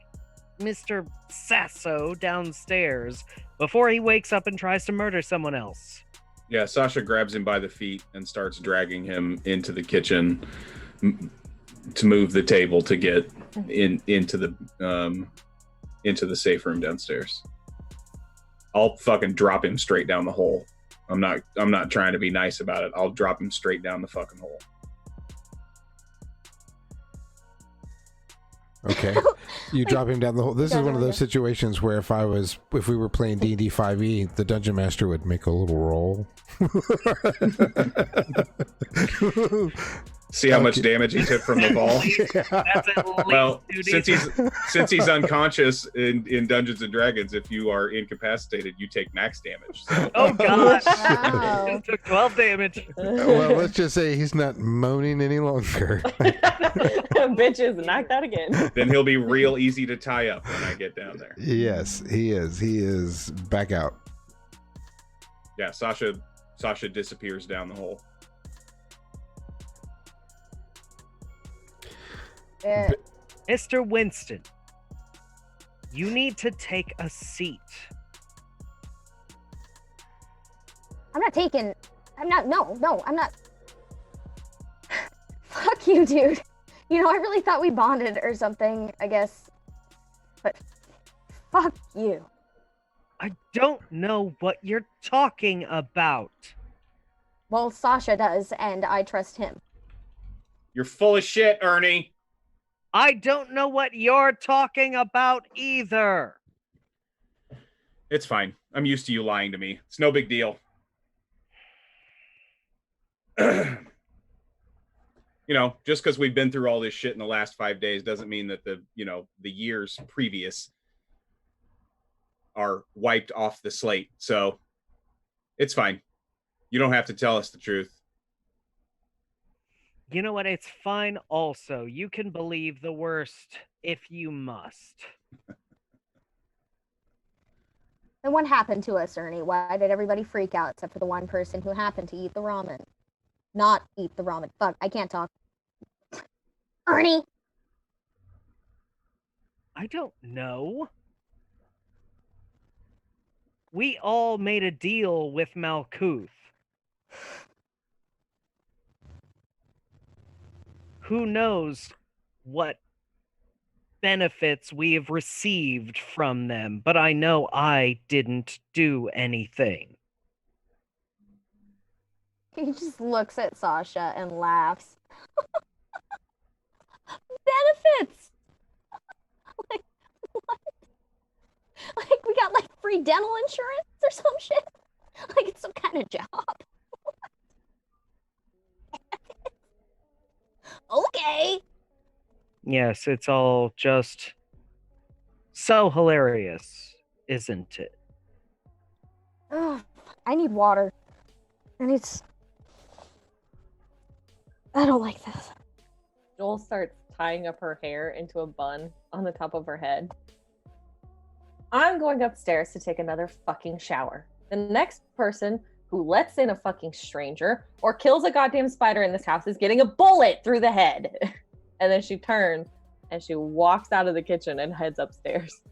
Mr. Sasso downstairs before he wakes up and tries to murder someone else. Yeah, Sasha grabs him by the feet and starts dragging him into the kitchen to move the table to get into the safe room downstairs. I'll fucking drop him straight down the hole. I'm not trying to be nice about it. I'll drop him straight down the fucking hole. Okay. You drop him down the hole. This is one of those situations where if we were playing D&D 5e, the dungeon master would make a little roll. See how much damage he took from the fall? That's at least Well, 2d6. since he's unconscious in Dungeons and Dragons, if you are incapacitated, you take max damage. So. Oh god! Wow. Just took 12 damage. Well, let's just say he's not moaning any longer. Bitch is knocked out again. Then he'll be real easy to tie up when I get down there. Yes, he is. He is back out. Yeah, Sasha disappears down the hole. Mr. Winston, you need to take a seat. I'm not. No, I'm not. Fuck you, dude. You know, I really thought we bonded or something, I guess. But fuck you. I don't know what you're talking about. Well, Sasha does, and I trust him. You're full of shit, Ernie. I don't know what you're talking about either. It's fine. I'm used to you lying to me. It's no big deal. Just because we've been through all this shit in the last 5 days doesn't mean that the years previous are wiped off the slate. So it's fine. You don't have to tell us the truth. You know what? It's fine also. You can believe the worst if you must. Then what happened to us, Ernie? Why did everybody freak out except for the one person who happened to eat the ramen? Not eat the ramen. Fuck, I can't talk. Ernie! I don't know. We all made a deal with Malkuth. Who knows what benefits we have received from them, but I know I didn't do anything. He just looks at Sasha and laughs. Benefits! Like, what? Like, we got, like, free dental insurance or some shit? Like, it's some kind of job. Okay. Yes, it's all just so hilarious, isn't it? Ugh, I need water. I need... I don't like this. Joel starts tying up her hair into a bun on the top of her head. I'm going upstairs to take another fucking shower. The next person who lets in a fucking stranger or kills a goddamn spider in this house is getting a bullet through the head. And then she turns and she walks out of the kitchen and heads upstairs.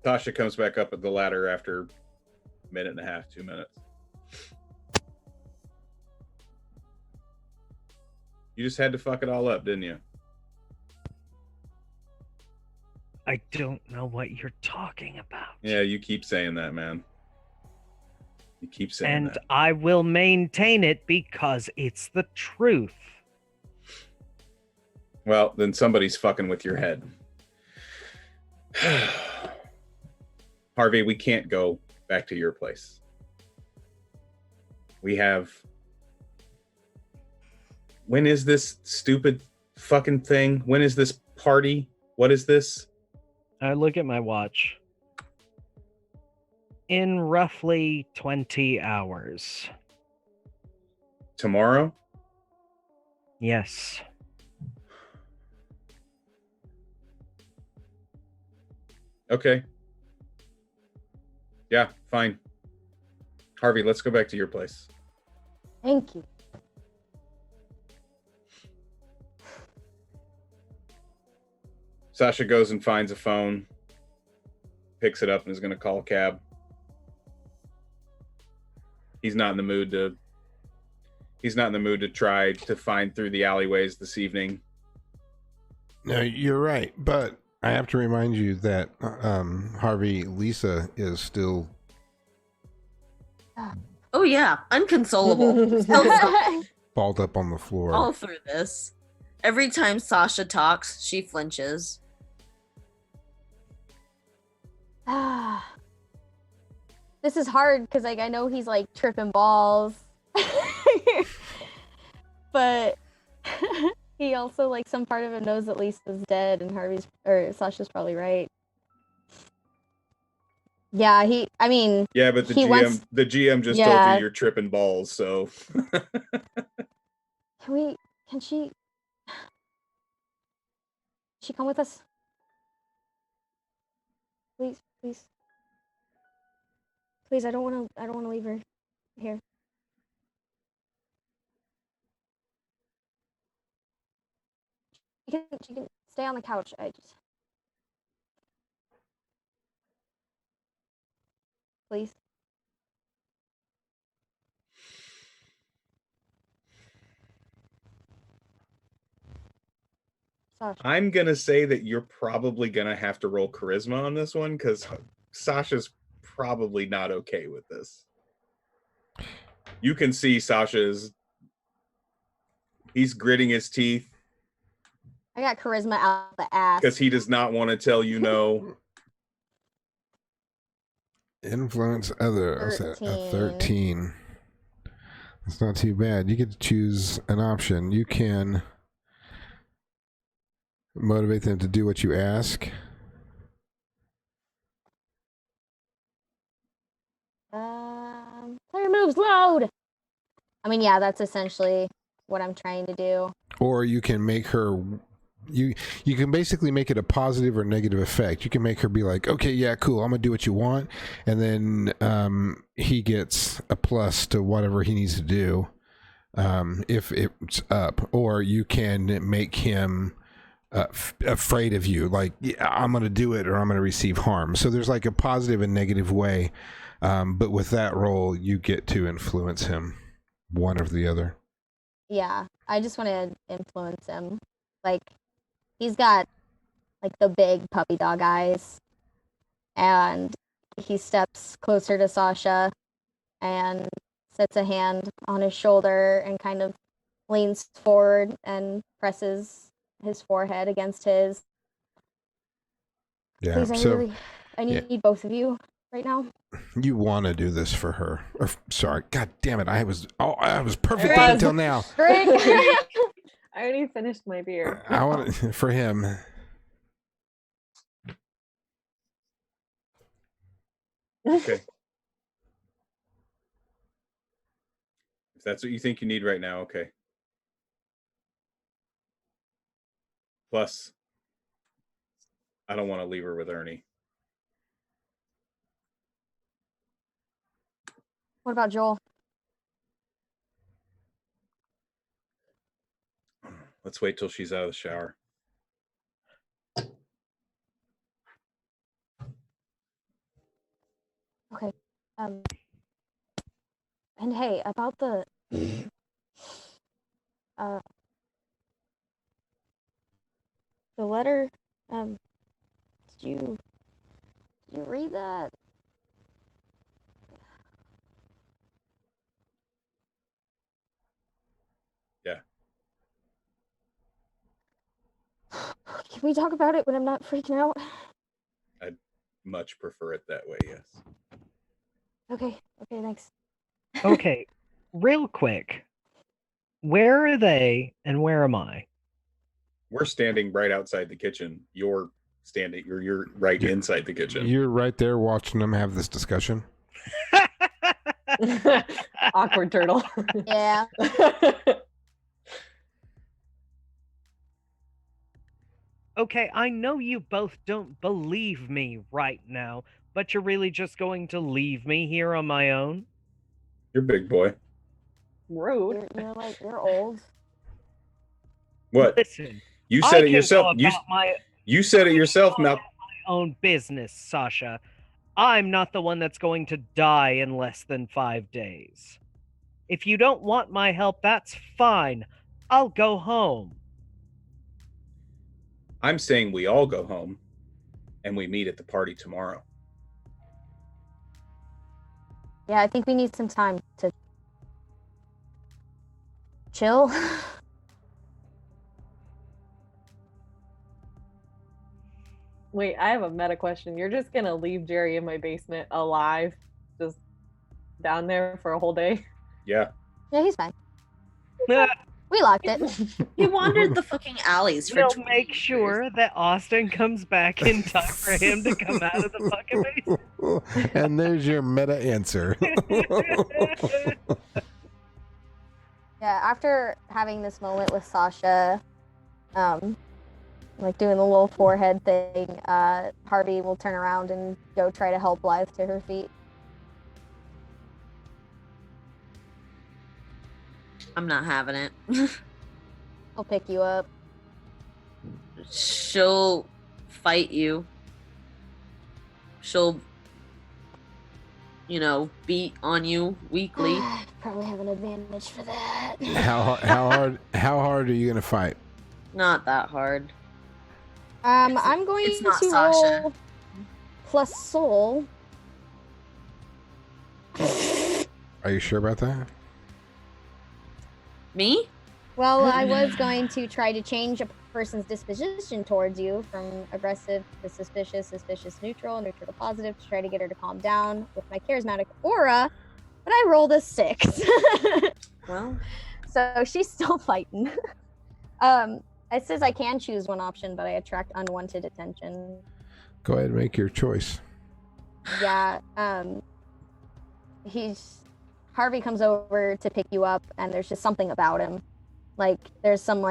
Tasha comes back up at the ladder after a minute and a half, 2 minutes. You just had to fuck it all up, didn't you? I don't know what you're talking about. Yeah, you keep saying that, man. You keep saying And that. I will maintain it because it's the truth. Well, then somebody's fucking with your head. Harvey, we can't go back to your place. We have... When is this stupid fucking thing? When is this party? What is this? I look at my watch. In roughly 20 hours. Tomorrow? Yes. Okay. Yeah, fine. Harvey, let's go back to your place. Thank you. Sasha goes and finds a phone, picks it up, and is going to call a cab. He's not in the mood to try to find through the alleyways this evening. No, you're right, but I have to remind you that Harvey, Lisa is still... Oh yeah, unconsolable. Still balled up on the floor. all through this. Every time Sasha talks, she flinches. This is hard because, like, I know he's like tripping balls, but he also, like, some part of him knows that Lisa's dead and Sasha's probably right. Yeah, Yeah, but the GM just told you you're tripping balls, so can she come with us? Please. Please, I don't want to leave her here. She can stay on the couch. Please. Sasha. I'm gonna say that you're probably gonna have to roll charisma on this one because Sasha's probably not okay with this. You can see he's gritting his teeth. I got charisma out the ass. Because he does not want to tell you no. Influence other. What's that? A 13. That's not too bad. You get to choose an option. You can motivate them to do what you ask. Player moves load. I mean, yeah, that's essentially what I'm trying to do. Or you can make her... You can basically make it a positive or negative effect. You can make her be like, okay, yeah, cool, I'm gonna do what you want, and then he gets a plus to whatever he needs to do if it's up. Or you can make him afraid of you, like, yeah, I'm gonna do it or I'm gonna receive harm. So there's like a positive and negative way, but with that role you get to influence him, one or the other. Yeah, I just want to influence him. Like, he's got, like, the big puppy dog eyes, and he steps closer to Sasha and sets a hand on his shoulder and kind of leans forward and presses his forehead against his. Yeah. Please, So I need both of you right now. you want to do this for her? Or, sorry, God damn it! I was perfect up until now. Drink. I already finished my beer. I want it for him. Okay. If that's what you think you need right now, okay. Plus, I don't want to leave her with Ernie. What about Joel? Let's wait till she's out of the shower. Okay. And hey, about the letter, did you read that? Yeah. Can we talk about it when I'm not freaking out? I'd much prefer it that way, yes. Okay, thanks. Okay, real quick. Where are they and where am I? We're standing right outside the kitchen. You're right inside the kitchen. You're right there watching them have this discussion. Awkward turtle. Yeah. Okay, I know you both don't believe me right now, but you're really just going to leave me here on my own? You're big boy. Rude. You're old. What? Listen, You said I it yourself. can go about You said it yourself, Mal. my own business, Sasha. I'm not the one that's going to die in less than 5 days. If you don't want my help, that's fine. I'll go home. I'm saying we all go home and we meet at the party tomorrow. Yeah, I think we need some time to chill. Wait, I have a meta question. You're just gonna leave Jerry in my basement alive, just down there for a whole day? Yeah. Yeah, he's fine. We locked it. He wandered the fucking alleys for We'll 20 make years. sure that Austin comes back in time for him to come out of the fucking basement. And there's your meta answer. Yeah, after having this moment with Sasha, like doing the little forehead thing, Harvey will turn around and go try to help Blythe to her feet. I'm not having it. I'll pick you up. She'll fight you. She'll, beat on you weekly. Probably have an advantage for that. How hard are you gonna fight? Not that hard. I'm going it's not to Sasha. roll plus soul. Are you sure about that? Me? Well, I was going to try to change a person's disposition towards you from aggressive to suspicious, neutral to positive, to try to get her to calm down with my charismatic aura, but I rolled a 6. Well, so she's still fighting. It says I can choose one option, but I attract unwanted attention. Go ahead and make your choice. Yeah, Harvey comes over to pick you up, and there's just something about him. Like, there's some,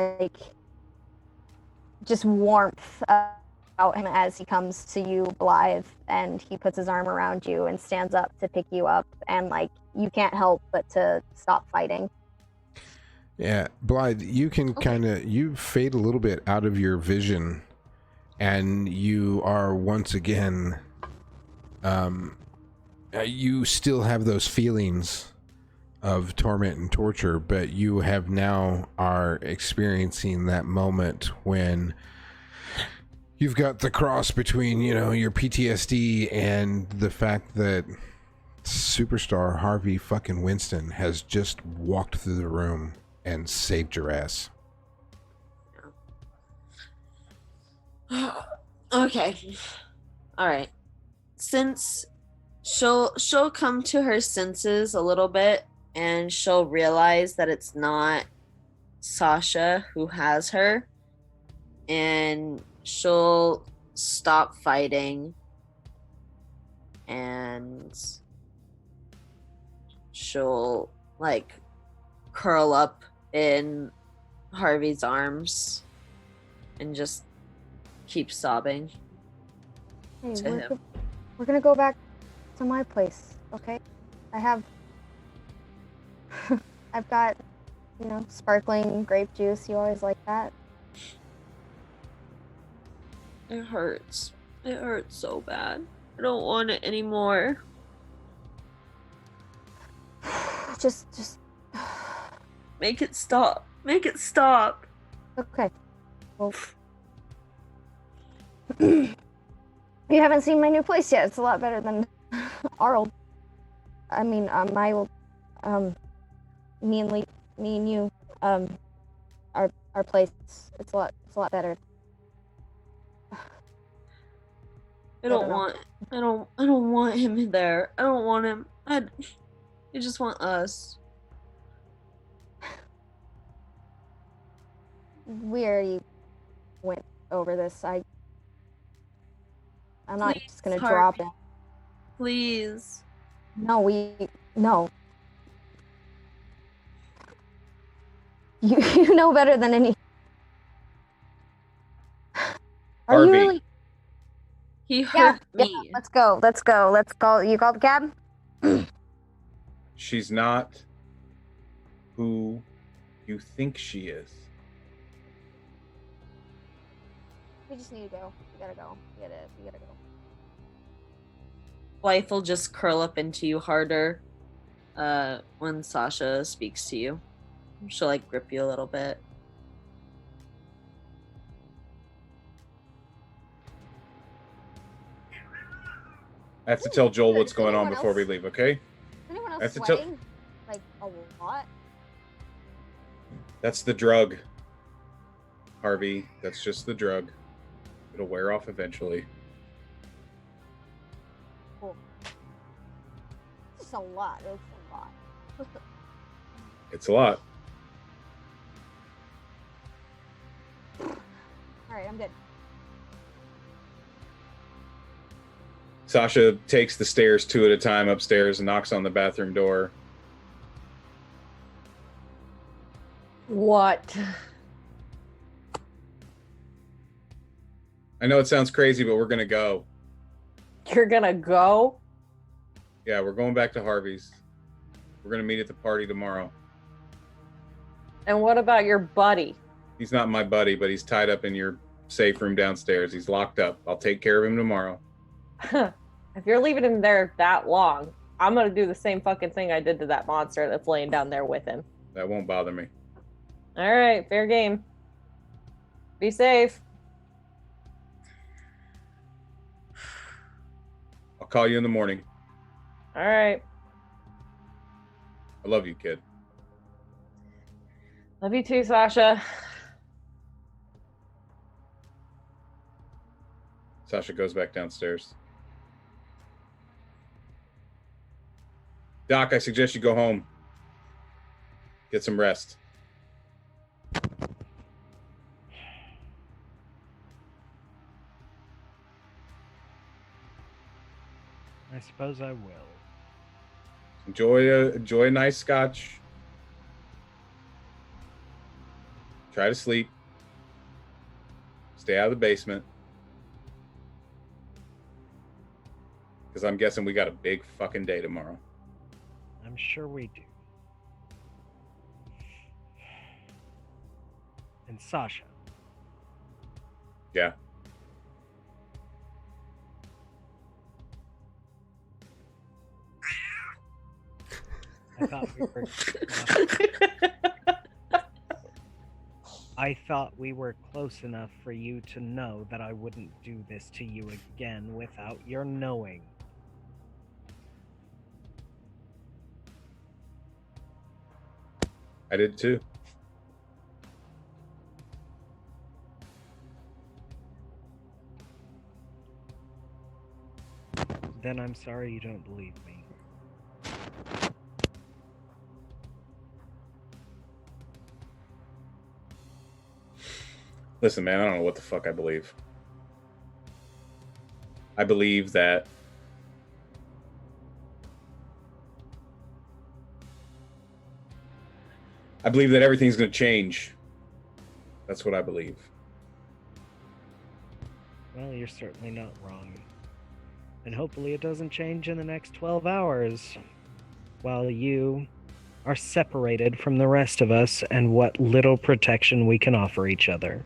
just warmth about him as he comes to you, Blythe, and he puts his arm around you and stands up to pick you up, and, you can't help but to stop fighting. Yeah, Blythe, you can you fade a little bit out of your vision, and you are once again, you still have those feelings of torment and torture, but you have now are experiencing that moment when You've got the cross between, your PTSD and the fact that superstar Harvey fucking Winston has just walked through the room and saved your ass. Okay. All right. Since she'll come to her senses a little bit, and she'll realize that it's not Sasha who has her, and she'll stop fighting, and she'll curl up in Harvey's arms and just keep sobbing Hey, to him. we're gonna go back to my place, okay? I've got, sparkling grape juice. You always like that. It hurts. It hurts so bad. I don't want it anymore. Just Make it stop. Make it stop. okay. Well, you haven't seen my new place yet. It's a lot better than our old. I mean, my old. Me and you. Our place. It's a lot better. I don't want him there. I don't want him. I just want us. We already went over this. I'm not just gonna Please, drop Harvey. it. Please. No. You know better than any. Are Harvey. you really? He hurt me. Let's go. Let's call. You call the cab. She's not who you think she is. We just need to go. We gotta go. We gotta go. Life will just curl up into you harder when Sasha speaks to you. She'll grip you a little bit. I have to tell Joel what's going on before we leave, okay? Is anyone I else have to sweating? A lot? That's the drug, Harvey. That's just the drug. It'll wear off eventually. Cool. It's a lot. It's a lot. It's a lot. Alright, I'm good. Sasha takes the stairs 2 at a time upstairs and knocks on the bathroom door. What? I know it sounds crazy, but we're gonna go. You're gonna go? Yeah, we're going back to Harvey's. We're gonna meet at the party tomorrow. And what about your buddy? He's not my buddy, but he's tied up in your safe room downstairs. He's locked up. I'll take care of him tomorrow. If you're leaving him there that long, I'm gonna do the same fucking thing I did to that monster that's laying down there with him. That won't bother me. All right, fair game. Be safe. I'll call you in the morning. All right. I love you, kid. Love you too, Sasha. Sasha goes back downstairs. Doc, I suggest you go home. Get some rest. I suppose I will. Enjoy a nice scotch. Try to sleep. Stay out of the basement. Because I'm guessing we got a big fucking day tomorrow. I'm sure we do. And Sasha. Yeah. I thought we were. I thought we were close enough for you to know that I wouldn't do this to you again without your knowing. I did too. Then I'm sorry you don't believe me. Listen, man, I don't know what the fuck I believe. I believe that everything's going to change. That's what I believe. Well, you're certainly not wrong. And hopefully it doesn't change in the next 12 hours, while you are separated from the rest of us and what little protection we can offer each other.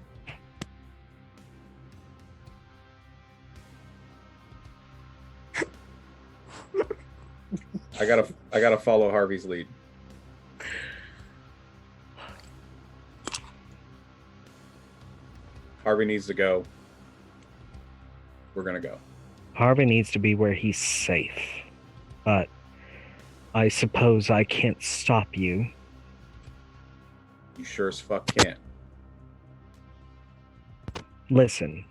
I gotta follow Harvey's lead. Harvey needs to go. We're gonna go. Harvey needs to be where he's safe. But I suppose I can't stop you. You sure as fuck can't. Listen.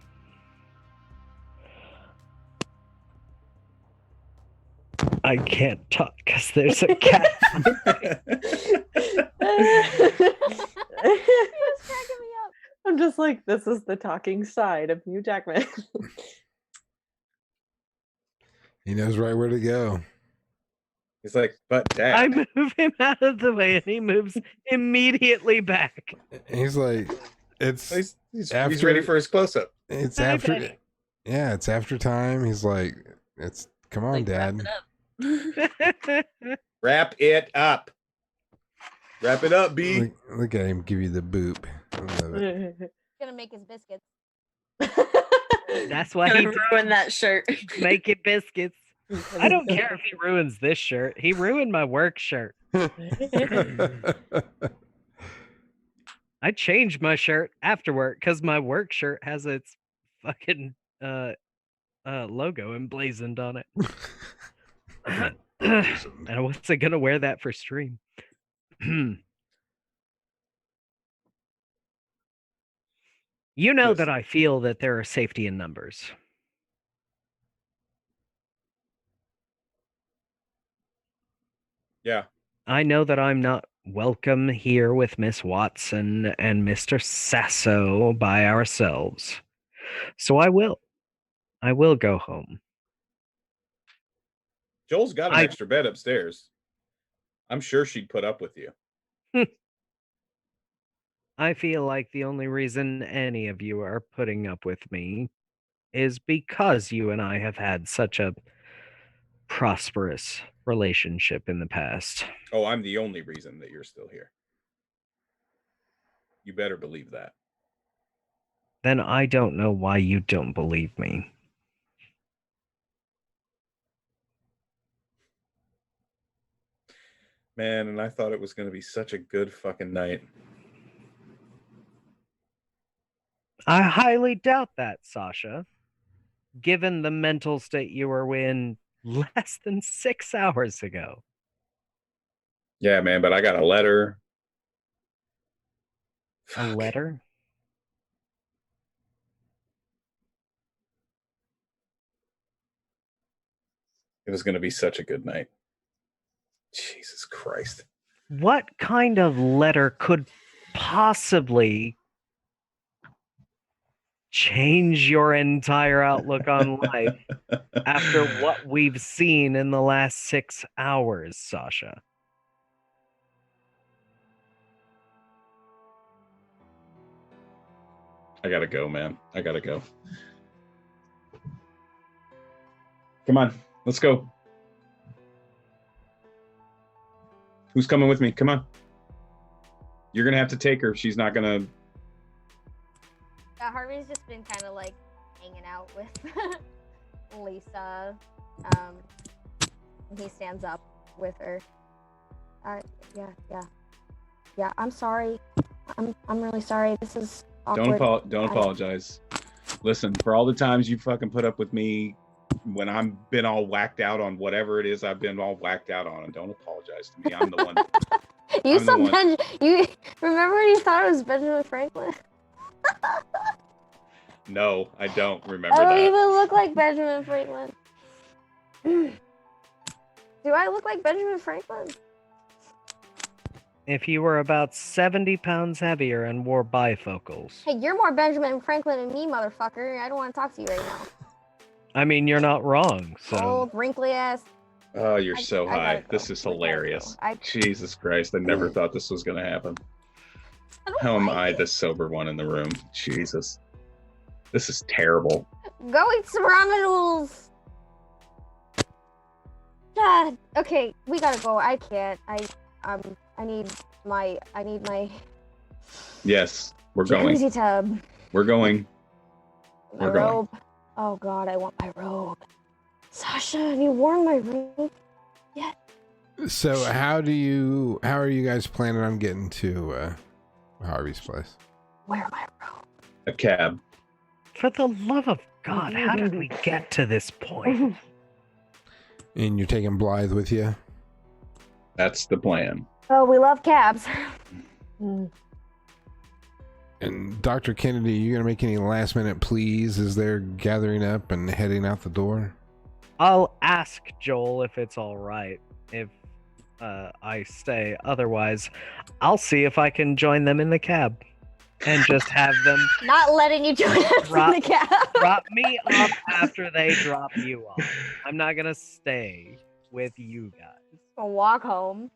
I can't talk because there's a cat. I'm just like, this is the talking side of Hugh Jackman. He knows right where to go. He's like, but Dad. I move him out of the way and he moves immediately back. He's like, he's he's ready for his close-up. It's Bye, after. buddy. Yeah, it's after time. He's like, come on, Like, Dad. Wrap it up. Wrap it up, B. Look at him give you the boop. I love it. Gonna make his biscuits. That's why he Gonna ruin that shirt. make it biscuits. I don't care if he ruins this shirt. He ruined my work shirt. I changed my shirt after work because my work shirt has its fucking logo emblazoned on it. And I wasn't gonna wear that for stream. You know that I feel that there are safety in numbers. Yeah. I know that I'm not welcome here with Miss Watson and Mr. Sasso by ourselves. So I will go home. Joel's got an extra bed upstairs. I'm sure she'd put up with you. I feel like the only reason any of you are putting up with me is because you and I have had such a prosperous relationship in the past. Oh, I'm the only reason that you're still here. You better believe that. Then I don't know why you don't believe me. Man, and I thought it was going to be such a good fucking night. I highly doubt that, Sasha. Given the mental state you were in less than 6 hours ago. Yeah, man, but I got a letter. A letter? It was going to be such a good night. Jesus Christ. What kind of letter could possibly change your entire outlook on life after what we've seen in the last 6 hours, Sasha? I gotta go, man. I gotta go. Come on, let's go. Who's coming with me? Come on. You're gonna have to take her. She's not gonna. Yeah, Harvey's just been kind of like hanging out with Lisa. He stands up with her. Yeah. I'm sorry. I'm really sorry. This is awkward. Don't apologize. Listen, for all the times you fucking put up with me when I've been all whacked out on whatever it is I've been all whacked out on, and don't apologize to me. I'm the one. You I'm saw the one. You remember when you thought it was Benjamin Franklin? No, I don't remember I don't that. even look like Benjamin Franklin. Do I look like Benjamin Franklin? If you were about 70 pounds heavier and wore bifocals. Hey, you're more Benjamin Franklin than me, motherfucker. I don't want to talk to you right now. I mean, you're not wrong, so... Old, wrinkly ass. Oh, you're so I gotta high. go. This is I gotta hilarious. go. Jesus Christ, I never thought this was going to happen. I don't How am like I it. the sober one in the room? Jesus. This is terrible. Go eat some ramen noodles. God. Okay, we gotta go. I can't. I need my Yes, we're going. jacuzzi tub. We're going. My We're going. robe. Oh God, I want my robe. Sasha, have you worn my robe? So how are you guys planning on getting to Harvey's place? Wear my robe. A cab. For the love of God, how did we get to this point? And you're taking Blythe with you? That's the plan. Oh, we love cabs. And Dr. Kennedy, you gonna make any last minute pleas as they're gathering up and heading out the door? I'll ask Joel if it's all right if I stay. Otherwise, I'll see if I can join them in the cab and just have them Not letting you join us Drop- in the cab. drop me off after they drop you off. I'm not gonna stay with you guys. I'll walk home.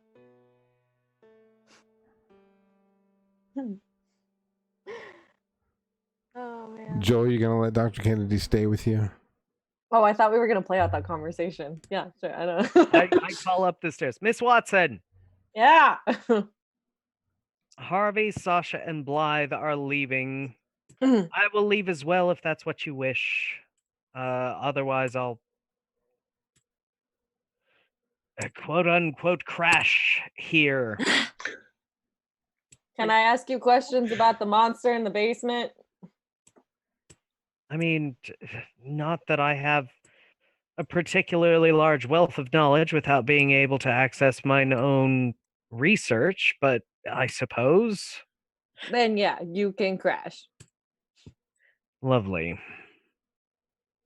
Oh man. Joel, you gonna let Dr. Kennedy stay with you? Oh, I thought we were gonna play out that conversation. Yeah, sure. I know. I call up the stairs. Miss Watson, Yeah. Harvey, Sasha, and Blythe are leaving. Mhm. I will leave as well if that's what you wish. Otherwise, I'll quote unquote crash here. Can I ask you questions about the monster in the basement? I mean, not that I have a particularly large wealth of knowledge without being able to access my own research, but I suppose. Then yeah, you can crash. Lovely.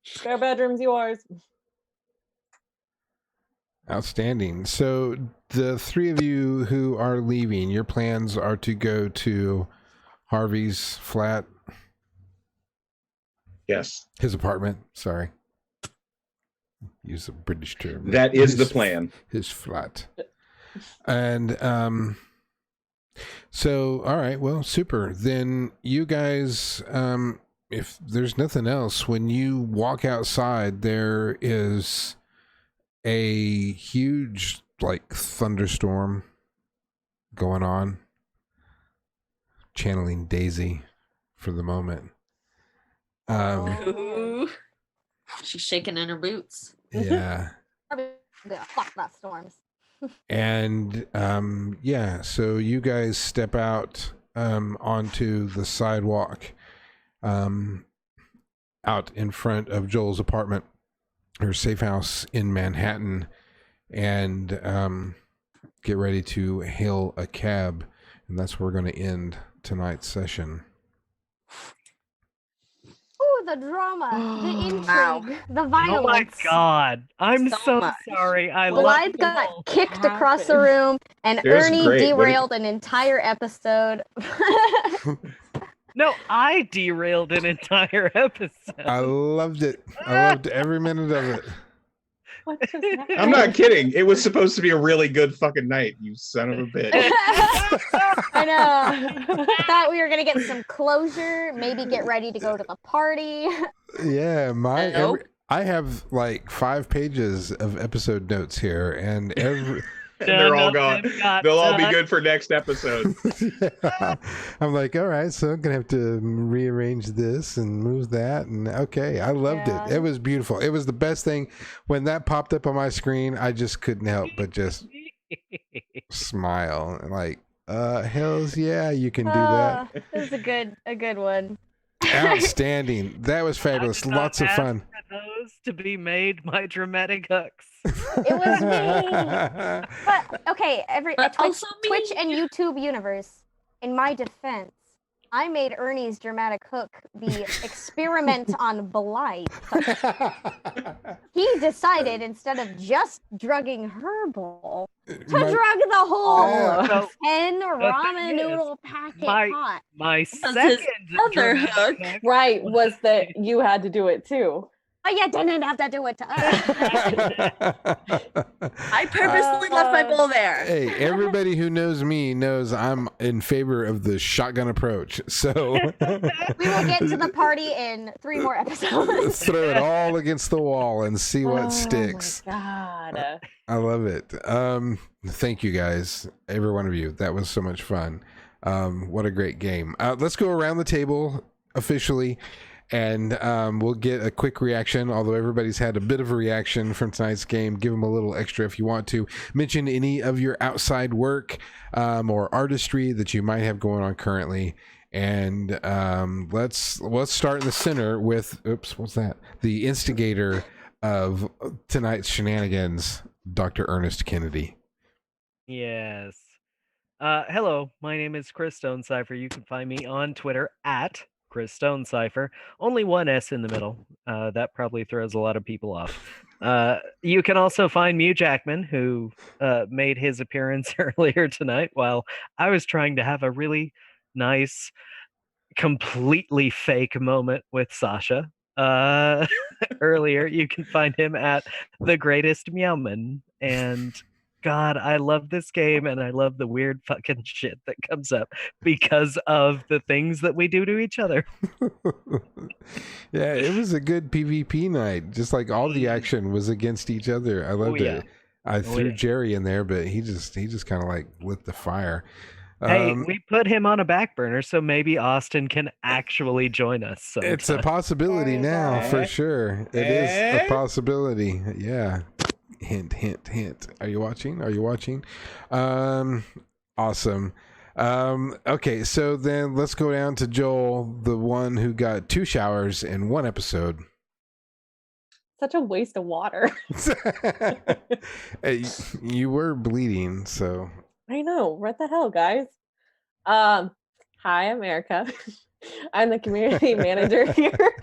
Spare bedroom's yours. Outstanding. So the three of you who are leaving, your plans are to go to Harvey's flat, Yes, his apartment. Sorry. Use a British term. that is the His- plan. His flat. And so all right, well, super. Then you guys, if there's nothing else, when you walk outside, there is a huge like thunderstorm going on. Channeling Daisy for the moment. Ooh. She's shaking in her boots. Yeah. Yeah, fuck that storms. And yeah, so you guys step out onto the sidewalk out in front of Joel's apartment, her safe house in Manhattan, and get ready to hail a cab. And that's where we're going to end tonight's session. Oh, the drama, the intrigue, Wow. the violence. Oh my God. I'm So so much. sorry. I love Blythe you got all. kicked across the happened? room, and It was Ernie great. What did- derailed an entire episode. No, I derailed an entire episode. I loved it. I loved every minute of it. What just happened? I'm not kidding. It was supposed to be a really good fucking night, you son of a bitch. I know. I thought we were gonna get some closure, maybe get ready to go to the party. Yeah, Nope. I have like 5 pages of episode notes here, and every And they're all None gone. of them got They'll all be done. good for next episode. yeah. I'm like, all right, so I'm gonna have to rearrange this and move that, and okay, I loved Yeah. it. It was beautiful. It was the best thing. When that popped up on my screen, I just couldn't help but just smile. Like, Hells yeah, you can do that. This is a good one. Outstanding. That was fabulous. I did not Lots of ask fun. for those to be made my dramatic hooks. It was me. But okay, But also me. Twitch and YouTube universe. In my defense, I made Ernie's dramatic hook the experiment on blight. He decided instead of just drugging her bowl, to drug the whole So 10 thing ramen is, noodle packet my- pot. My his second other dramatic hook. Right, was that you had to do it too. But you didn't have to do it to us. I purposely left my bowl there. Hey, everybody who knows me knows I'm in favor of the shotgun approach. So We will get to the party in 3 more episodes. throw it all against the wall and see what sticks. Oh my god. I love it. Thank you guys, every one of you. That was so much fun. What a great game. Let's go around the table officially, and we'll get a quick reaction. Although everybody's had a bit of a reaction from tonight's game, give them a little extra if you want to. Mention any of your outside work or artistry that you might have going on currently. And let's start in the center with, what's that? The instigator of tonight's shenanigans, Dr. Ernest Kennedy. Yes. Hello, my name is Chris Stonecipher. You can find me on Twitter at Chris Stonecipher. Only one S in the middle. That probably throws a lot of people off. You can also find Mew Jackman, who made his appearance earlier tonight while I was trying to have a really nice, completely fake moment with Sasha. Earlier, you can find him at The Greatest Meowman. And God, I love this game, and I love the weird fucking shit that comes up because of the things that we do to each other. Yeah, it was a good PvP night. Just like all the action was against each other. I loved yeah. it. I threw yeah. Jerry in there, but he just kind of like lit the fire. Hey, we put him on a back burner, so maybe Austin can actually join us. Sometime. It's a possibility now, for Eh? sure. It is a Eh? possibility. Yeah. Hint, hint, hint. Are you watching? Are you watching? Awesome. Okay, so then let's go down to Joel, the one who got 2 showers in 1 episode. Such a waste of water. Hey, you were bleeding, so I know. What the hell, guys? Hi, I'm Erica. I'm the community manager here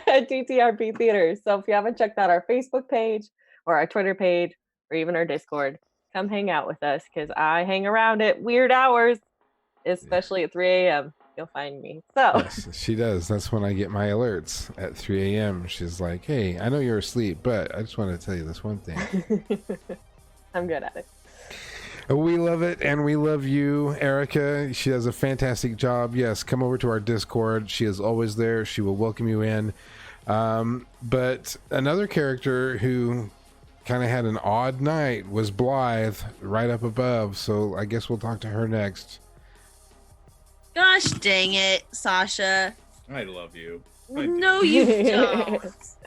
at DTRP Theater. So if you haven't checked out our Facebook page or our Twitter page or even our Discord, come hang out with us because I hang around at weird hours, especially at 3 a.m. You'll find me. So yes, she does. That's when I get my alerts at 3 a.m. She's like, hey, I know you're asleep, but I just want to tell you this one thing. I'm good at it. We love it, and we love you, Erica. She does a fantastic job. Yes, come over to our Discord. She is always there. She will welcome you in. But another character who kind of had an odd night was Blythe, right up above. So I guess we'll talk to her next. Gosh dang it, Sasha. I love you. No, you don't.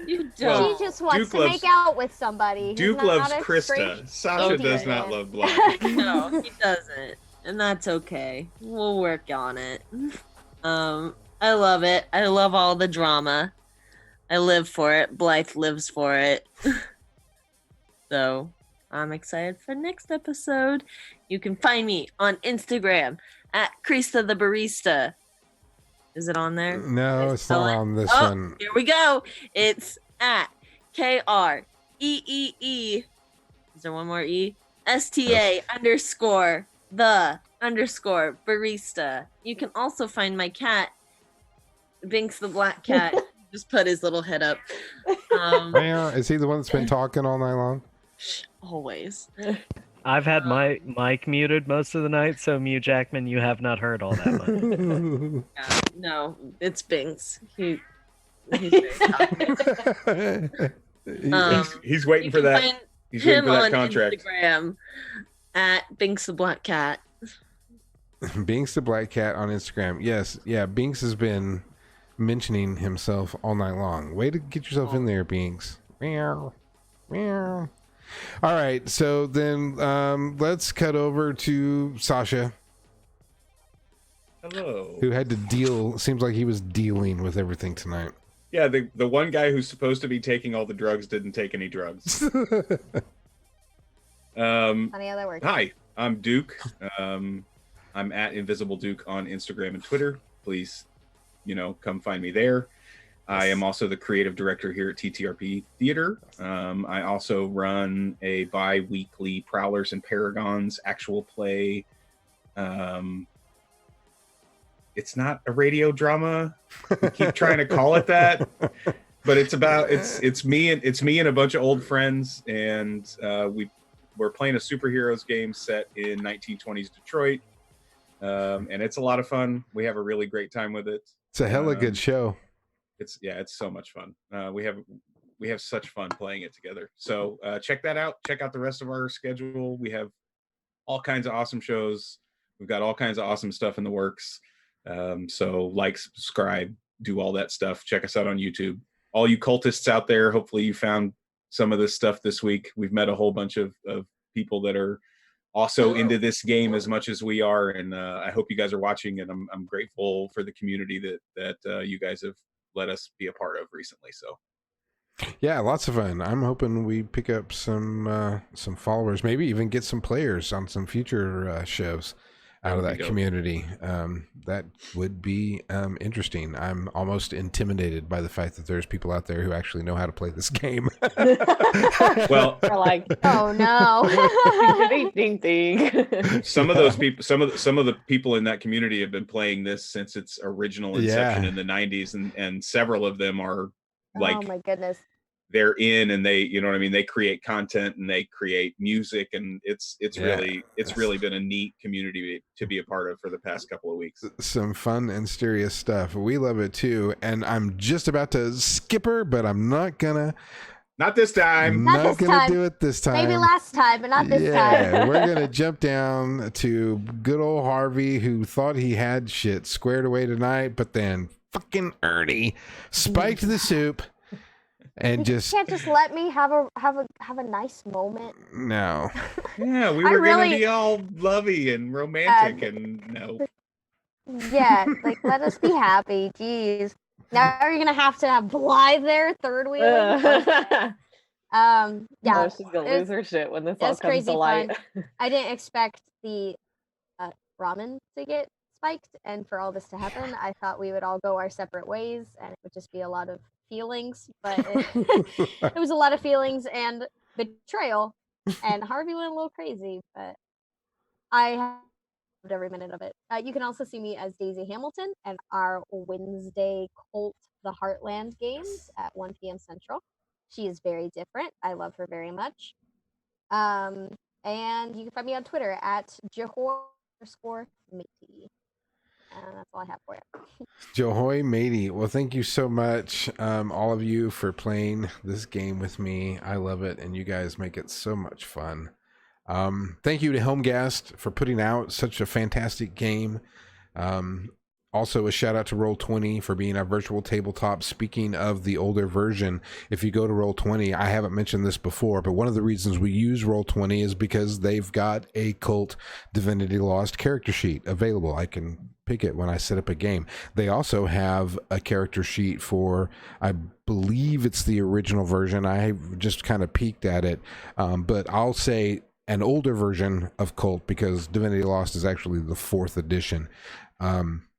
You don't. She just wants Duke to loves- make out with somebody. He's Duke not loves a Krista. straight- Sasha does Okay. not love Blythe. No, he doesn't. And that's okay. We'll work on it. I love it. I love all the drama. I live for it. Blythe lives for it. So I'm excited for next episode. You can find me on Instagram at Krista the Barista. Is it on there? No, it's not on this Oh, one. here we go. It's at KREEE. Is there one more E? STA underscore the underscore barista. You can also find my cat, Binks the black cat. Just put his little head up. Is he the one that's been talking all night long? Always. I've had my mic muted most of the night, so Mew Jackman, you have not heard all that much. Yeah, no, it's Binks. He's very talkative. He's waiting You for can that. find He's waiting him for that on contract. Instagram at Binks the black cat. Binks the Black Cat on Instagram. Yes, yeah, Binks has been mentioning himself all night long. Way to get yourself in there, Binks. Meow. Meow. All right, so then let's cut over to Sasha. Hello. who had to deal. Seems like he was dealing with everything tonight. Yeah, the one guy who's supposed to be taking all the drugs didn't take any drugs. Funny how that works. Hi, I'm Duke. I'm at Invisible Duke on Instagram and Twitter. Please, come find me there. I am also the creative director here at TTRP Theater. I also run a bi-weekly Prowlers and Paragons actual play. It's not a radio drama. We keep trying to call it that, but it's me and a bunch of old friends, and we're playing a superheroes game set in 1920s Detroit, and it's a lot of fun. We have a really great time with it. It's a hella good show. It's so much fun. We have such fun playing it together. So check that out. Check out the rest of our schedule. We have all kinds of awesome shows. We've got all kinds of awesome stuff in the works. So like, subscribe, do all that stuff. Check us out on YouTube. All you cultists out there, hopefully you found some of this stuff this week. We've met a whole bunch of people that are also into this game as much as we are, and I hope you guys are watching, and I'm grateful for the community that you guys have let us be a part of recently. So yeah, lots of fun. I'm hoping we pick up some followers, maybe even get some players on some future shows out of that community. That would be interesting. I'm almost intimidated by the fact that there's people out there who actually know how to play this game. Well, We're like, Oh no. ding, ding, ding. some of those people, some of the people in that community have been playing this since its original inception in the 90s, and several of them are like, Oh my goodness. they're in, and they, they create content and they create music, and it's really been a neat community to be a part of for the past couple of weeks. Some fun and serious stuff. We love it too. And I'm just about to skip her, but I'm not gonna. Not this time. Not Not this gonna time. do it this time. Maybe last time, but not this time. We're gonna jump down to good old Harvey, who thought he had shit squared away tonight, but then fucking Ernie spiked the soup. And You just can't just let me have a nice moment. no. Yeah, we I were really- gonna be all lovey and romantic, and no. Yeah, like let us be happy. Jeez. Now you're gonna have to have Blythe there, third wheel. Yeah. Oh, she's gonna it lose her shit when this all was comes crazy to light. I didn't expect the ramen to get spiked and for all this to happen. I thought we would all go our separate ways and it would just be a lot of feelings, but it was a lot of feelings and betrayal, and Harvey went a little crazy, but I loved every minute of it. You can also see me as Daisy Hamilton and our Wednesday KULT The Heartland games at 1 p.m. Central. She is very different. I love her very much. And you can find me on Twitter at Jahor_matey. And that's all I have for you. Johoy matey. Well, thank you so much, all of you, for playing this game with me. I love it, and you guys make it so much fun. Thank you to Homegast for putting out such a fantastic game. Also, a shout out to Roll20 for being our virtual tabletop. Speaking of the older version, if you go to Roll20, I haven't mentioned this before, but one of the reasons we use Roll20 is because they've got a KULT Divinity Lost character sheet available. I can pick it when I set up a game. They also have a character sheet for, I believe it's the original version. I just kind of peeked at it, but I'll say an older version of KULT because Divinity Lost is actually the 4th edition.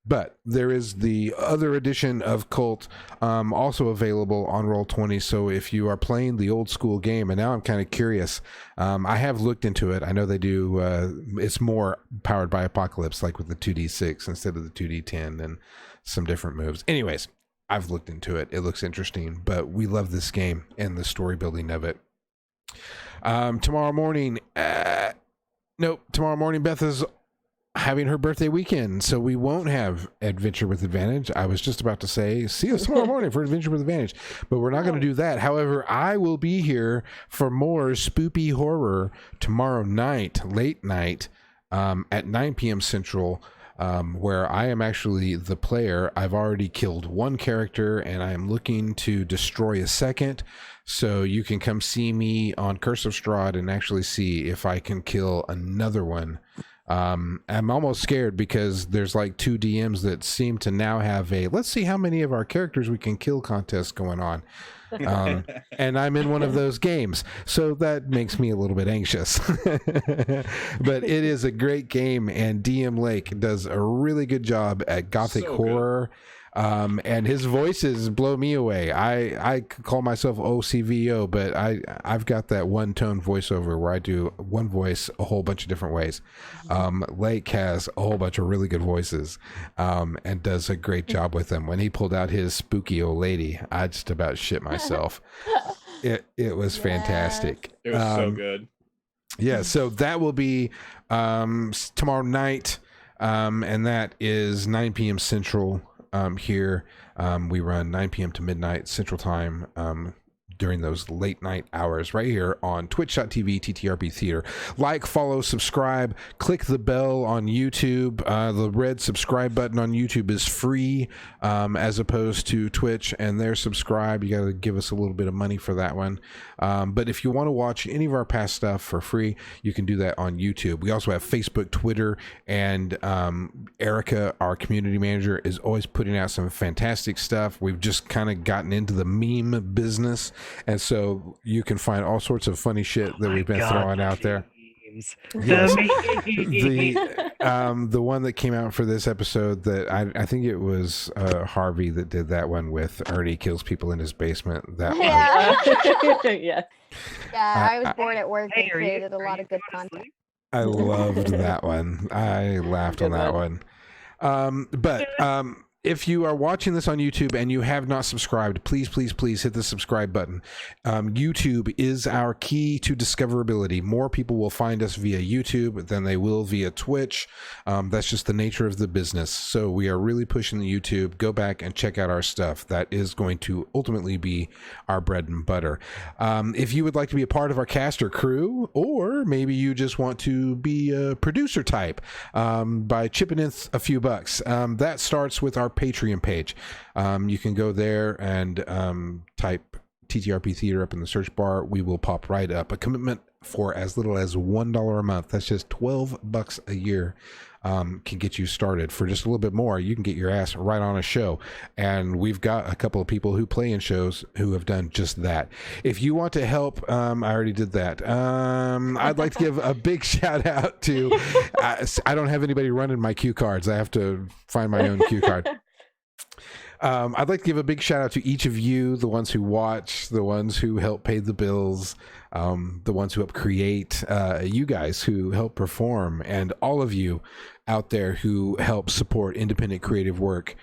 But there is the other edition of KULT also available on Roll20. So if you are playing the old school game, and now I'm kind of curious, I have looked into it. I know they do. It's more powered by Apocalypse, like with the 2d6 instead of the 2d10 and some different moves. Anyways, I've looked into it. It looks interesting, but we love this game and the story building of it. Tomorrow morning, Beth is having her birthday weekend, so we won't have Adventure with Advantage. I was just about to say, see us tomorrow morning for Adventure with Advantage, but we're not going to do that. However, I will be here for more spoopy horror tomorrow night, late night, at 9 p.m. Central, where I am actually the player. I've already killed one character, and I am looking to destroy a second, so you can come see me on Curse of Strahd and actually see if I can kill another one. I'm almost scared because there's like 2 DMs that seem to now have a let's see how many of our characters we can kill contest going on. And I'm in one of those games, so that makes me a little bit anxious. But it is a great game, and DM Lake does a really good job at gothic horror. And his voices blow me away. I call myself OCVO, but I've got that one tone voiceover where I do one voice a whole bunch of different ways. Lake has a whole bunch of really good voices, and does a great job with them. When he pulled out his spooky old lady, I just about shit myself. It was fantastic. It was so good. Yeah, so that will be tomorrow night, and that is 9 p.m. Central. Here we run 9 p.m. to midnight Central Time during those late night hours right here on twitch.tv TTRP Theater. Like, follow, subscribe, click the bell on YouTube. The red subscribe button on YouTube is free, as opposed to Twitch, and there subscribe. You got to give us a little bit of money for that one. But if you want to watch any of our past stuff for free, you can do that on YouTube. We also have Facebook, Twitter, and Erica, our community manager, is always putting out some fantastic stuff. We've just kind of gotten into the meme business, and so you can find all sorts of funny shit that we've been throwing out there. Yes. The one that came out for this episode that I think it was Harvey that did that one with Ernie kills people in his basement. That one. Yeah. Yeah, I was bored at work and created a lot of good content. I loved that one. I laughed on that one. But if you are watching this on YouTube and you have not subscribed, please hit the subscribe button. YouTube is our key to discoverability. More people will find us via YouTube than they will via Twitch. That's just the nature of the business. So we are really pushing the YouTube. Go back and check out our stuff. That is going to ultimately be our bread and butter. If you would like to be a part of our cast or crew, or maybe you just want to be a producer type by chipping in a few bucks, that starts with our Patreon page. You can go there and type TTRP Theater up in the search bar. We will pop right up. A commitment for as little as $1 a month. That's just $12 a year. Can get you started. For just a little bit more, you can get your ass right on a show. And we've got a couple of people who play in shows who have done just that. If you want to help, I already did that. I'd like to give a big shout out to, I don't have anybody running my cue cards. I have to find my own cue card. I'd like to give a big shout out to each of you, the ones who watch, the ones who help pay the bills, the ones who help create, you guys who help perform, and all of you out there who help support independent creative work.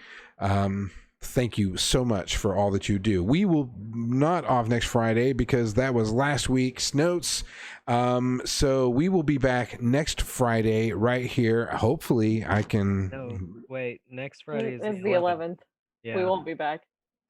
Thank you so much for all that you do. We will not off next Friday because that was last week's notes. So we will be back next Friday right here. Hopefully I can... No, wait, next Friday is It's the 11th. Yeah. We won't be back.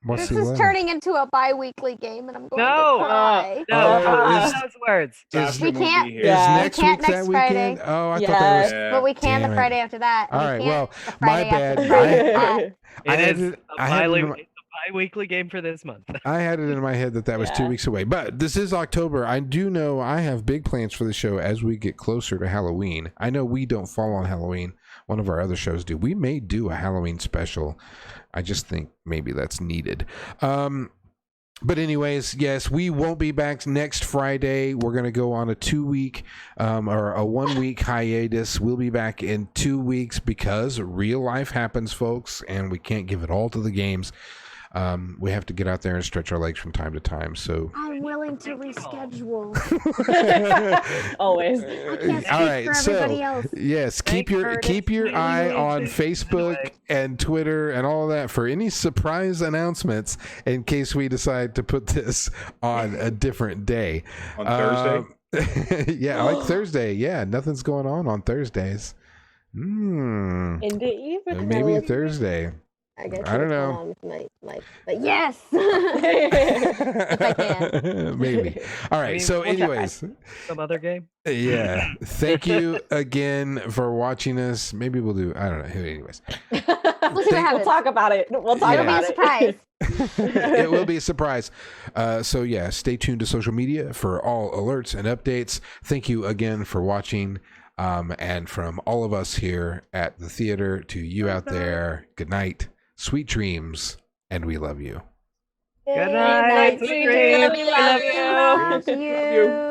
What's This is turning into a bi-weekly game, and I'm going No! to cry. No, is- those words. We can't- Is Yeah. next We can't week that next weekend? Friday. Oh, I thought that was... Yeah. But we can Damn the it. Friday after that. All We right, can't well, the my Friday after bad. the Friday after that. I It had is it- I had it in my- it's a bi-weekly game for this month. I had it in my head that was 2 Yeah. weeks away, but this is October. I do know I have big plans for the show as we get closer to Halloween. I know we don't fall on Halloween. One of our other shows do. We may do a Halloween special. I just think maybe that's needed. But anyways, yes, we won't be back next Friday. We're going to go on a 2-week or a 1-week hiatus. We'll be back in 2 weeks because real life happens, folks, and we can't give it all to the games. We have to get out there and stretch our legs from time to time. So I'm willing to reschedule. Always. I can't speak all right, for so everybody else. yes, keep Thanks, your Curtis. eye on Anyway. Facebook and Twitter and all of that for any surprise announcements in case we decide to put this on a different day. On Thursday? Yeah, I like Thursday. Yeah, nothing's going on Thursdays. Indeed. Maybe Thursday. I got I don't know. But yes, if I can. Maybe. All right. Maybe So, we'll try. anyways, Some other game. yeah. Thank you again for watching us. Maybe we'll do. I don't know. Anyways, We'll see what We'll happens. talk about it. We'll talk Yeah. It'll be about a surprise. it will be a surprise. So yeah, stay tuned to social media for all alerts and updates. Thank you again for watching. And from all of us here at the theater to you out there, good night, sweet dreams, and we love you. Good night, sweet dreams. dreams. We love you. Love you.